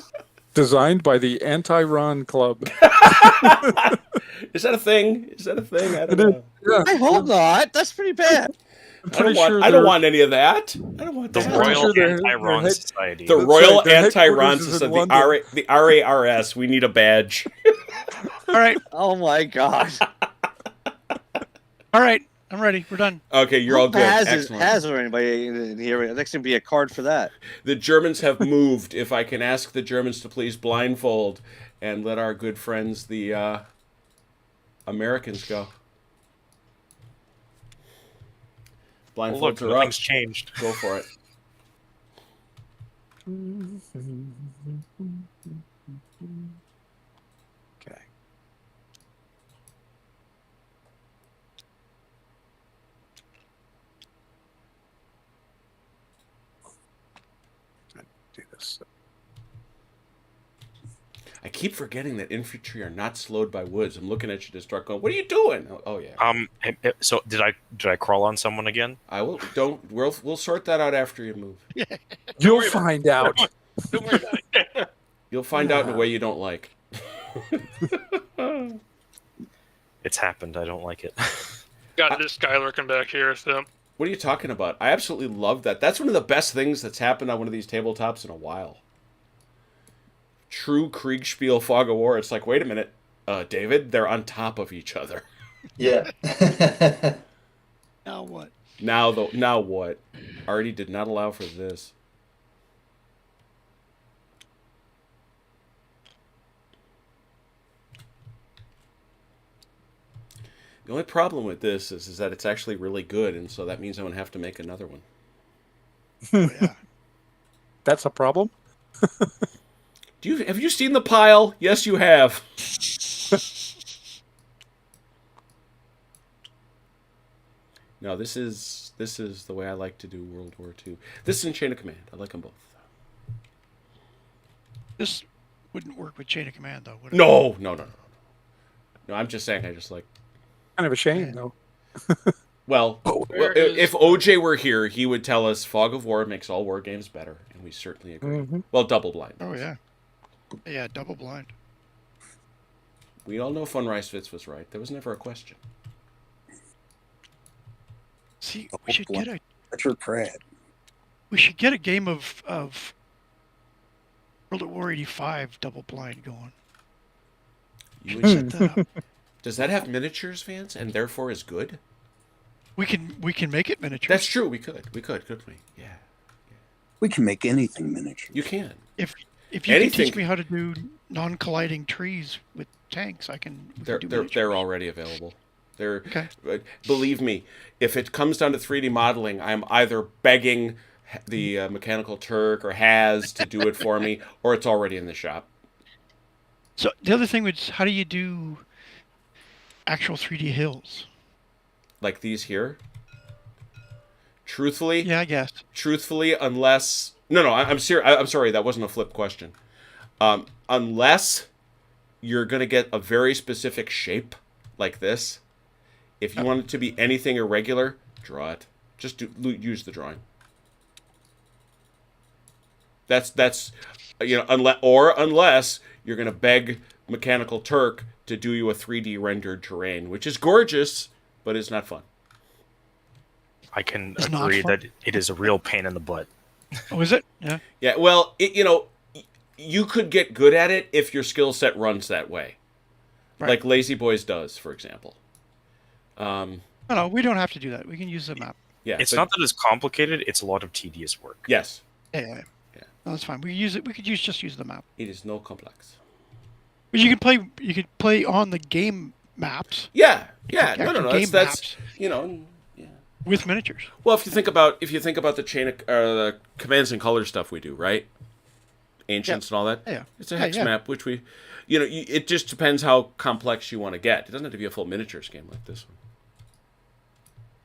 [SPEAKER 6] Designed by the Anti-Ron Club.
[SPEAKER 1] Is that a thing? Is that a thing? I don't
[SPEAKER 6] It is.
[SPEAKER 1] know.
[SPEAKER 6] Yeah.
[SPEAKER 8] I hope not. That's pretty bad.
[SPEAKER 6] I'm
[SPEAKER 1] I don't
[SPEAKER 6] pretty
[SPEAKER 1] want.
[SPEAKER 6] sure
[SPEAKER 1] I don't
[SPEAKER 6] they're-
[SPEAKER 1] want any of that. I don't want
[SPEAKER 4] The
[SPEAKER 1] that.
[SPEAKER 6] pretty
[SPEAKER 4] Royal
[SPEAKER 6] sure they're
[SPEAKER 4] Anti-Ron
[SPEAKER 6] head-
[SPEAKER 4] Society.
[SPEAKER 1] The
[SPEAKER 6] That's
[SPEAKER 1] Royal
[SPEAKER 6] right, their
[SPEAKER 1] Anti-Ron
[SPEAKER 6] headquarters is in
[SPEAKER 1] Society,
[SPEAKER 6] London.
[SPEAKER 1] the RARS. We need a badge.
[SPEAKER 7] All right,
[SPEAKER 8] Oh my god.
[SPEAKER 7] all right. I'm ready. We're done.
[SPEAKER 1] Okay, you're all good.
[SPEAKER 8] Has
[SPEAKER 1] Excellent.
[SPEAKER 8] or anybody in here? Next gonna be a card for that.
[SPEAKER 1] The Germans have moved. If I can ask the Germans to please blindfold and let our good friends, the Americans, go.
[SPEAKER 4] Well,
[SPEAKER 1] Blindfolds
[SPEAKER 4] look,
[SPEAKER 1] are up.
[SPEAKER 4] nothing's changed.
[SPEAKER 1] Go for it.
[SPEAKER 3] Okay. Do this.
[SPEAKER 1] I keep forgetting that infantry are not slowed by woods. I'm looking at you, Destruct, going, "What are you doing?" Oh yeah.
[SPEAKER 4] So did I crawl on someone again?
[SPEAKER 1] I will. Don't. We'll sort that out after you move.
[SPEAKER 6] You'll find out.
[SPEAKER 2] Don't worry about it.
[SPEAKER 1] You'll find out in a way you don't like.
[SPEAKER 4] It's happened. I don't like it.
[SPEAKER 2] Got this guy lurking back here. So
[SPEAKER 1] What are you talking about? I absolutely love that. That's one of the best things that's happened on one of these tabletops in a while. True Kriegspiel Fog of War. It's like, wait a minute, David, they're on top of each other.
[SPEAKER 5] Yeah.
[SPEAKER 7] Now what?
[SPEAKER 1] Now what? Artie did not allow for this. The only problem with this is that it's actually really good, and so that means I'm going to have to make another one.
[SPEAKER 7] Oh, yeah.
[SPEAKER 6] That's a problem.
[SPEAKER 1] Have you seen the pile? Yes, you have. No, this is the way I like to do World War II. This is in Chain of Command. I like them both.
[SPEAKER 7] This wouldn't work with chain of command, though, would it?
[SPEAKER 1] No. No, I'm just saying I just like.
[SPEAKER 6] Kind of a shame, though.
[SPEAKER 1] Well,
[SPEAKER 2] Where is-
[SPEAKER 1] if OJ were here, he would tell us Fog of War makes all war games better, and we certainly agree.
[SPEAKER 6] Mhm.
[SPEAKER 1] Well, double blind.
[SPEAKER 7] Oh, yeah. Yeah, double blind.
[SPEAKER 1] We all know Funrise Fitz was right. There was never a question.
[SPEAKER 7] See, we should get a
[SPEAKER 3] Richard Pratt.
[SPEAKER 7] game of World at War 85 double blind going.
[SPEAKER 1] You
[SPEAKER 7] Should
[SPEAKER 1] would-
[SPEAKER 7] set that up.
[SPEAKER 1] Does that have miniatures, Vance, and therefore is good?
[SPEAKER 7] We can make it miniature.
[SPEAKER 1] That's true. We could, couldn't we? Yeah,
[SPEAKER 3] We can make anything miniature.
[SPEAKER 1] you can.
[SPEAKER 7] If you can
[SPEAKER 1] Anything-
[SPEAKER 7] teach me how to do non-colliding trees with tanks, we can do
[SPEAKER 1] They're
[SPEAKER 7] miniatures.
[SPEAKER 1] already available. They're
[SPEAKER 7] Okay.
[SPEAKER 1] believe me, if it comes down to 3D modeling, I'm either begging the Mechanical Turk or Has to do it for me, or it's already in the shop.
[SPEAKER 7] So the other thing was, how do you do actual 3D hills?
[SPEAKER 1] Like these here. Truthfully,
[SPEAKER 7] Yeah, I guess.
[SPEAKER 1] unless I'm serious. I'm sorry, that wasn't a flip question. Unless you're gonna get a very specific shape like this. If you want it to be anything irregular, draw it. Just use the drawing. That's unless you're gonna beg Mechanical Turk to do you a 3D rendered terrain, which is gorgeous, but it's not fun.
[SPEAKER 4] I can
[SPEAKER 7] It's not
[SPEAKER 4] agree
[SPEAKER 7] fun.
[SPEAKER 4] that it is a real pain in the butt.
[SPEAKER 7] Oh, is it? Yeah.
[SPEAKER 1] Yeah, well, you could get good at it if your skill set runs that way,
[SPEAKER 7] Right.
[SPEAKER 1] like Lazy Boys does, for example.
[SPEAKER 7] No, we don't have to do that. We can use the map.
[SPEAKER 1] Yeah,
[SPEAKER 4] It's
[SPEAKER 1] but-
[SPEAKER 4] not that it's complicated; it's a lot of tedious work.
[SPEAKER 1] Yes,
[SPEAKER 7] Yeah. No, that's fine. We can use it. We could just use the map.
[SPEAKER 1] it is no complex.
[SPEAKER 7] But you could play on the game maps
[SPEAKER 1] Yeah.
[SPEAKER 7] Actual
[SPEAKER 1] No.
[SPEAKER 7] game
[SPEAKER 1] That's
[SPEAKER 7] maps.
[SPEAKER 1] yeah.
[SPEAKER 7] with miniatures.
[SPEAKER 1] Well, if you think about the chain of the commands and color stuff we do, right? Ancients and all that.
[SPEAKER 7] Yeah.
[SPEAKER 1] It's a
[SPEAKER 7] Yeah,
[SPEAKER 1] hex
[SPEAKER 7] yeah.
[SPEAKER 1] map, which it just depends how complex you want to get. It doesn't have to be a full miniatures game like this one.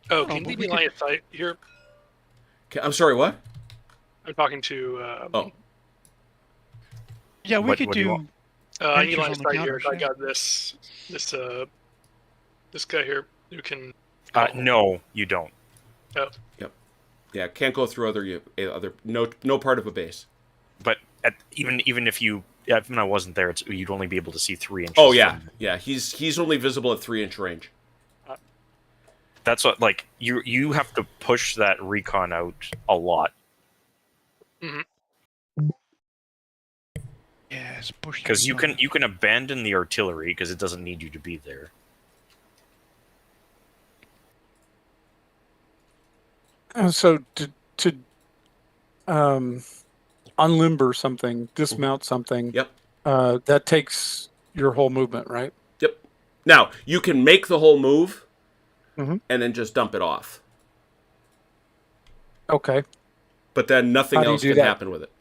[SPEAKER 2] Oh,
[SPEAKER 7] No,
[SPEAKER 2] can
[SPEAKER 7] but
[SPEAKER 2] we
[SPEAKER 7] we
[SPEAKER 2] be
[SPEAKER 7] could-
[SPEAKER 2] line of sight here?
[SPEAKER 1] I'm sorry, what?
[SPEAKER 2] I'm talking to.
[SPEAKER 1] Oh.
[SPEAKER 7] Yeah, we
[SPEAKER 4] What
[SPEAKER 7] could
[SPEAKER 4] do you
[SPEAKER 7] do.
[SPEAKER 4] want?
[SPEAKER 2] I need
[SPEAKER 7] Miniatures
[SPEAKER 2] line
[SPEAKER 7] on
[SPEAKER 2] of
[SPEAKER 7] the
[SPEAKER 2] sight here.
[SPEAKER 7] counters,
[SPEAKER 2] I
[SPEAKER 7] yeah.
[SPEAKER 2] got this guy here who can.
[SPEAKER 4] No, you don't.
[SPEAKER 2] Oh,
[SPEAKER 1] Yeah, can't go through other no part of a base.
[SPEAKER 4] But even if you Yeah, when I wasn't there, you'd only be able to see 3 inches.
[SPEAKER 1] Oh yeah,
[SPEAKER 4] from-
[SPEAKER 1] yeah. He's only visible at 3-inch range.
[SPEAKER 4] That's what you have to push that recon out a lot
[SPEAKER 7] Yes, push.
[SPEAKER 4] because
[SPEAKER 7] the
[SPEAKER 4] you
[SPEAKER 7] recon.
[SPEAKER 4] can abandon the artillery because it doesn't need you to be there.
[SPEAKER 6] So to unlimber something, dismount something,
[SPEAKER 1] Yep.
[SPEAKER 6] that takes your whole movement, right?
[SPEAKER 1] Yep. Now you can make the whole move,
[SPEAKER 6] Mhm.
[SPEAKER 1] and then just dump it off.
[SPEAKER 6] Okay.
[SPEAKER 1] But then nothing
[SPEAKER 6] How do you
[SPEAKER 1] else
[SPEAKER 6] do
[SPEAKER 1] can
[SPEAKER 6] that?
[SPEAKER 1] happen with it.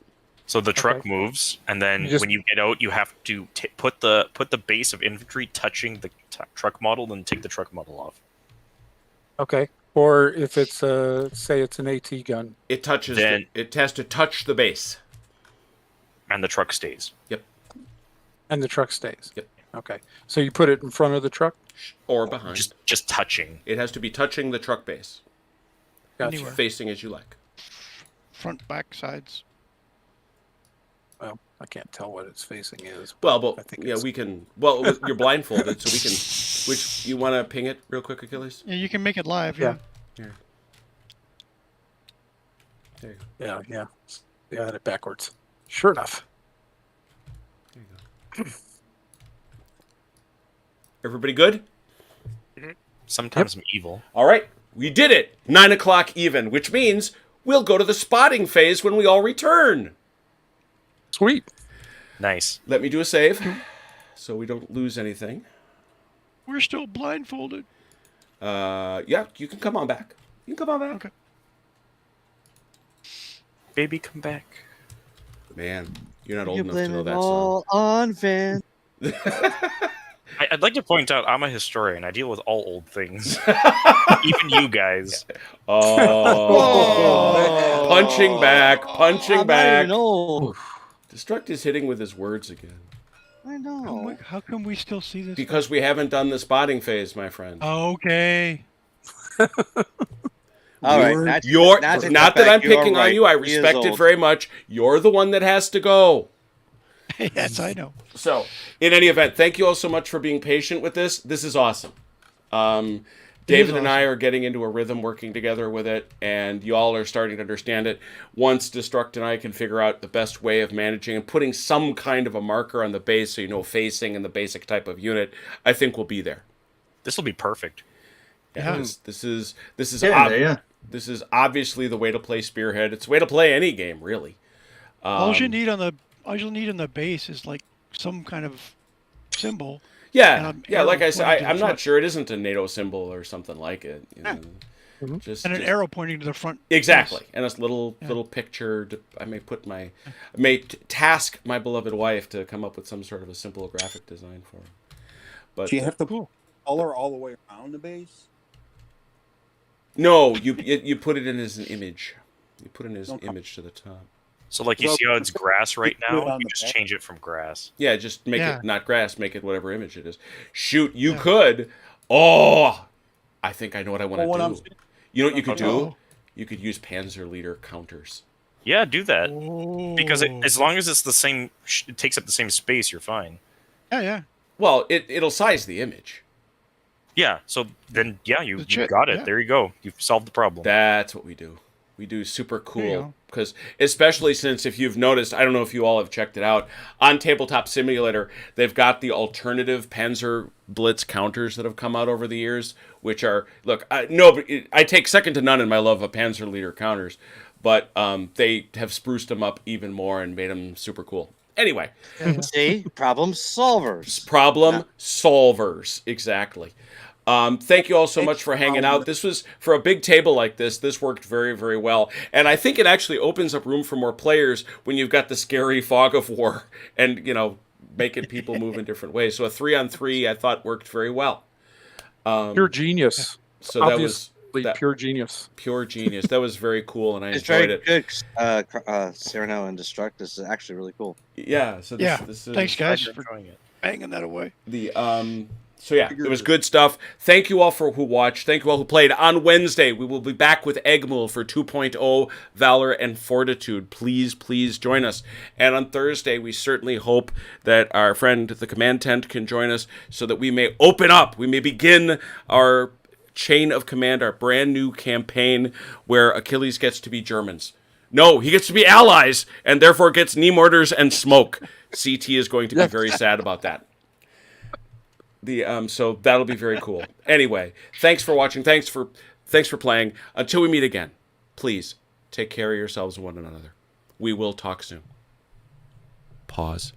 [SPEAKER 4] So the truck
[SPEAKER 6] Okay.
[SPEAKER 4] moves, and then
[SPEAKER 6] You just-
[SPEAKER 4] when you get out, you have to put the base of infantry touching the truck model, then take the truck model off.
[SPEAKER 6] Okay. Or if it's say it's an AT gun.
[SPEAKER 1] It touches.
[SPEAKER 4] Then-
[SPEAKER 1] it has to touch the base.
[SPEAKER 4] And the truck stays.
[SPEAKER 1] Yep.
[SPEAKER 6] And the truck stays.
[SPEAKER 1] Yep.
[SPEAKER 6] Okay. So you put it in front of the truck?
[SPEAKER 1] Or behind.
[SPEAKER 4] Just touching.
[SPEAKER 1] It has to be touching the truck base,
[SPEAKER 6] Gotcha.
[SPEAKER 7] Anywhere.
[SPEAKER 1] facing as you like.
[SPEAKER 7] Front, back, sides.
[SPEAKER 6] Well, I can't tell what its facing is.
[SPEAKER 1] Well,
[SPEAKER 6] I
[SPEAKER 1] but
[SPEAKER 6] think
[SPEAKER 1] yeah,
[SPEAKER 6] it's-
[SPEAKER 1] we can. Well, you're blindfolded, so we can. Which you want to ping it real quick, Achilles?
[SPEAKER 7] Yeah, you can make it live.
[SPEAKER 6] Yeah.
[SPEAKER 7] Yeah.
[SPEAKER 1] Here. There you go.
[SPEAKER 6] Yeah. Yeah, I had it backwards. Sure enough.
[SPEAKER 1] There you go. Everybody good?
[SPEAKER 4] Sometimes I'm evil.
[SPEAKER 1] All right, we did it. 9 o'clock even, which means we'll go to the spotting phase when we all return.
[SPEAKER 6] Sweet.
[SPEAKER 4] Nice.
[SPEAKER 1] Let me do a save, so we don't lose anything.
[SPEAKER 7] We're still blindfolded.
[SPEAKER 1] Yeah, you can come on back. You can come on back.
[SPEAKER 7] Okay.
[SPEAKER 4] Baby, come back.
[SPEAKER 1] Man, you're not old
[SPEAKER 8] You
[SPEAKER 1] enough to
[SPEAKER 8] blame
[SPEAKER 1] know
[SPEAKER 8] it
[SPEAKER 1] that song.
[SPEAKER 8] all on Van.
[SPEAKER 4] I'd like to point out I'm a historian. I deal with all old things. Even you guys.
[SPEAKER 1] Oh, punching back, punching
[SPEAKER 8] I'm
[SPEAKER 1] back.
[SPEAKER 8] not even old.
[SPEAKER 1] Destruct is hitting with his words again.
[SPEAKER 8] I know.
[SPEAKER 7] How come we still see this?
[SPEAKER 1] Because we haven't done the spotting phase, my friend.
[SPEAKER 7] Okay.
[SPEAKER 8] All right,
[SPEAKER 3] You're-
[SPEAKER 1] You're
[SPEAKER 8] not to
[SPEAKER 1] not
[SPEAKER 8] cut
[SPEAKER 1] that I'm
[SPEAKER 8] back, you are
[SPEAKER 1] picking on
[SPEAKER 8] right.
[SPEAKER 1] you. I
[SPEAKER 8] He is
[SPEAKER 1] respect it
[SPEAKER 8] old.
[SPEAKER 1] very much. You're the one that has to go.
[SPEAKER 7] Yes, I know.
[SPEAKER 1] So, in any event, thank you all so much for being patient with this. This is awesome. David and I are getting into a rhythm working together with it, and you all are starting to understand it. Once Destruct and I can figure out the best way of managing and putting some kind of a marker on the base so you know facing and the basic type of unit, I think we'll be there.
[SPEAKER 4] This will be perfect.
[SPEAKER 7] Yeah.
[SPEAKER 1] This is
[SPEAKER 5] Yeah.
[SPEAKER 1] this is obviously the way to play Spearhead. It's the way to play any game, really.
[SPEAKER 7] All you need on the base is like some kind of symbol.
[SPEAKER 1] Yeah,
[SPEAKER 7] And
[SPEAKER 1] yeah.
[SPEAKER 7] an
[SPEAKER 1] Like
[SPEAKER 7] arrow
[SPEAKER 1] I said,
[SPEAKER 7] pointing to the
[SPEAKER 1] I'm not
[SPEAKER 7] front.
[SPEAKER 1] sure it isn't a NATO symbol or something like it. You know,
[SPEAKER 6] Mhm.
[SPEAKER 1] just,
[SPEAKER 7] And an
[SPEAKER 1] just-
[SPEAKER 7] arrow pointing to the front.
[SPEAKER 1] Exactly,
[SPEAKER 7] base.
[SPEAKER 1] and this little picture. I may put I may task my beloved wife to come up with some sort of a simple graphic design for it. But
[SPEAKER 3] Do you have to
[SPEAKER 7] Cool.
[SPEAKER 3] color all the way around the base?
[SPEAKER 1] no, you put it in as an image. You put it in as an
[SPEAKER 3] Okay.
[SPEAKER 1] image to the top.
[SPEAKER 4] So, like, you
[SPEAKER 3] Well,
[SPEAKER 4] see how it's grass right
[SPEAKER 3] you put it
[SPEAKER 4] now?
[SPEAKER 3] on
[SPEAKER 4] You
[SPEAKER 3] the
[SPEAKER 4] just
[SPEAKER 3] back.
[SPEAKER 4] change it from grass.
[SPEAKER 1] Yeah, just make
[SPEAKER 7] Yeah.
[SPEAKER 1] it not grass. Make it whatever image it is. Shoot, you
[SPEAKER 7] Yeah.
[SPEAKER 1] could. Oh, I think I know what I want
[SPEAKER 3] Well, what
[SPEAKER 1] to
[SPEAKER 3] I'm
[SPEAKER 1] do.
[SPEAKER 3] saying-
[SPEAKER 1] You know what you could do?
[SPEAKER 7] Uh-oh.
[SPEAKER 1] You could use Panzer Leader counters.
[SPEAKER 4] Yeah, do that. Because
[SPEAKER 7] Oh.
[SPEAKER 4] as long as it's the same, it takes up the same space, you're fine.
[SPEAKER 7] Yeah.
[SPEAKER 1] Well, it'll size the image.
[SPEAKER 4] Yeah, so then, yeah, you
[SPEAKER 7] Legit,
[SPEAKER 4] got it.
[SPEAKER 7] yeah.
[SPEAKER 4] There you go. You've solved the problem.
[SPEAKER 1] That's what we do. We do super
[SPEAKER 7] you
[SPEAKER 1] cool
[SPEAKER 7] go.
[SPEAKER 1] because, especially since if you've noticed, I don't know if you all have checked it out on Tabletop Simulator, they've got the alternative Panzer Blitz counters that have come out over the years, which are I take second to none in my love of Panzer Leader counters, but they have spruced them up even more and made them super cool. Anyway,
[SPEAKER 8] See, problem solvers.
[SPEAKER 1] problem solvers, exactly. Thank you all so much for hanging out. This was, for a big table like this worked very, very well. And I think it actually opens up room for more players when you've got the scary fog of war and, making people move in different ways. So a 3-on-3 I thought worked very well.
[SPEAKER 6] Pure genius.
[SPEAKER 1] So that
[SPEAKER 6] Obviously,
[SPEAKER 1] was
[SPEAKER 6] pure genius.
[SPEAKER 1] pure genius. That was very cool, and I
[SPEAKER 8] It's
[SPEAKER 1] enjoyed
[SPEAKER 8] very
[SPEAKER 1] it.
[SPEAKER 8] good. Cyrano and Destruct. This is actually really cool.
[SPEAKER 1] Yeah. So this,
[SPEAKER 7] Yeah.
[SPEAKER 1] this is
[SPEAKER 7] Thanks, guys,
[SPEAKER 4] I'm
[SPEAKER 7] for
[SPEAKER 4] enjoying it.
[SPEAKER 7] banging that away.
[SPEAKER 1] the So yeah, it was good stuff. Thank you all for who watched. Thank you all who played. On Wednesday, we will be back with Eggmul for 2.0 Valor and Fortitude. Please, please join us. And on Thursday, we certainly hope that our friend the Command Tent can join us so that we may open up. We may begin our Chain of Command, our brand new campaign where Achilles gets to be Germans. No, he gets to be allies and therefore gets knee mortars and smoke. CT is going to be very sad about that. So that'll be very cool. Anyway, thanks for watching. Thanks for playing. Until we meet again, please take care of yourselves and one another. We will talk soon. Pause.